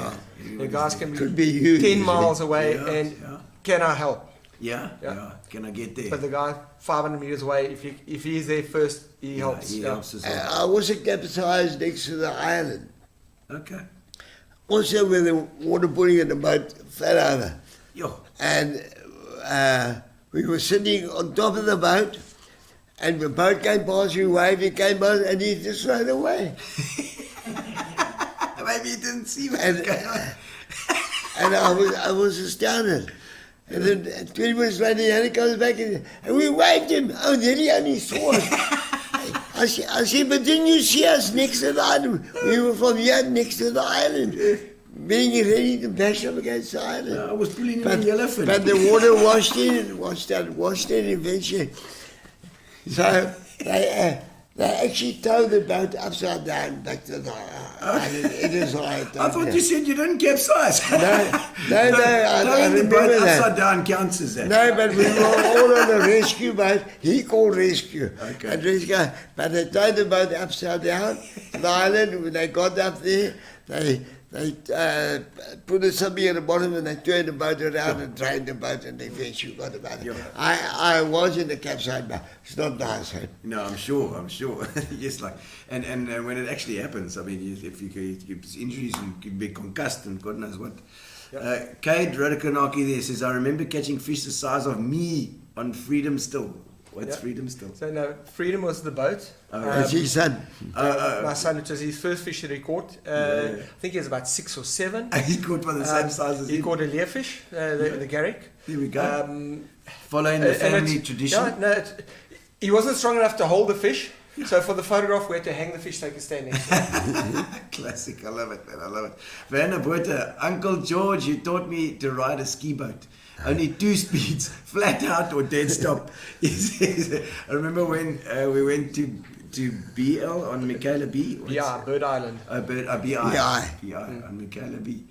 S6: Yeah. The guys can
S7: Could be you.
S6: 10 miles away
S5: Yeah,
S6: and
S5: yeah.
S6: can I help?
S5: Yeah.
S6: Yeah.
S5: Can I get there?
S6: But the guy 500 meters away, if he's there first, he helps.
S5: He helps as well.
S7: I was capsized next to the island.
S5: Okay.
S7: Also, where the water pulling in the boat fell over.
S5: Yo.
S7: And we were sitting on top of the boat, and the boat came past, we waved, he came past, and he just ran away.
S5: Maybe he didn't see what
S7: And,
S5: was going on.
S7: and I was astounded. And then 20 minutes later, he comes back, and we waved him. Oh, then he only saw us. I said, but didn't you see us next to the island? We were from here next to the island, being ready to bash up against the island.
S5: I was pulling him in yellowfin.
S7: But the water washed in eventually. So they actually towed the boat upside down back to the island. It is right.
S5: I thought you said you didn't capsize.
S7: No, I
S5: Towing the boat
S7: remember that.
S5: upside down counts as that.
S7: No, but we were all on a rescue boat. He called rescue.
S5: Okay.
S7: And rescue. But they towed the boat upside down to the island. When they got up there, they put something at the bottom and they turned the boat around and drained the boat and they eventually got the boat. I was in the capside boat. It's not nice, eh?
S5: No, I'm sure. Yes, like, and when it actually happens, I mean, if you get injuries, you can be concussed and God knows what. Cade Rodocanachi there says, I remember catching fish the size of me on Freedom Still. What's Freedom Still?
S6: So no, Freedom was the boat.
S7: That's his son.
S6: My son, it was his first fish that he caught. I think he was about 6 or 7.
S5: He caught one the same size as
S6: He
S5: him.
S6: caught a leerfish, the garrick.
S5: There we go. Following the family tradition.
S6: Yeah, no, he wasn't strong enough to hold the fish. So for the photograph, we had to hang the fish so he could stand next to it.
S5: Classic. I love it, man. I love it. Vanna Botha, Uncle George, you taught me to ride a ski boat. Only 2 speeds, flat out or dead stop. He says, I remember when we went to BL on Michaela B.
S6: Yeah, Bird Island.
S5: BI on Michaela B.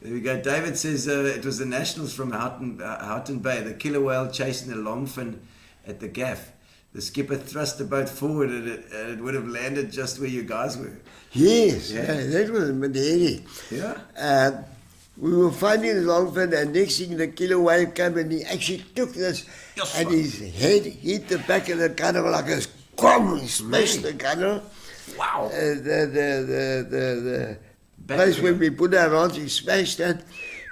S5: There we go. David says it was the Nationals from Houghton Bay, the killer whale chasing the longfin at the gaff. The skipper thrust the boat forward and it would have landed just where you guys were.
S7: Yes,
S5: Yeah.
S7: that was Maderi.
S5: Yeah?
S7: We were finding the longfin, and next thing the killer wave came and he actually took this, and his head hit the back of the gunnel like a squam. He smashed the gunnel.
S5: Wow.
S7: The place where we put our rods, he smashed that.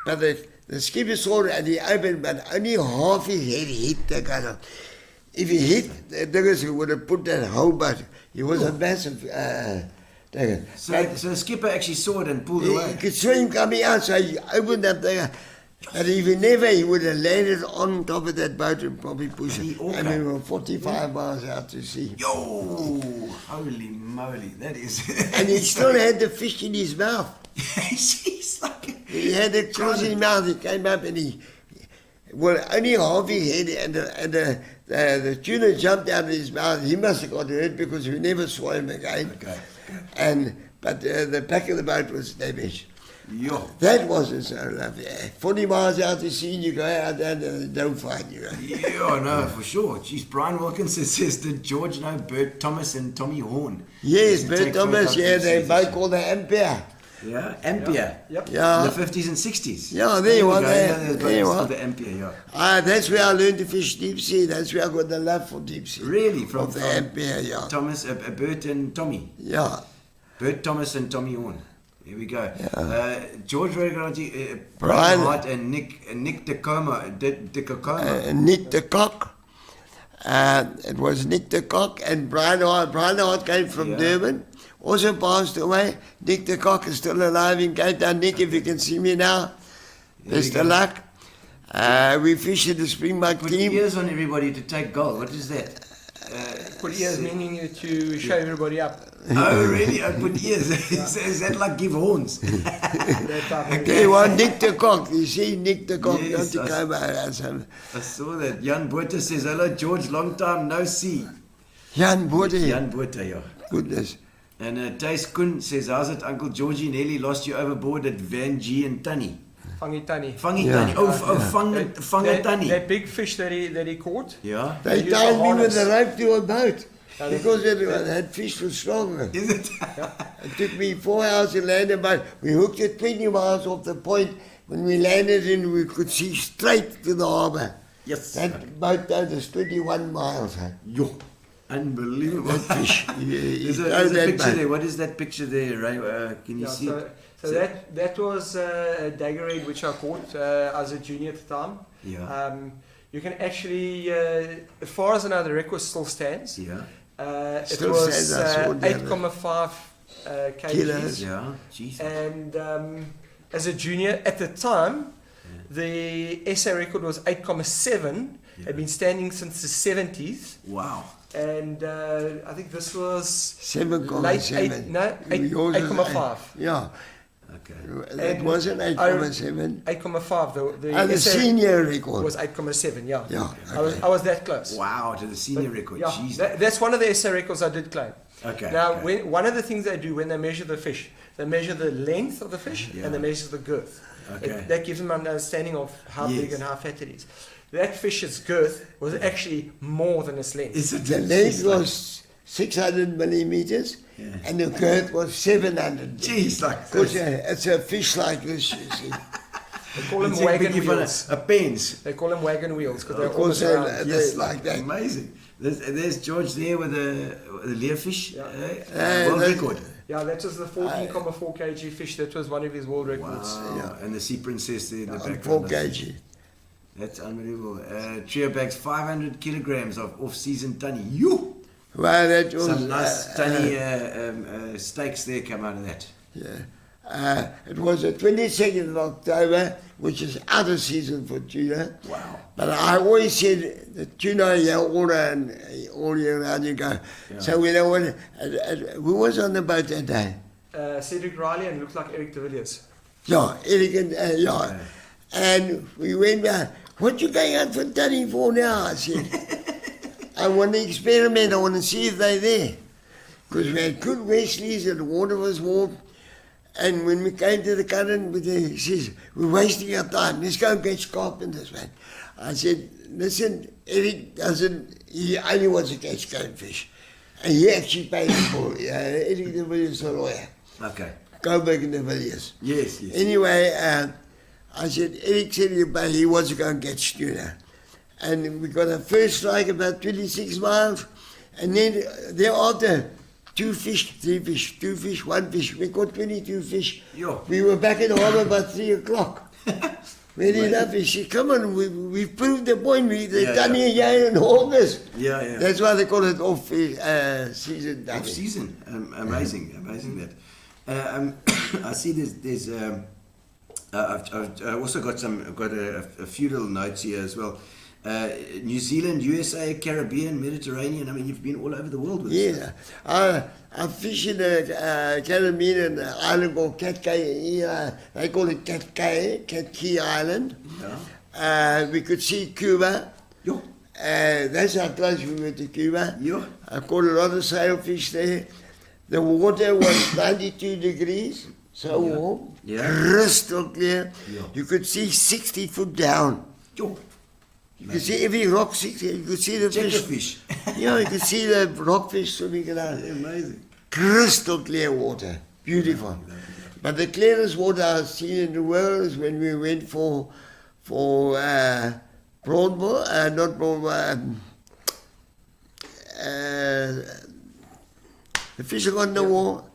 S7: But The skipper saw it and he opened, but only half his head hit the gunner. If he hit the diggers, he would have put that whole boat. He was a massive digger.
S5: So the skipper actually saw it and pulled
S7: He
S5: away.
S7: could see him coming out, so he opened up there. But if he would have landed on top of that boat and probably pushed it.
S5: Okay.
S7: And we were 45 miles out to sea.
S5: Yo, holy moly, that is.
S7: And he still had the fish in his mouth.
S5: He's like.
S7: He had it close in his mouth. He came up and well, only half his head, and the tuna jumped out of his mouth. He must have got hurt because we never saw him again.
S5: Okay.
S7: But the back of the boat was damaged.
S5: Yo.
S7: That wasn't so lovely. 40 miles out to sea, and you go out there and they don't find you.
S5: Yeah, no, for sure. Jeez, Brian Wilkinson says, did George know Bert Thomas and Tommy Horn?
S7: Yes,
S5: Used to
S7: Bert
S5: take
S7: Thomas,
S5: photos
S7: yeah,
S5: of
S7: they
S5: sea
S7: both
S5: fishing.
S7: called the Ampere.
S5: Yeah, Ampere.
S6: Yep.
S7: Yeah.
S5: In the 50s and 60s.
S7: Yeah, there you
S5: we
S7: are,
S5: go.
S7: there-
S5: Yeah, there's
S7: there you
S5: boats
S7: are.
S5: called the Ampere, yeah.
S7: That's where I learned to fish deep sea. That's where I got the love for deep sea.
S5: Really? From
S7: the Ampere, yeah.
S5: Thomas, Bert and Tommy.
S7: Yeah.
S5: Bert Thomas and Tommy Horn. Here we go. George Rodocanachi,
S7: Brian-
S5: Brian Hart and Nick Tacoma.
S7: Nick the Cock. It was Nick the Cock and Brian Hart. Brian Hart came from
S5: Yeah.
S7: Durban, also passed away. Nick the Cock is still alive in Cape Town. Nick, if you can see me now, best
S5: we
S7: of
S5: go.
S7: luck. We fish at the Springbok
S5: Put
S7: team.
S5: ears on everybody to take gold. What is that?
S6: Put ears meaning to show everybody up.
S5: Oh, really? I put ears. Is that like give horns?
S6: That type of-
S7: Okay, well, Nick the Cock. You see Nick the Cock,
S5: Yes,
S7: don't you
S5: I-
S7: come out.
S5: I saw that. Jan Botha says, hello, George, long time no see.
S7: Jan Bodie.
S5: Jan Botha, yeah.
S7: Goodness.
S5: And Thijs Koen says, how's it, Uncle Georgie nearly lost you overboard at Van G and Tunny?
S6: Fangitani.
S5: Fangy
S7: Yeah.
S5: Tunny. Fangatani.
S6: That big fish that he caught.
S5: Yeah.
S7: They
S6: used a
S7: tied me with
S6: harness.
S7: a rope to a boat
S6: Yeah,
S7: because that fish was stronger.
S5: Is it?
S7: It took me 4 hours to land a boat. We hooked it 20 miles off the point. When we landed in, we could see straight to the harbour.
S5: Yes.
S7: That boat down is 21 miles. Huh?
S5: Yo. Unbelievable.
S7: That fish.
S5: There's a
S7: that
S5: picture
S7: boat.
S5: there. What is that picture there, Ray? Can you
S6: Yeah,
S5: see it?
S6: so that was a daggerhead which I caught as a junior at the time.
S5: Yeah.
S6: You can actually, as far as I know, the record still stands.
S5: Yeah.
S6: It
S7: Still
S6: was
S7: stands, I saw the other.
S6: 8.5 kgs.
S7: Kilos.
S5: Yeah. Jeez.
S6: And as a junior at the time, the SA record was 8.7.
S5: Yeah.
S6: Had been standing since the 70s.
S5: Wow.
S6: And I think this was
S7: 7.7.
S6: late 8.5.
S7: Yeah.
S5: Okay.
S7: It wasn't 8.7.
S6: 8.5. The
S7: And the
S6: SA
S7: senior record.
S6: was 8.7. Yeah.
S7: Yeah,
S6: I was that close.
S5: Wow, to the senior
S6: But,
S5: record.
S6: yeah,
S5: Jeez.
S6: that's one of the SA records I did claim.
S5: Okay.
S6: Now,
S5: okay.
S6: one of the things they do when they measure the fish, they measure the length of the fish
S5: Yeah.
S6: and they measure the girth.
S5: Okay.
S6: That gives them an understanding of how
S5: Yes.
S6: big and how fat it is. That fish's girth was actually more than its length.
S5: Is it
S7: The length was 600 millimeters
S5: Yeah.
S7: and the girth was 700.
S5: Jeez, like
S7: Because
S5: this.
S7: it's a fish like this, you see.
S6: They call them
S5: It's like
S6: wagon
S5: big for
S6: wheels.
S5: a pens.
S6: They call them wagon wheels because they're
S7: Of course,
S6: almost round.
S7: they like that.
S5: Amazing. There's George there with the leerfish.
S6: Yeah.
S5: World
S7: that-
S5: record.
S6: Yeah, that was the 14.4 kg fish. That was one of his world records.
S5: Wow.
S7: Yeah.
S5: And the sea princess there in the
S7: On
S5: background.
S7: 4 kg.
S5: That's unbelievable. Trio bags, 500 kilograms of off-season tunny. You.
S7: Well, that was...
S5: Some nice tunny steaks there come out of that.
S7: Yeah. It was the 22nd of October, which is out of season for tuna.
S5: Wow.
S7: But I always said that tuna you order and all year round you go.
S5: Yeah.
S7: So we don't want who was on the boat that day?
S6: Cedric Riley and looked like Eric de Villiers.
S7: Yeah, Eric and yeah. And we went down. What you going out for tunny for now? I said. I want to experiment. I want to see if they're there. Because we had good Wesleys and the water was warm. And when we came to the current, he says, we're wasting our time. Let's go and catch carpenters, man. I said, listen, Eric doesn't, he only wants to catch goldfish. And he actually paid for it. Eric de Villiers is a lawyer.
S5: Okay.
S7: Go back in the Villiers.
S5: Yes, yes.
S7: Anyway, I said, Eric said he wants to go and catch tuna. And we got a first strike about 26 miles. And then thereafter, 2 fish, 3 fish, 2 fish, 1 fish. We caught 22 fish.
S5: Yo.
S7: We were back in the harbour by 3 o'clock. Very enough. He said, come on, we've proved the point. They've done here in August.
S5: Yeah, yeah.
S7: That's why they call it off-season dunny.
S5: Off season. Amazing that. I see there's I've also got a few little notes here as well. New Zealand, USA, Caribbean, Mediterranean. I mean, you've been all over the world with this
S7: Yeah,
S5: stuff.
S7: I fish in the Caribbean, an island called Key. They call it Key Island.
S5: Yeah.
S7: We could see Cuba.
S5: Yo.
S7: That's how close we were to Cuba.
S5: Yeah.
S7: I caught a lot of sailfish there. The water was 92 degrees, so warm, crystal clear.
S5: Yeah.
S7: You could see 60 foot down.
S5: Yo.
S7: You could see every rock 60. You could see the
S5: Fish.
S7: Yeah, you could see the rockfish swimming around.
S5: Amazing.
S7: Crystal clear water, beautiful. But the clearest water I've seen in the world is when we went for prawn boil, not prawn, the fish on the wall.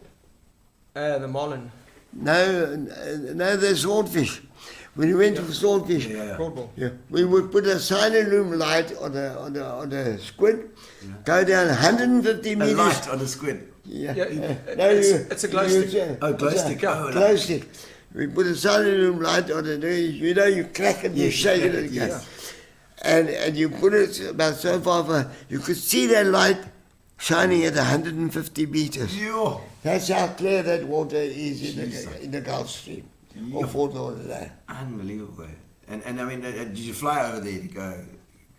S6: The marlin.
S7: No, the swordfish. When we went for swordfish,
S6: Broadball.
S7: we would put a silent room light on the squid, go down 150
S5: A
S7: meters.
S5: light on a squid.
S7: Yeah.
S6: It's a glow stick.
S5: Oh, glow stick.
S7: Yeah,
S5: Oh,
S7: glow stick. We put a silent room light on it. You crack it, you shake it again.
S5: Yes.
S7: And you put it about so far, you could see that light shining at 150 meters.
S5: Yo.
S7: That's how clear that water is in the Gulf Stream. Or Fort Lauderdale.
S5: Unbelievable. And I mean, did you fly over there to go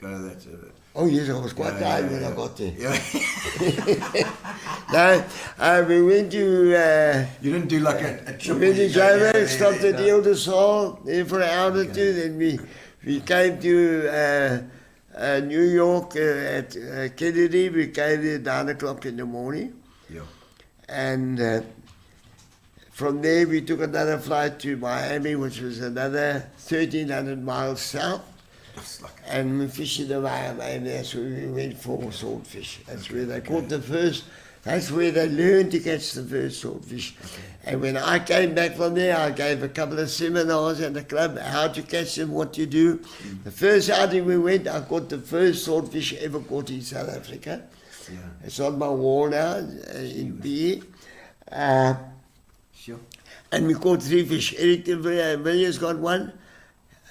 S5: to that?
S7: Oh yes, I was quite tired when I got there.
S5: Yeah.
S7: No, we went to...
S5: You didn't do like a trip.
S7: we went to Joburg, stopped at Ile de Sol, there for an hour or two, then we came to New York at Kennedy. We came there at 9 o'clock in the morning.
S5: Yeah.
S7: And from there we took another flight to Miami, which was another 1,300 miles south. And we fished in the Miami, that's where we went for swordfish. That's where they caught the first, that's where they learned to catch the first swordfish. And when I came back from there, I gave a couple of seminars at the club, how to catch them, what to do. The first outing we went, I caught the first swordfish ever caught in South Africa.
S5: Yeah.
S7: It's on my wall now in BE.
S5: Sure.
S7: And we caught 3 fish. Eric de Villiers got one.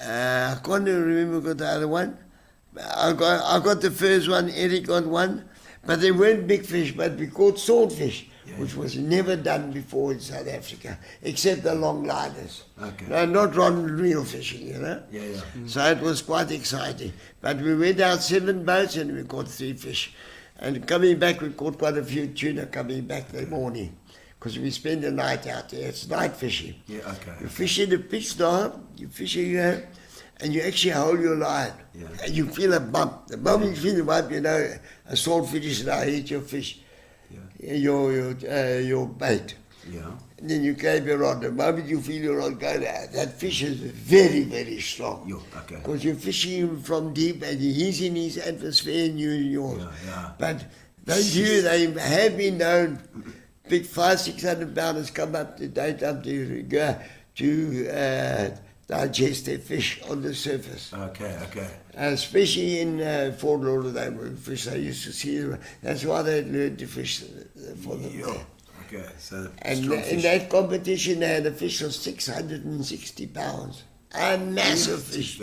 S7: I can't even remember who got the other one. I got the first one, Eric got one. But they weren't big fish, but we caught swordfish, which was never done before in South Africa, except the long liners.
S5: Okay.
S7: No, not real fishing,
S5: Yeah.
S7: So it was quite exciting. But we went out 7 boats and we caught 3 fish. And coming back, we caught quite a few tuna coming back the morning. Because we spend the night out there. It's night fishing.
S5: Yeah, okay.
S7: You fish in the pitch dark, you fishing and you actually hold your line.
S5: Yeah.
S7: And you feel a bump. The moment you feel the bump, you know a swordfish is now hit your fish, your bait.
S5: Yeah.
S7: And then you grab your rod. The moment you feel your rod go there, that fish is very, very strong.
S5: Yeah, okay.
S7: Because you're fishing him from deep and he's in his atmosphere and you're in yours.
S5: Yeah.
S7: But they have been known, big 500-600 pounders come up to daytime to digest their fish on the surface.
S5: Okay.
S7: Especially in Fort Lauderdale, where fish they used to see them. That's why they learned to fish for them there.
S5: Okay, so
S7: And
S5: strong
S7: in
S5: fish.
S7: that competition, they had a fish of 660 pounds. A massive fish.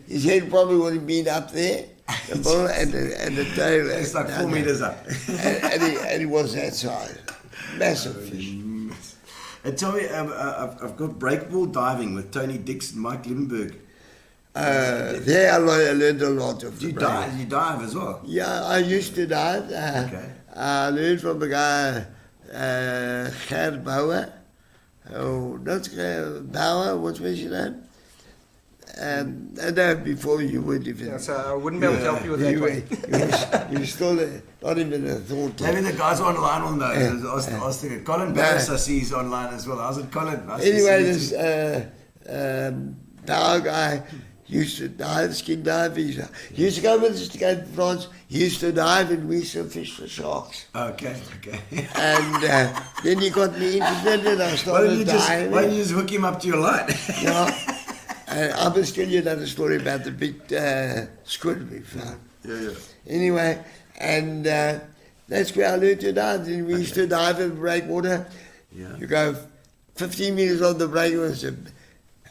S7: His head probably would have been up there, the bull and the tail.
S5: It's like 4
S7: down there.
S5: meters up.
S7: and he was that size. Massive fish.
S5: And tell me, I've got breakable diving with Tony Dix and Mike Limberg.
S7: There I learned a lot of
S5: You
S7: the
S5: dive? You dive as well?
S7: Yeah, I used to dive.
S5: Okay.
S7: I learned from a guy, Gert Bauer. Oh, not Bauer, what's his name? And before you would even...
S6: Yeah, so I wouldn't be able to help you with that one.
S7: You still not even a thought.
S5: Maybe the guys online will know. Colin Barris, I see, is online as well. How's it, Colin? Nice to
S7: Anyway,
S5: see you
S7: this Bauer guy used to dive, skin dive. He used to go with us to go to France. He used to dive and we used to fish for sharks.
S5: Okay.
S7: And then he got me interested and I
S5: Why
S7: started
S5: don't you
S7: diving.
S5: just hook him up to your line?
S7: Yeah. And I must tell you another story about the big squid we found.
S5: Yeah.
S7: Anyway, and that's where I learned to dive. Then we used to dive in breakwater.
S5: Yeah.
S7: You go 15 meters on the breakwater.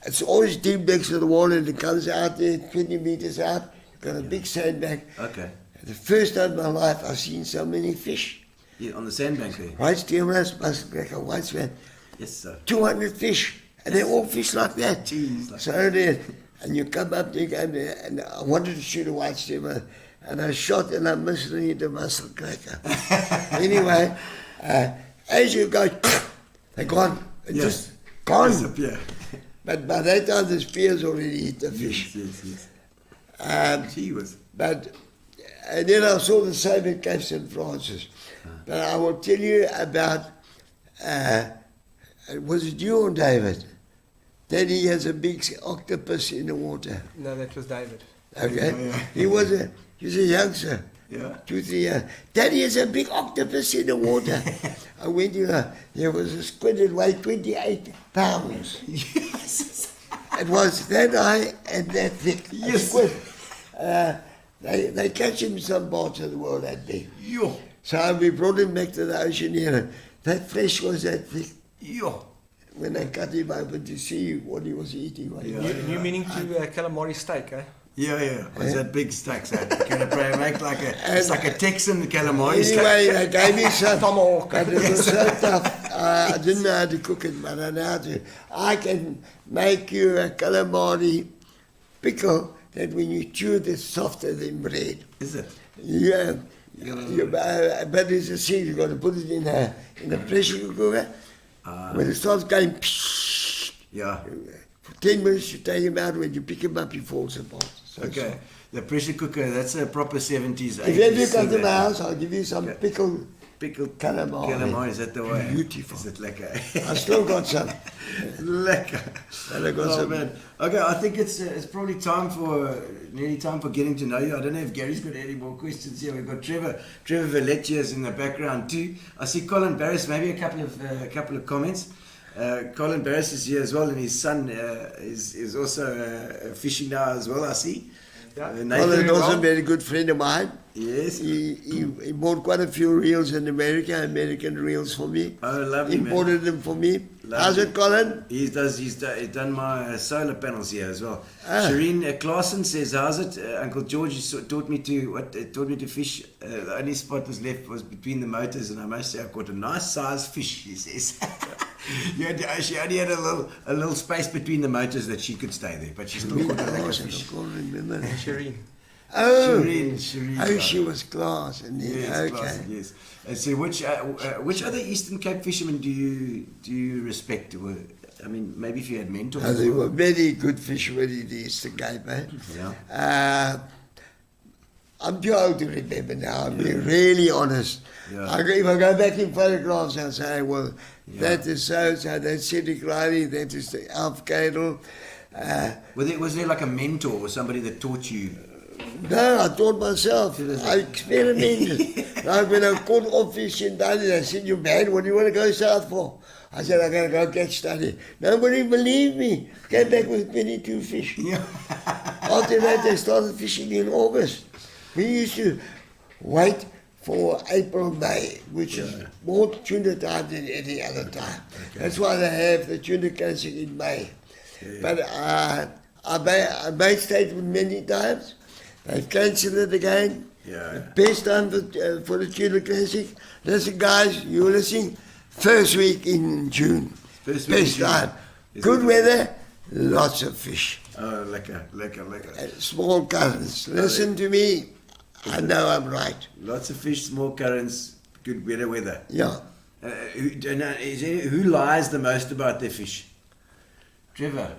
S7: It's always deep next to the water and it comes out there 20 meters out. You've got a big sandbank.
S5: Okay.
S7: The first time in my life I've seen so many fish.
S5: Yeah, on the sandbank there.
S7: White steelers, like a white swan.
S5: Yes, sir.
S7: 200 fish. And they all fish like that.
S5: Jeez, like
S7: So then, and you come up, you go there, and I wanted to shoot a white steamer, and I shot and I missed and hit a muscle cracker. Anyway, as you go, they're gone. It's just gone.
S5: Disappear.
S7: But by that time, the spears already hit the fish.
S5: Yes. Gee whiz.
S7: But and then I saw the same at Cape St. Francis. But I will tell you about, was it you or David? Daddy has a big octopus in the water.
S6: No, that was David.
S7: Okay? He was a youngster.
S5: Yeah.
S7: 2-3 years. Daddy has a big octopus in the water. I went to there was a squid that weighed 28 pounds.
S5: Yes.
S7: It was that high and that thick. A
S5: Yes.
S7: squid. They catch him in some parts of the world that big.
S5: Yo.
S7: So we brought him back to the ocean here. That flesh was that thick.
S5: Yo.
S7: When I cut him open to see what he was eating.
S6: You meaning to calamari steak, eh?
S5: Yeah. Was that big stacks? Can I make it's like a Texan calamari
S7: Anyway,
S5: stack?
S7: they gave me some
S6: Tomahawk.
S7: but it was so tough. I didn't know how to cook it, but I know how to. I can make you a calamari pickle that when you chew it, it's softer than bread.
S5: Is it?
S7: Yeah. But it's a seed. You've got to put it in a pressure cooker. When it starts going,
S5: Yeah.
S7: for 10 minutes you take him out. When you pick him up, he falls apart. So
S5: Okay. The pressure cooker, that's a proper 70s, 80s.
S7: if you ever come to my house, I'll give you some pickled
S5: Pickled
S7: calamari.
S5: calamari, is that the way?
S7: Beautiful.
S5: Is it lekker?
S7: I still got some.
S5: Lekker.
S7: And I got
S5: Oh
S7: some.
S5: man. Okay, I think it's probably nearly time for getting to know you. I don't know if Gary's got any more questions here. We've got Trevor Valletia's in the background too. I see Colin Barris, maybe a couple of comments. Colin Barris is here as well, and his son is also fishing now as well, I see.
S6: Yeah.
S7: Well,
S5: Nathan,
S7: he's also a very good friend of mine.
S5: yes.
S7: He bought quite a few reels in America, American reels for me.
S5: Oh, lovely, man.
S7: Imported them for me.
S5: Lovely.
S7: How's it, Colin?
S5: He's done my solar panels here as well.
S7: Ah.
S5: Shireen Claassen says, "How's it? Uncle George taught me to fish. The only spot was left was between the motors, and I must say I caught a nice sized fish." He says, she only had a little space between the motors that she could stay there, but she still caught a lekker
S7: I
S5: fish.
S7: can't remember.
S6: Shireen.
S7: Oh,
S5: Shireen.
S7: oh, she was class. And then,
S5: Yes,
S7: okay.
S5: Claassen, yes. And so, which other Eastern Cape fishermen do you respect? I mean, maybe if you had mentors.
S7: Oh, they were very good fishermen in the Eastern Cape, eh?
S5: Yeah.
S7: I'm too old to remember now. I'm being really honest.
S5: Yeah.
S7: If I go back in photographs, I'll say, well, that is so-and-so, that's Cedric Riley, that is the Alf Cadle.
S5: Was there like a mentor or somebody that taught you?
S7: No, I taught myself. I experimented. Like when I caught off fish in Dundee, they said, "You man, what do you want to go south for?" I said, "I'm going to go catch Dundee." Nobody believed me. Came back with 22 fish.
S5: Yeah.
S7: After that, they started fishing in August. We used to wait for April, May, which is more tuna time than any other time. That's why they have the tuna classic in May. But I made statement many times. They've cancelled it again.
S5: Yeah.
S7: The best time for the tuna classic. Listen, guys, you're listening. First week in June.
S5: First week in
S7: Best
S5: June.
S7: time.
S5: Is
S7: Good
S5: it-
S7: weather, lots of fish.
S5: Oh, lekker.
S7: Small currents. Listen to me. I know I'm right.
S5: Lots of fish, small currents, good weather.
S7: Yeah.
S5: Who lies the most about their fish? Trevor.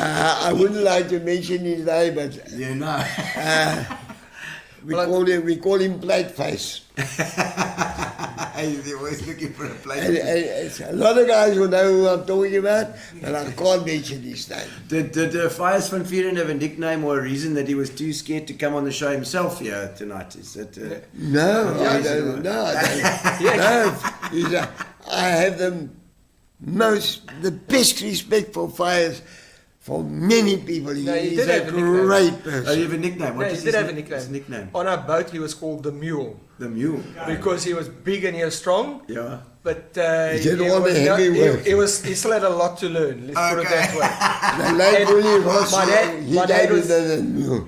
S7: I wouldn't like to mention his name, but
S5: You know.
S7: we call him plate face.
S5: They're always looking for a plate.
S7: And it's a lot of guys will know who I'm talking about, but I can't mention his name.
S5: Did Fires van Vieren have a nickname or a reason that he was too scared to come on the show himself here tonight? Is that
S7: No, I don't. No, I have the best respect for Fires. For many people,
S6: No, he
S7: he's
S6: did
S7: a
S6: have a nickname.
S7: great
S5: Oh,
S7: person.
S5: you have a nickname? What
S6: No,
S5: is
S6: he did have a
S5: his nickname?
S6: On our boat, he was called the Mule
S5: The Mule.
S6: because he was big and he was strong.
S5: Yeah.
S6: But
S7: He did all the heavy work.
S6: He still had a lot to learn. Let's put it that way.
S7: The late
S6: And
S7: Willie Ross,
S6: my dad-
S7: he
S6: my dad
S7: gave me
S6: was-
S7: the mule.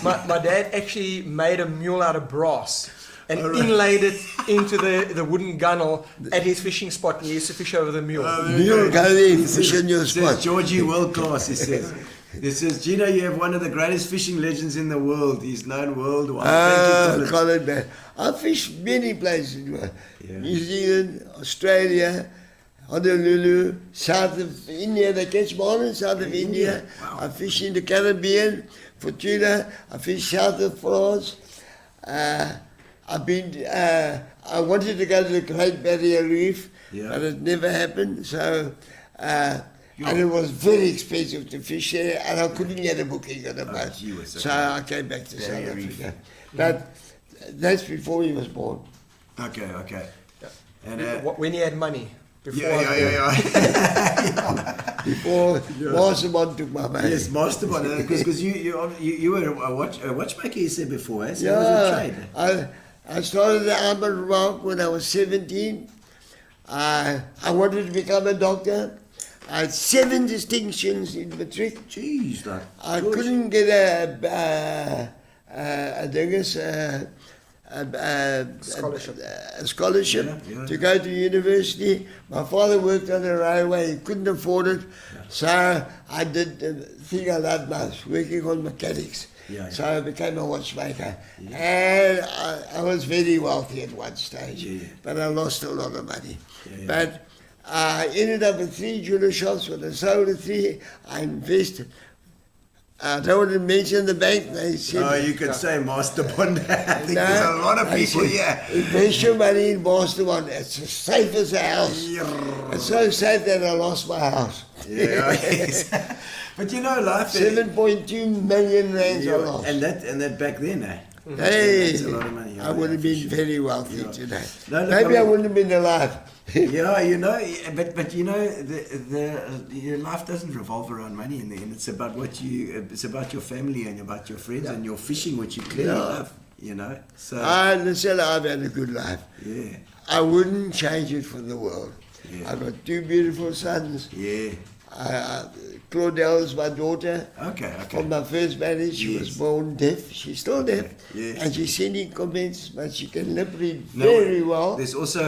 S6: But my dad actually made a mule out of brass and inlaid it into the wooden gunnel at his fishing spot, and he used to fish over the mule.
S7: Mule, go there, fish in your
S5: Says
S7: spot.
S5: Georgie world class, he says. He says, Gino, you have one of the greatest fishing legends in the world. He's known worldwide. Thank you,
S7: Colin, man. I fished many places.
S5: Yeah.
S7: New Zealand, Australia, Honolulu, south of India. They catch marlin south of India.
S5: Wow.
S7: I fished in the Caribbean for tuna. I fished south of France. I've been. I wanted to go to the Great Barrier Reef,
S5: Yeah.
S7: but it never happened. So. And it was very expensive to fish there, and I couldn't get a booking on a boat.
S5: gee whiz,
S7: So
S5: okay.
S7: I came back to South
S5: Barrier Reef.
S7: Africa. But that's before he was born.
S5: Okay. And
S6: When he had money. Before
S5: yeah.
S7: Before Masterman took my money.
S5: Yes, mastermind. Because you were a watchmaker, you said before, eh? So it was a
S7: Yeah,
S5: trade.
S7: I started the Armour Rock when I was 17. I wanted to become a doctor. I had 7 distinctions in matric.
S5: Jeez, like.
S7: I
S5: George.
S7: couldn't get
S6: Scholarship.
S7: a scholarship
S5: Yeah.
S7: to go to university. My father worked on the railway, he couldn't afford it. So I did the thing I loved most, working on mechanics.
S5: Yeah.
S7: So I became a watchmaker. And I was very wealthy at one stage,
S5: Yeah.
S7: but I lost a lot of money.
S5: Yeah.
S7: But I ended up with 3 jeweler shops. When I sold the 3, I invested. I don't want to mention the bank. They said,
S5: Oh, you could say master bond. I think
S7: No,
S5: there's a lot of
S7: they
S5: people
S7: said,
S5: here.
S7: invest your money in Master One. It's as safe as a house. It's so safe that I lost my house.
S5: Yeah, yes. But you know, life.
S7: 7.2 million rands I
S5: Yeah,
S7: lost.
S5: and that back then, eh?
S7: Hey,
S5: That's a lot of money.
S7: I would have
S5: Yeah,
S7: been
S5: for sure.
S7: very wealthy
S5: Yeah.
S7: today.
S5: No, look,
S7: Maybe
S5: I
S7: I
S5: mean-
S7: wouldn't have been alive.
S5: Yeah, you know, but you know, your life doesn't revolve around money in the end. It's about it's about your family and about your friends and your fishing, which you clearly
S7: Yeah.
S5: love. You know, so
S7: Listen, I've had a good life.
S5: yeah,
S7: I wouldn't change it for the world.
S5: Yeah.
S7: I've got 2 beautiful sons.
S5: yeah.
S7: Claudel is my daughter.
S5: Okay.
S7: From my first marriage, she was
S5: Yes.
S7: born deaf. She's still deaf.
S5: Yes.
S7: And she's sending comments, but she can lip read
S5: No,
S7: very well.
S5: There's also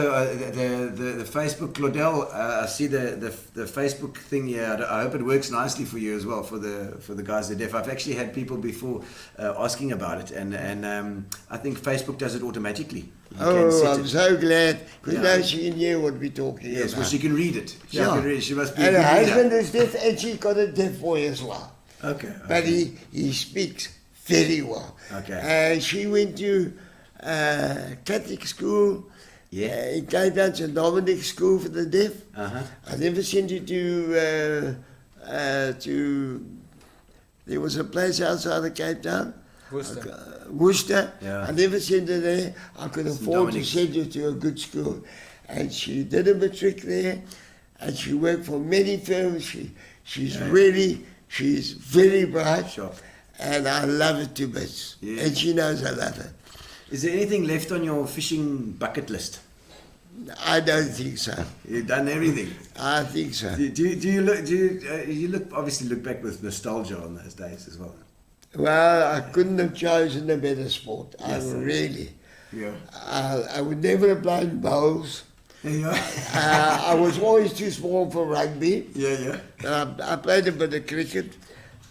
S5: the Facebook, Claudel. I see the Facebook thing here. I hope it works nicely for you as well, for the guys that are deaf. I've actually had people before asking about it, and I think Facebook does it automatically. You can set
S7: I'm
S5: it.
S7: so glad, because
S5: Yeah.
S7: now she can hear what we're talking
S5: Yes,
S7: about.
S5: well, she can read it. She
S7: Yeah.
S5: can read it. She must be
S7: And
S5: a
S7: her
S5: good
S7: husband
S5: reader.
S7: is deaf, and she's got a deaf boy as well.
S5: Okay.
S7: But he speaks very well.
S5: Okay.
S7: And she went to Catholic school.
S5: Yeah.
S7: In Cape Town, St. Dominic School for the Deaf.
S5: Uh-huh.
S7: I never sent her to there was a place outside of Cape Town.
S6: Worcester.
S7: Worcester.
S5: Yeah.
S7: I never sent her there. I could afford to
S5: Dominic's.
S7: send her to a good school. And she did a matric there, and she worked for many firms. She's very bright.
S5: Sure.
S7: And I love it to bits.
S5: Yeah.
S7: And she knows I love it.
S5: Is there anything left on your fishing bucket list?
S7: I don't think so.
S5: You've done everything.
S7: I think so.
S5: Do you obviously look back with nostalgia on those days as well?
S7: Well, I couldn't have chosen a better sport.
S5: Yes, sir. Yeah.
S7: I would never have played bowls.
S5: Yeah.
S7: I was always too small for rugby.
S5: Yeah.
S7: I played a bit of cricket,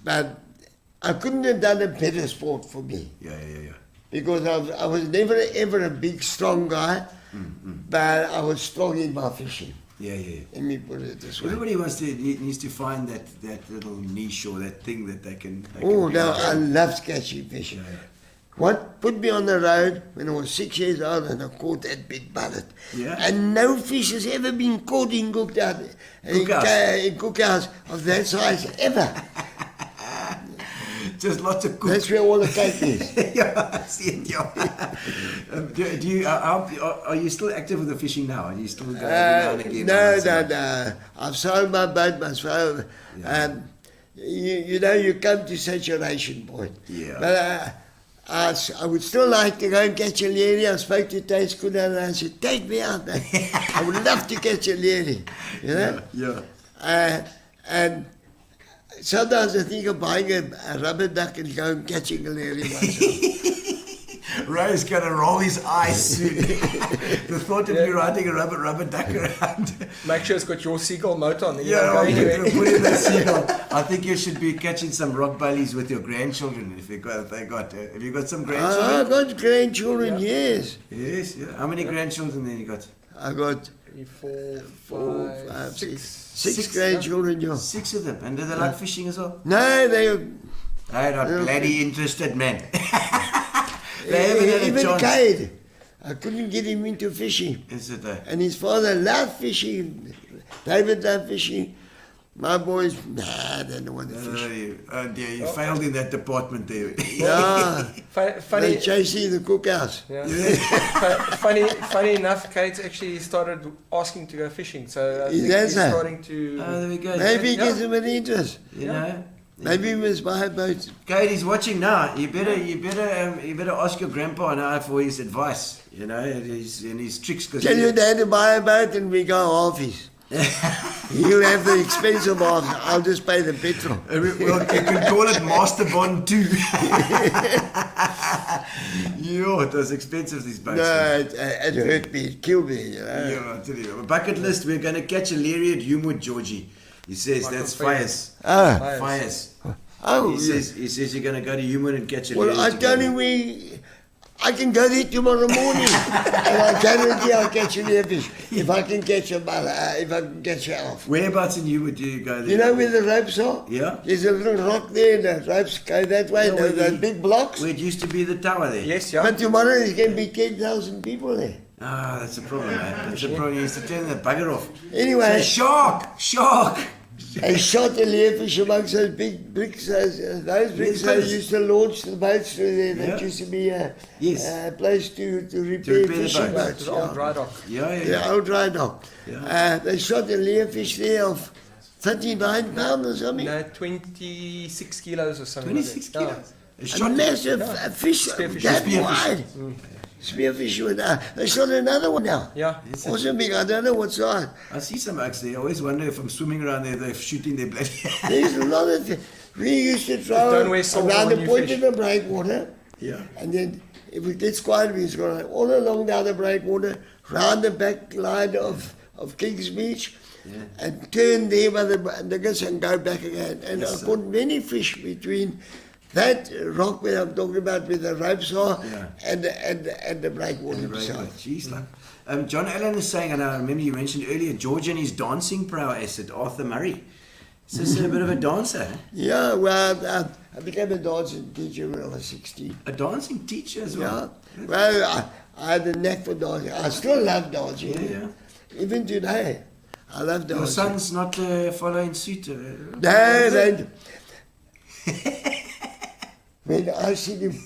S7: but I couldn't have done a better sport for me
S5: Yeah.
S7: because I was never ever a big strong guy, but I was strong in my fishing.
S5: Yeah.
S7: Let me put it this way.
S5: Everybody needs to find that little niche or that thing that they can.
S7: Oh no, I love catching fish.
S5: Yeah.
S7: What put me on the road when I was 6 years old and I caught that big mullet.
S5: Yeah.
S7: And no fish has ever been caught in cookhouse of that size ever.
S5: Just lots of cook.
S7: That's where all the cake is.
S5: Yeah, I see it, yeah. Do you, are you still active with the fishing now? Are you still going every now and again?
S7: No. I've sold my boat myself. You know, you come to saturation point.
S5: Yeah.
S7: But I would still like to go and catch a leerie. I spoke to Tues and I said, take me out, man. I would love to catch a leerie. You know?
S5: Yeah.
S7: And sometimes I think of buying a rubber duck and go and catching a leerie myself.
S5: Ray's going to roll his eyes soon. The thought of you riding a rubber duck around.
S6: Make sure it's got your seagull motor on.
S5: Yeah, I'm going to put in that seagull. I think you should be catching some rock bullies with your grandchildren if you got. Have you got some grandchildren?
S7: I've got grandchildren, yes.
S5: Yes, yeah. How many grandchildren then you got?
S7: I got
S6: 3, 4, 5, 6.
S7: Six grandchildren, yeah.
S5: 6 of them. And do they like fishing as well?
S7: No, they're
S5: not bloody interested, man. They haven't had a
S7: even
S5: chance.
S7: Cade. I couldn't get him into fishing.
S5: Is it
S7: And his father loved fishing. David loved fishing. My boys, nah, they don't want to fish.
S5: Oh dear, you failed in that department there.
S7: Yeah,
S6: Funny,
S7: they chasing the cookhouse.
S6: yeah. funny enough, Kate actually started asking to go fishing. So I think
S7: that
S6: he's
S7: so?
S6: starting to.
S5: Oh, there we go.
S7: Maybe
S6: Yeah.
S7: get him an interest.
S5: You know.
S7: Maybe he must buy a boat.
S5: Kate, he's watching now. You better ask your grandpa now for his advice. You know, and his tricks.
S7: Tell your dad to buy a boat and we go halfies. He'll have the expensive half. I'll just pay the petrol.
S5: Well, you can call it Master Bond 2. Yo, it was expensive, these boats.
S7: No, it hurt me. It killed me. You know?
S5: Yeah, I'll tell you. Bucket list, we're going to catch a leerie at Humewood, Georgie. He says that's fires.
S7: Oh,
S5: Fires.
S7: oh.
S5: He says you're going to go to Humewood and catch a leerie.
S7: Well, I tell you, I can go there tomorrow morning, and I guarantee I'll catch a leer fish if I can catch a mullet, if I can catch a elf.
S5: Whereabouts in Humewood do you go there?
S7: You know where the ropes are?
S5: Yeah.
S7: There's a little rock there, and the ropes go that way,
S5: Yeah,
S7: those big blocks.
S5: Where it used to be the tower there.
S6: Yes, yeah.
S7: But tomorrow there's going to be 10,000 people there.
S5: Ah, that's a problem, man. That's a problem. You used to turn that bugger off.
S7: Anyway,
S5: Say, shark!
S7: I shot a leer fish amongst those big bricks. Those bricks they used to launch the boats through there. That
S5: Yeah.
S7: used to be a
S5: Yes.
S7: place to repair
S5: repair the
S7: fishing
S5: boats.
S7: boats.
S6: To the old dry dock.
S5: Yeah.
S7: The old dry dock.
S5: Yeah.
S7: They shot a leer fish there of 39 pounds or something.
S6: No, 26 kilos or something.
S5: 26
S6: like that.
S5: kilos. They
S7: A
S5: shot
S7: massive fish
S6: Spearfish.
S7: that
S5: Spearfish.
S7: wide. Spearfish. They shot another one now.
S6: Yeah.
S5: Is it?
S7: Also big. I don't know what's on.
S5: I see some oaks there. I always wonder if I'm swimming around there, they're shooting their bloody.
S7: There's a lot of things. We used to throw
S6: Don't wear silver
S7: around
S6: when
S7: the
S6: you
S7: point
S6: fish.
S7: of the breakwater.
S5: Yeah.
S7: And then if it gets quiet, we go all along down the breakwater, round the back line of King's Beach, and turn there by the diggers and go back again. And I caught many fish between that rock where I'm talking about, where the ropes are, and the breakwater itself.
S5: Jeez, like. John Allen is saying, and I remember you mentioned earlier, George and his dancing prowess at Arthur Murray. So he's a bit of a dancer. Eh?
S7: Yeah, well, I became a dancing teacher when I was 16.
S5: A dancing teacher as well.
S7: Yeah. Well, I had a knack for dancing. I still love dancing.
S5: Yeah.
S7: Even today, I love dancing.
S5: Your son's not following suit.
S7: No, they. When I see him,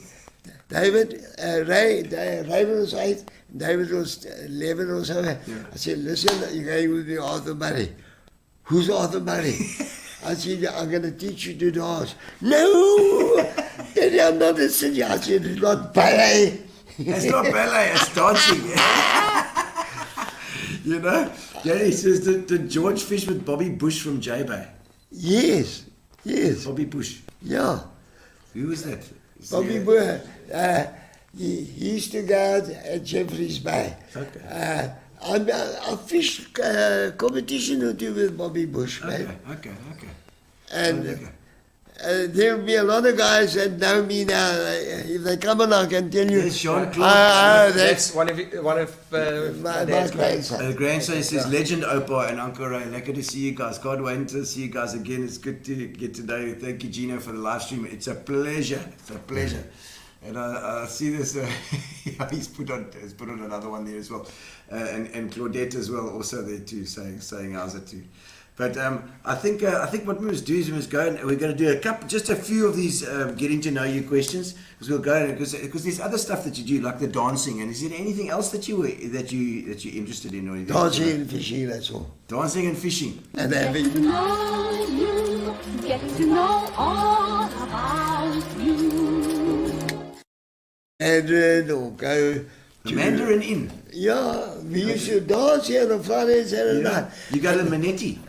S7: David, Raven was 8, David was 11 or so. I said, listen, you're going with me, Arthur Murray. Who's Arthur Murray? I said, I'm going to teach you to dance. No! Daddy, I'm not a singer. I said, it's not ballet.
S5: It's not ballet, it's dancing. You know? Gary says, did George fish with Bobby Bush from J-Bay?
S7: Yes.
S5: Bobby Bush.
S7: Yeah.
S5: Who was that?
S7: Bobby Bush. He used to go out at Jeffreys Bay.
S5: Okay.
S7: I fished competition or two with Bobby Bush, mate.
S5: Okay.
S7: And there'll be a lot of guys that know me now. If they come on, I can tell you.
S5: Yes, Jean-Claude.
S7: That's
S6: That's one of
S7: my
S6: Dad's
S7: grandson.
S5: The grandson says, Legend Opa and Uncle Ray. Lekker to see you guys. God wait to see you guys again. It's good to get to know you. Thank you, Gino, for the live stream. It's a pleasure. And I see this. Yeah, he's put on another one there as well, and Claudette as well, also there too, saying how's it too. But I think what we must do is we're going to do just a few of these getting to know you questions, because we'll go because there's other stuff that you do, like the dancing. And is there anything else that you're interested in? Or
S7: Dancing and fishing, that's all.
S5: Dancing and fishing.
S7: And
S4: Getting to
S7: having,
S4: know you, getting to know all about you.
S7: Mandarin or go
S5: The
S7: to...
S5: Mandarin Inn.
S7: Yeah, we used to dance here on Friday and Saturday night.
S5: You go to Manetti.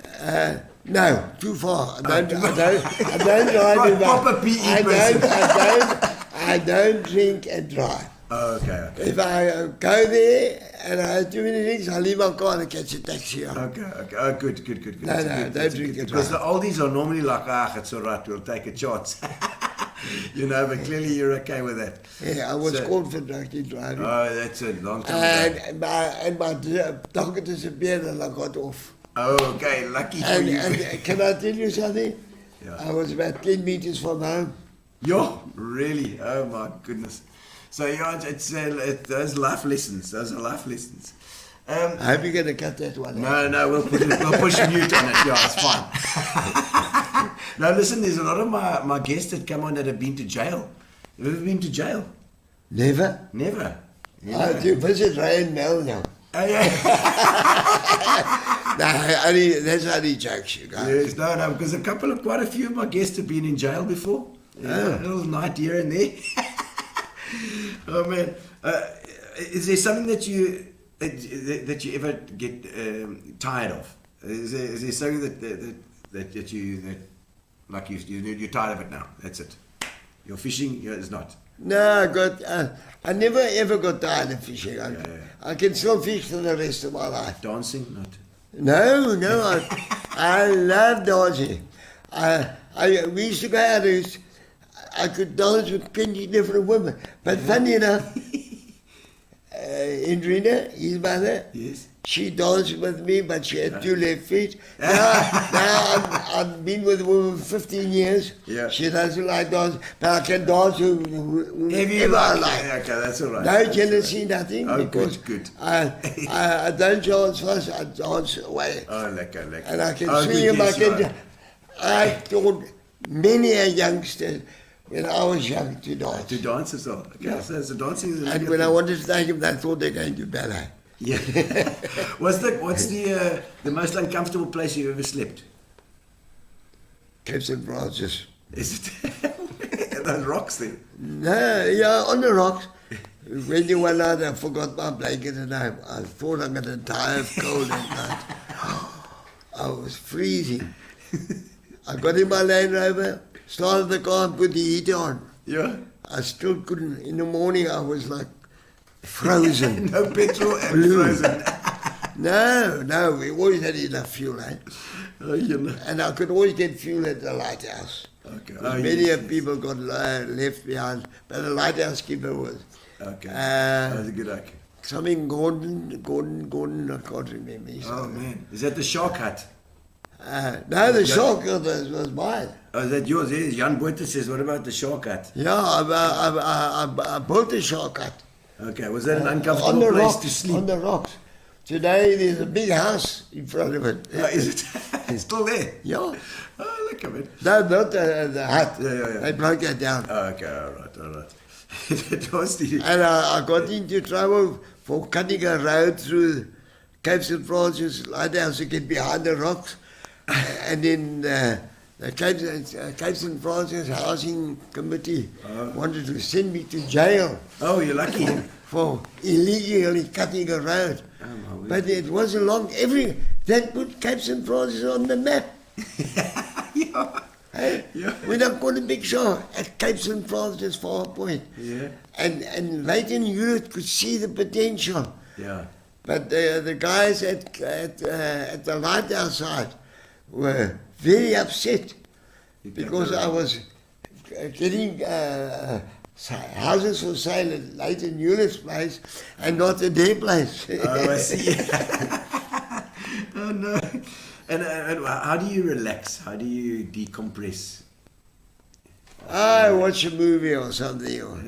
S7: No, too far. I don't drive in
S5: Proper PE person.
S7: I don't drink and drive.
S5: Oh, okay.
S7: If I go there and I have too many things, I leave my car and catch a taxi.
S5: Okay. Oh, good.
S7: No, don't drink and
S5: Because
S7: drive.
S5: the oldies are normally like, it's all right, we'll take a chance. But clearly you're okay with that.
S7: Yeah, I was
S5: So-
S7: called for drunken driving.
S5: Oh, that's a long time ago.
S7: And my dog disappeared and I got off.
S5: Oh, okay, lucky for
S7: And,
S5: you.
S7: and can I tell you something?
S5: Yeah.
S7: I was about 10 meters from home.
S5: Yo, really? Oh my goodness. So it's those life lessons. Those are life lessons.
S7: I hope you're going to cut that one out.
S5: No, we'll push mute on it. Yeah, it's fine. Now listen, there's a lot of my guests that come on that have been to jail. Have you ever been to jail?
S7: Never.
S5: Never.
S7: I do visit Ray and Mel now.
S5: Oh, yeah.
S7: No, that's only jokes, you guys.
S5: Yes, no, because quite a few of my guests have been in jail before. Yeah, a little night here and there. Oh man, is there something that you ever get tired of? Is there something that you're tired of it now? That's it. You're fishing. It's not.
S7: No, I never ever got tired of fishing. I can still fish for the rest of my life.
S5: Dancing, not.
S7: No, I love dancing. We used to go out and I could dance with 20 different women. But funny enough, Indrina, his mother,
S5: Yes.
S7: she danced with me, but she had 2 left feet. Now I've been with a woman for 15 years.
S5: Yeah.
S7: She doesn't like dancing, but I can dance with whoever I like.
S5: Okay, that's all right.
S7: No
S5: That's
S7: jealousy, nothing.
S5: Oh,
S7: because
S5: good.
S7: I don't dance fast, I dance away.
S5: Oh, lekker.
S7: And I can
S5: Oh,
S7: swing
S5: good,
S7: him.
S5: yes,
S7: I taught many a youngster when I was young to dance.
S5: To dance as well. Okay, so dancing is a
S7: And
S5: lekker
S7: when I
S5: thing.
S7: wanted to take him, they thought they're going to ballet.
S5: Yeah. What's the most uncomfortable place you've ever slept?
S7: Cape St. Francis.
S5: Is it those rocks there?
S7: No, yeah, on the rocks. When you went out, I forgot my blanket at home. I thought I'm going to die of cold at night. I was freezing. I got in my Land Rover, started the car and put the heater on.
S5: Yeah.
S7: I still couldn't. In the morning, I was like frozen.
S5: No petrol and
S7: Blue.
S5: frozen.
S7: No, we always had enough fuel, eh?
S5: Oh, you know.
S7: And I could always get fuel at the lighthouse.
S5: Okay.
S7: Many
S5: yes,
S7: of people got left behind, but the lighthouse keeper was.
S5: Okay. That was a good idea.
S7: Something Gordon, I can't remember.
S5: Oh man, is that the shark hut?
S7: No, the shark was mine.
S5: Oh, is that yours? Yeah. Jan Boyte says, what about the shark hut?
S7: Yeah, I built a shark hut.
S5: Okay, was that an
S7: On
S5: uncomfortable
S7: the
S5: place
S7: rocks,
S5: to sleep?
S7: on the rocks. Today there's a big house in front of it.
S5: Oh, is it? It's still there?
S7: Yeah.
S5: Oh, look at it.
S7: No, not the hut.
S5: Yeah.
S7: They broke it down.
S5: Oh, okay, all right. That was the...
S7: And I got into trouble for cutting a road through Cape St. Francis Lighthouse to get behind the rocks. And then the Cape St. Francis Housing Committee wanted to send me to jail
S5: Oh, you're lucky.
S7: for illegally cutting a road.
S5: my word.
S7: But it wasn't long. That put Cape St. Francis on the map.
S5: Yeah.
S7: Hey?
S5: Yeah.
S7: When I caught a big shark at Cape St. Francis Far Point.
S5: Yeah.
S7: And Leighton Hewitt could see the potential.
S5: Yeah.
S7: But the guys at the lighthouse side were very upset because I was getting houses for sale at Leighton Hewitt's place and not at their place.
S5: Oh, I see. Oh, no. And how do you relax? How do you decompress?
S7: I watch a movie or something, or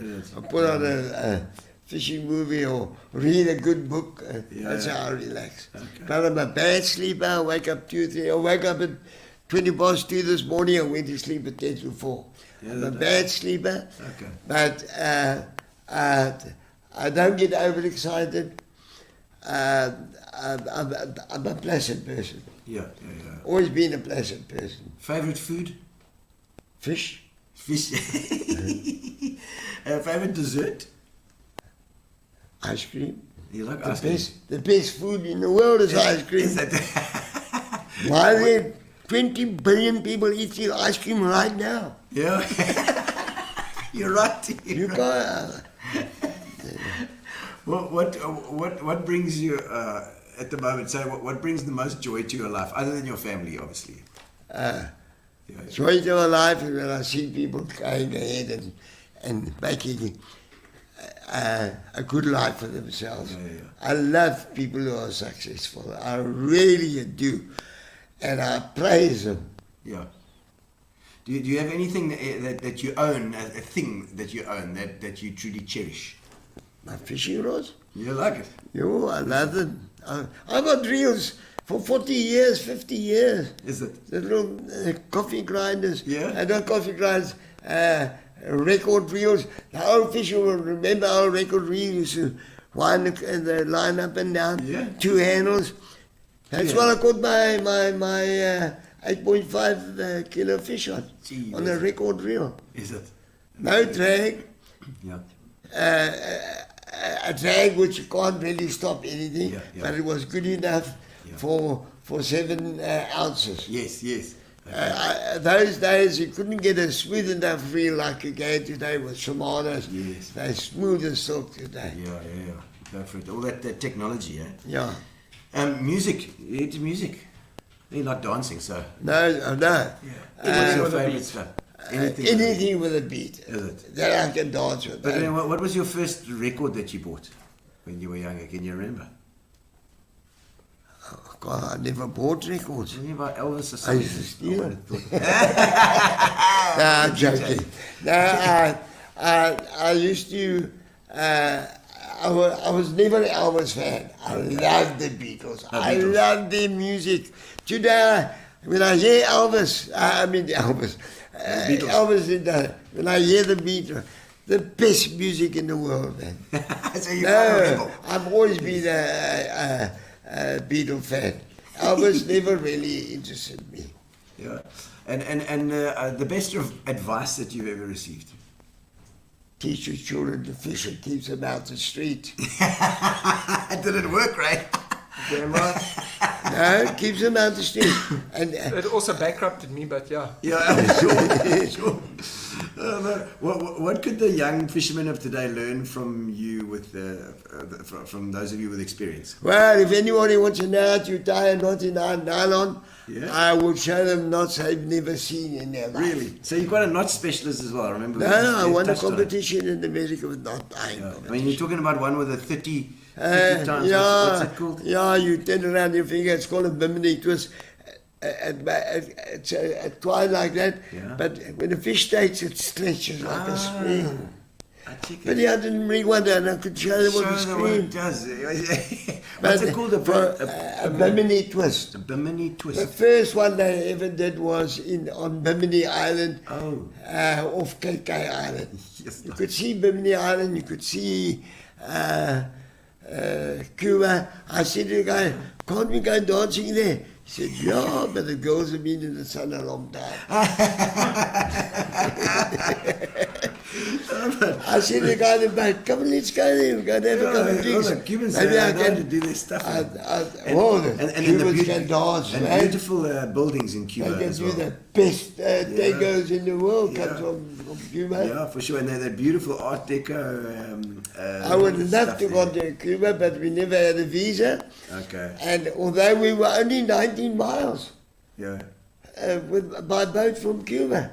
S7: put on a fishing movie, or read a good book. That's how I relax. But I'm a bad sleeper. I wake up 2, 3. I wake up at 20 past 2 this morning. I went to sleep at 10 to 4. I'm a bad sleeper. But I don't get overexcited. I'm a pleasant person. Always been a pleasant person.
S5: Favorite food?
S7: Fish.
S5: Favorite dessert?
S7: Ice cream.
S5: You like ice cream?
S7: The best food in the world is ice cream.
S5: Is that
S7: Why there 20 billion people eating ice cream right now?
S5: Yeah. You're right.
S7: You can't.
S5: What brings you at the moment? So what brings the most joy to your life, other than your family, obviously?
S7: Joy to my life is when I see people going ahead and making a good life for themselves. I love people who are successful. I really do. And I praise them.
S5: Yeah. Do you have anything that you own, a thing that you own that you truly cherish?
S7: My fishing rods?
S5: You like it?
S7: Yo, I love them. I got reels for 40 years, 50 years.
S5: Is it?
S7: The little coffee grinders.
S5: Yeah?
S7: I don't coffee grinders. Record reels. The old fisher will remember our record reels. You wind the line up and down.
S5: Yeah.
S7: 2 handles. That's what I caught my 8.5 kilo fish on a record reel.
S5: Is it?
S7: No drag.
S5: Yeah.
S7: A drag which you can't really stop anything, but it was good enough for 7 ounces.
S5: Yes.
S7: Those days you couldn't get a smooth enough reel like you get today with Shimano's.
S5: Yes.
S7: They're smooth as silk today.
S5: Yeah. Go for it. All that technology, eh?
S7: Yeah.
S5: Music. You into music? You like dancing, so.
S7: No.
S5: What's your favourite stuff?
S7: Anything with a beat.
S5: Is it?
S7: That I can dance with.
S5: But then what was your first record that you bought when you were younger? Can you remember?
S7: Oh, God, I never bought records.
S5: Didn't you buy Elvis or
S7: I
S5: something?
S7: used to steal
S5: I
S7: it.
S5: thought-
S7: No, I'm joking. No, I used to. I was never an Elvis fan. I loved the Beatles. I loved their music. Today, when I hear Elvis, when I hear the Beatles, the best music in the world, man.
S5: So you're a rebel.
S7: I've always been a Beatle fan. Elvis never really interested me.
S5: Yeah. And the best of advice that you've ever received?
S7: Teach your children to fish and keep them out the street.
S5: Did it work, right?
S6: Damn right.
S7: No, keeps them out the street. And
S6: It also bankrupted me, but yeah.
S5: Yeah, sure. What could the young fishermen of today learn from you from those of you with experience?
S7: well, if anybody wants to know how to tie a knot in nylon, I would show them knots they've never seen in their life.
S5: Really? So you're quite a knot specialist as well, I remember?
S7: No, I won a competition in America with knot tying.
S5: I mean, you're talking about one with a 30 times. What's it called?
S7: Yeah, you turn around your finger. It's called a bimini twist. It's a twine like that.
S5: Yeah.
S7: But when the fish takes, it stretches like a spring.
S5: I check
S7: But
S5: it.
S7: yeah, I didn't bring one down. I could show them on the
S5: Show them what it
S7: screen.
S5: does. What's it called?
S7: A bimini twist.
S5: A bimini
S7: The
S5: twist.
S7: first one they ever did was on Bimini Island, off KK Island.
S5: Yes.
S7: You could see Bimini Island, you could see Cuba. I said to the guy, can't we go dancing there? He said, yeah, but the girls have been in the sun a long time. I said to the guy in the back, come on, let's go there. We're going to have a couple of drinks.
S5: The Cubans
S7: Maybe I
S5: know how to
S7: can.
S5: do their stuff.
S7: The
S5: and
S7: Cubans can dance,
S5: and
S7: man.
S5: beautiful buildings in Cuba
S7: They can
S5: as
S7: do
S5: well.
S7: the best tangos in the world comes from Cuba.
S5: Yeah, for sure. And they're beautiful Art Deco.
S7: I would love
S5: stuff
S7: to
S5: there.
S7: go to Cuba, but we never had a visa.
S5: Okay.
S7: And although we were only 19 miles
S5: Yeah.
S7: by boat from Cuba.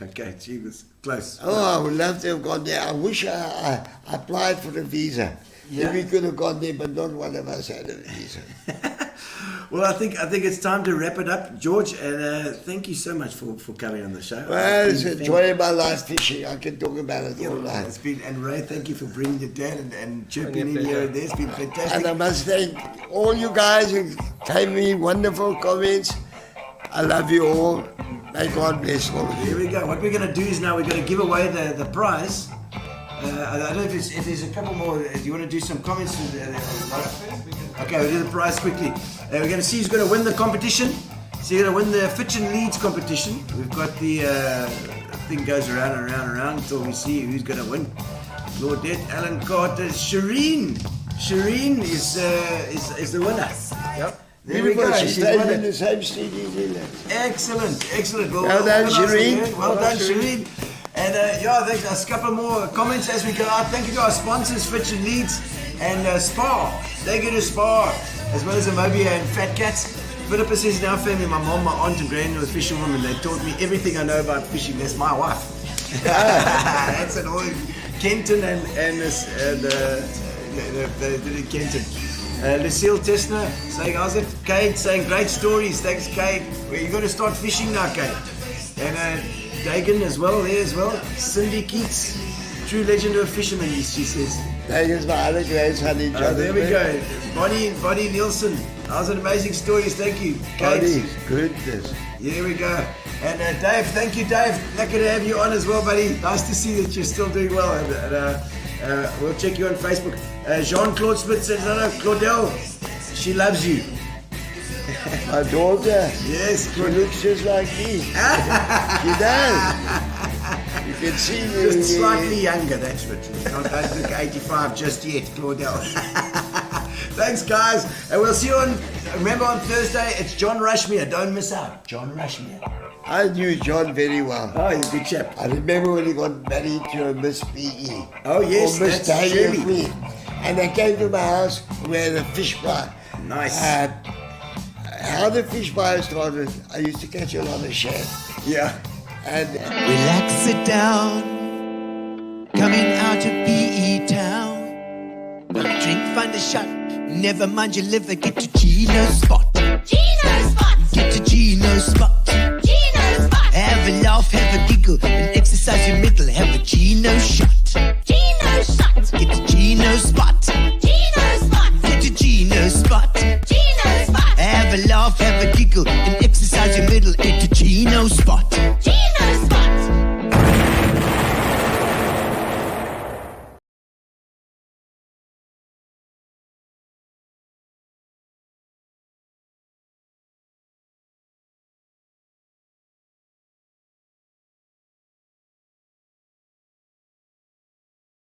S5: Okay, gee, it was close.
S7: Oh, I would love to have gone there. I wish I applied for a visa.
S5: Yeah.
S7: We could have gone there, but not one of us had a visa.
S5: Well, I think it's time to wrap it up, George. And thank you so much for coming on the show.
S7: Well, it's a joy of my life fishing. I can talk about it all night.
S5: It's been, and Ray, thank you for bringing your dad and chirping in here and there. It's been fantastic.
S7: And I must thank all you guys who gave me wonderful comments. I love you all. May God bless all of you.
S5: Here we go. What we're going to do is now we're going to give away the prize. I don't know if there's a couple more. Do you want to do some comments? Okay, we'll do the prize quickly. We're going to see who's going to win the competition. So you're going to win the Fitch and Leeds competition. We've got the thing goes around and around and around until we see who's going to win. Claudette, Alan Carter, Shireen. Shireen is the winner. Yep. There we go.
S7: She stays in the same street as you.
S5: Excellent.
S7: Well done, Shireen.
S5: Well done, Shireen. And there's a couple more comments as we go out. Thank you to our sponsors, Fitch and Leeds and Spar. They get a Spar, as well as Amobia and Fat Cats. Philippa says in our family, my mom, my aunt and granny were fisherwomen. They taught me everything I know about fishing. That's my wife. That's an old Kenton and Kenton. Lucille Tessner saying, how's it? Kate saying, great stories. Thanks, Kate. Well, you're going to start fishing now, Kate. And Dagan as well, there as well. Cindy Keats, true legend of a fisherman, she says.
S7: Dagan's my other grandson.
S5: There we go. Bonnie Nielsen. That was an amazing stories. Thank you, Kate.
S7: Bonnie, goodness.
S5: Here we go. And Dave, thank you, Dave. Lucky to have you on as well, buddy. Nice to see that you're still doing well. And we'll check you on Facebook. Jean-Claude Smith says, no, Claudel, she loves you.
S7: My daughter.
S5: Yes,
S7: She looks just like me. She does. You can see me.
S5: Just slightly younger, that's what. Not don't look 85 just yet, Claudel. Thanks, guys. And we'll see you remember on Thursday, it's John Rushmere. Don't miss out. John Rushmere.
S7: I knew John very well.
S5: Oh, he's a good chap.
S7: I remember when he got married to a Miss PE.
S5: Oh, yes,
S7: or Miss
S5: that's
S7: Taylor
S5: Shirley.
S7: Queen. And they came to my house. We had a fish fry.
S5: Nice.
S7: How the fish fry started, I used to catch a lot of shad.
S5: Yeah.
S7: And
S3: Relax, sit down. Coming out of PE town. Drink, find a shot. Never mind your liver. Get to Gino's spot.
S4: Gino's spot!
S3: Get to Gino's spot.
S4: Gino's spot!
S3: Have a laugh, have a giggle, and exercise your middle. Have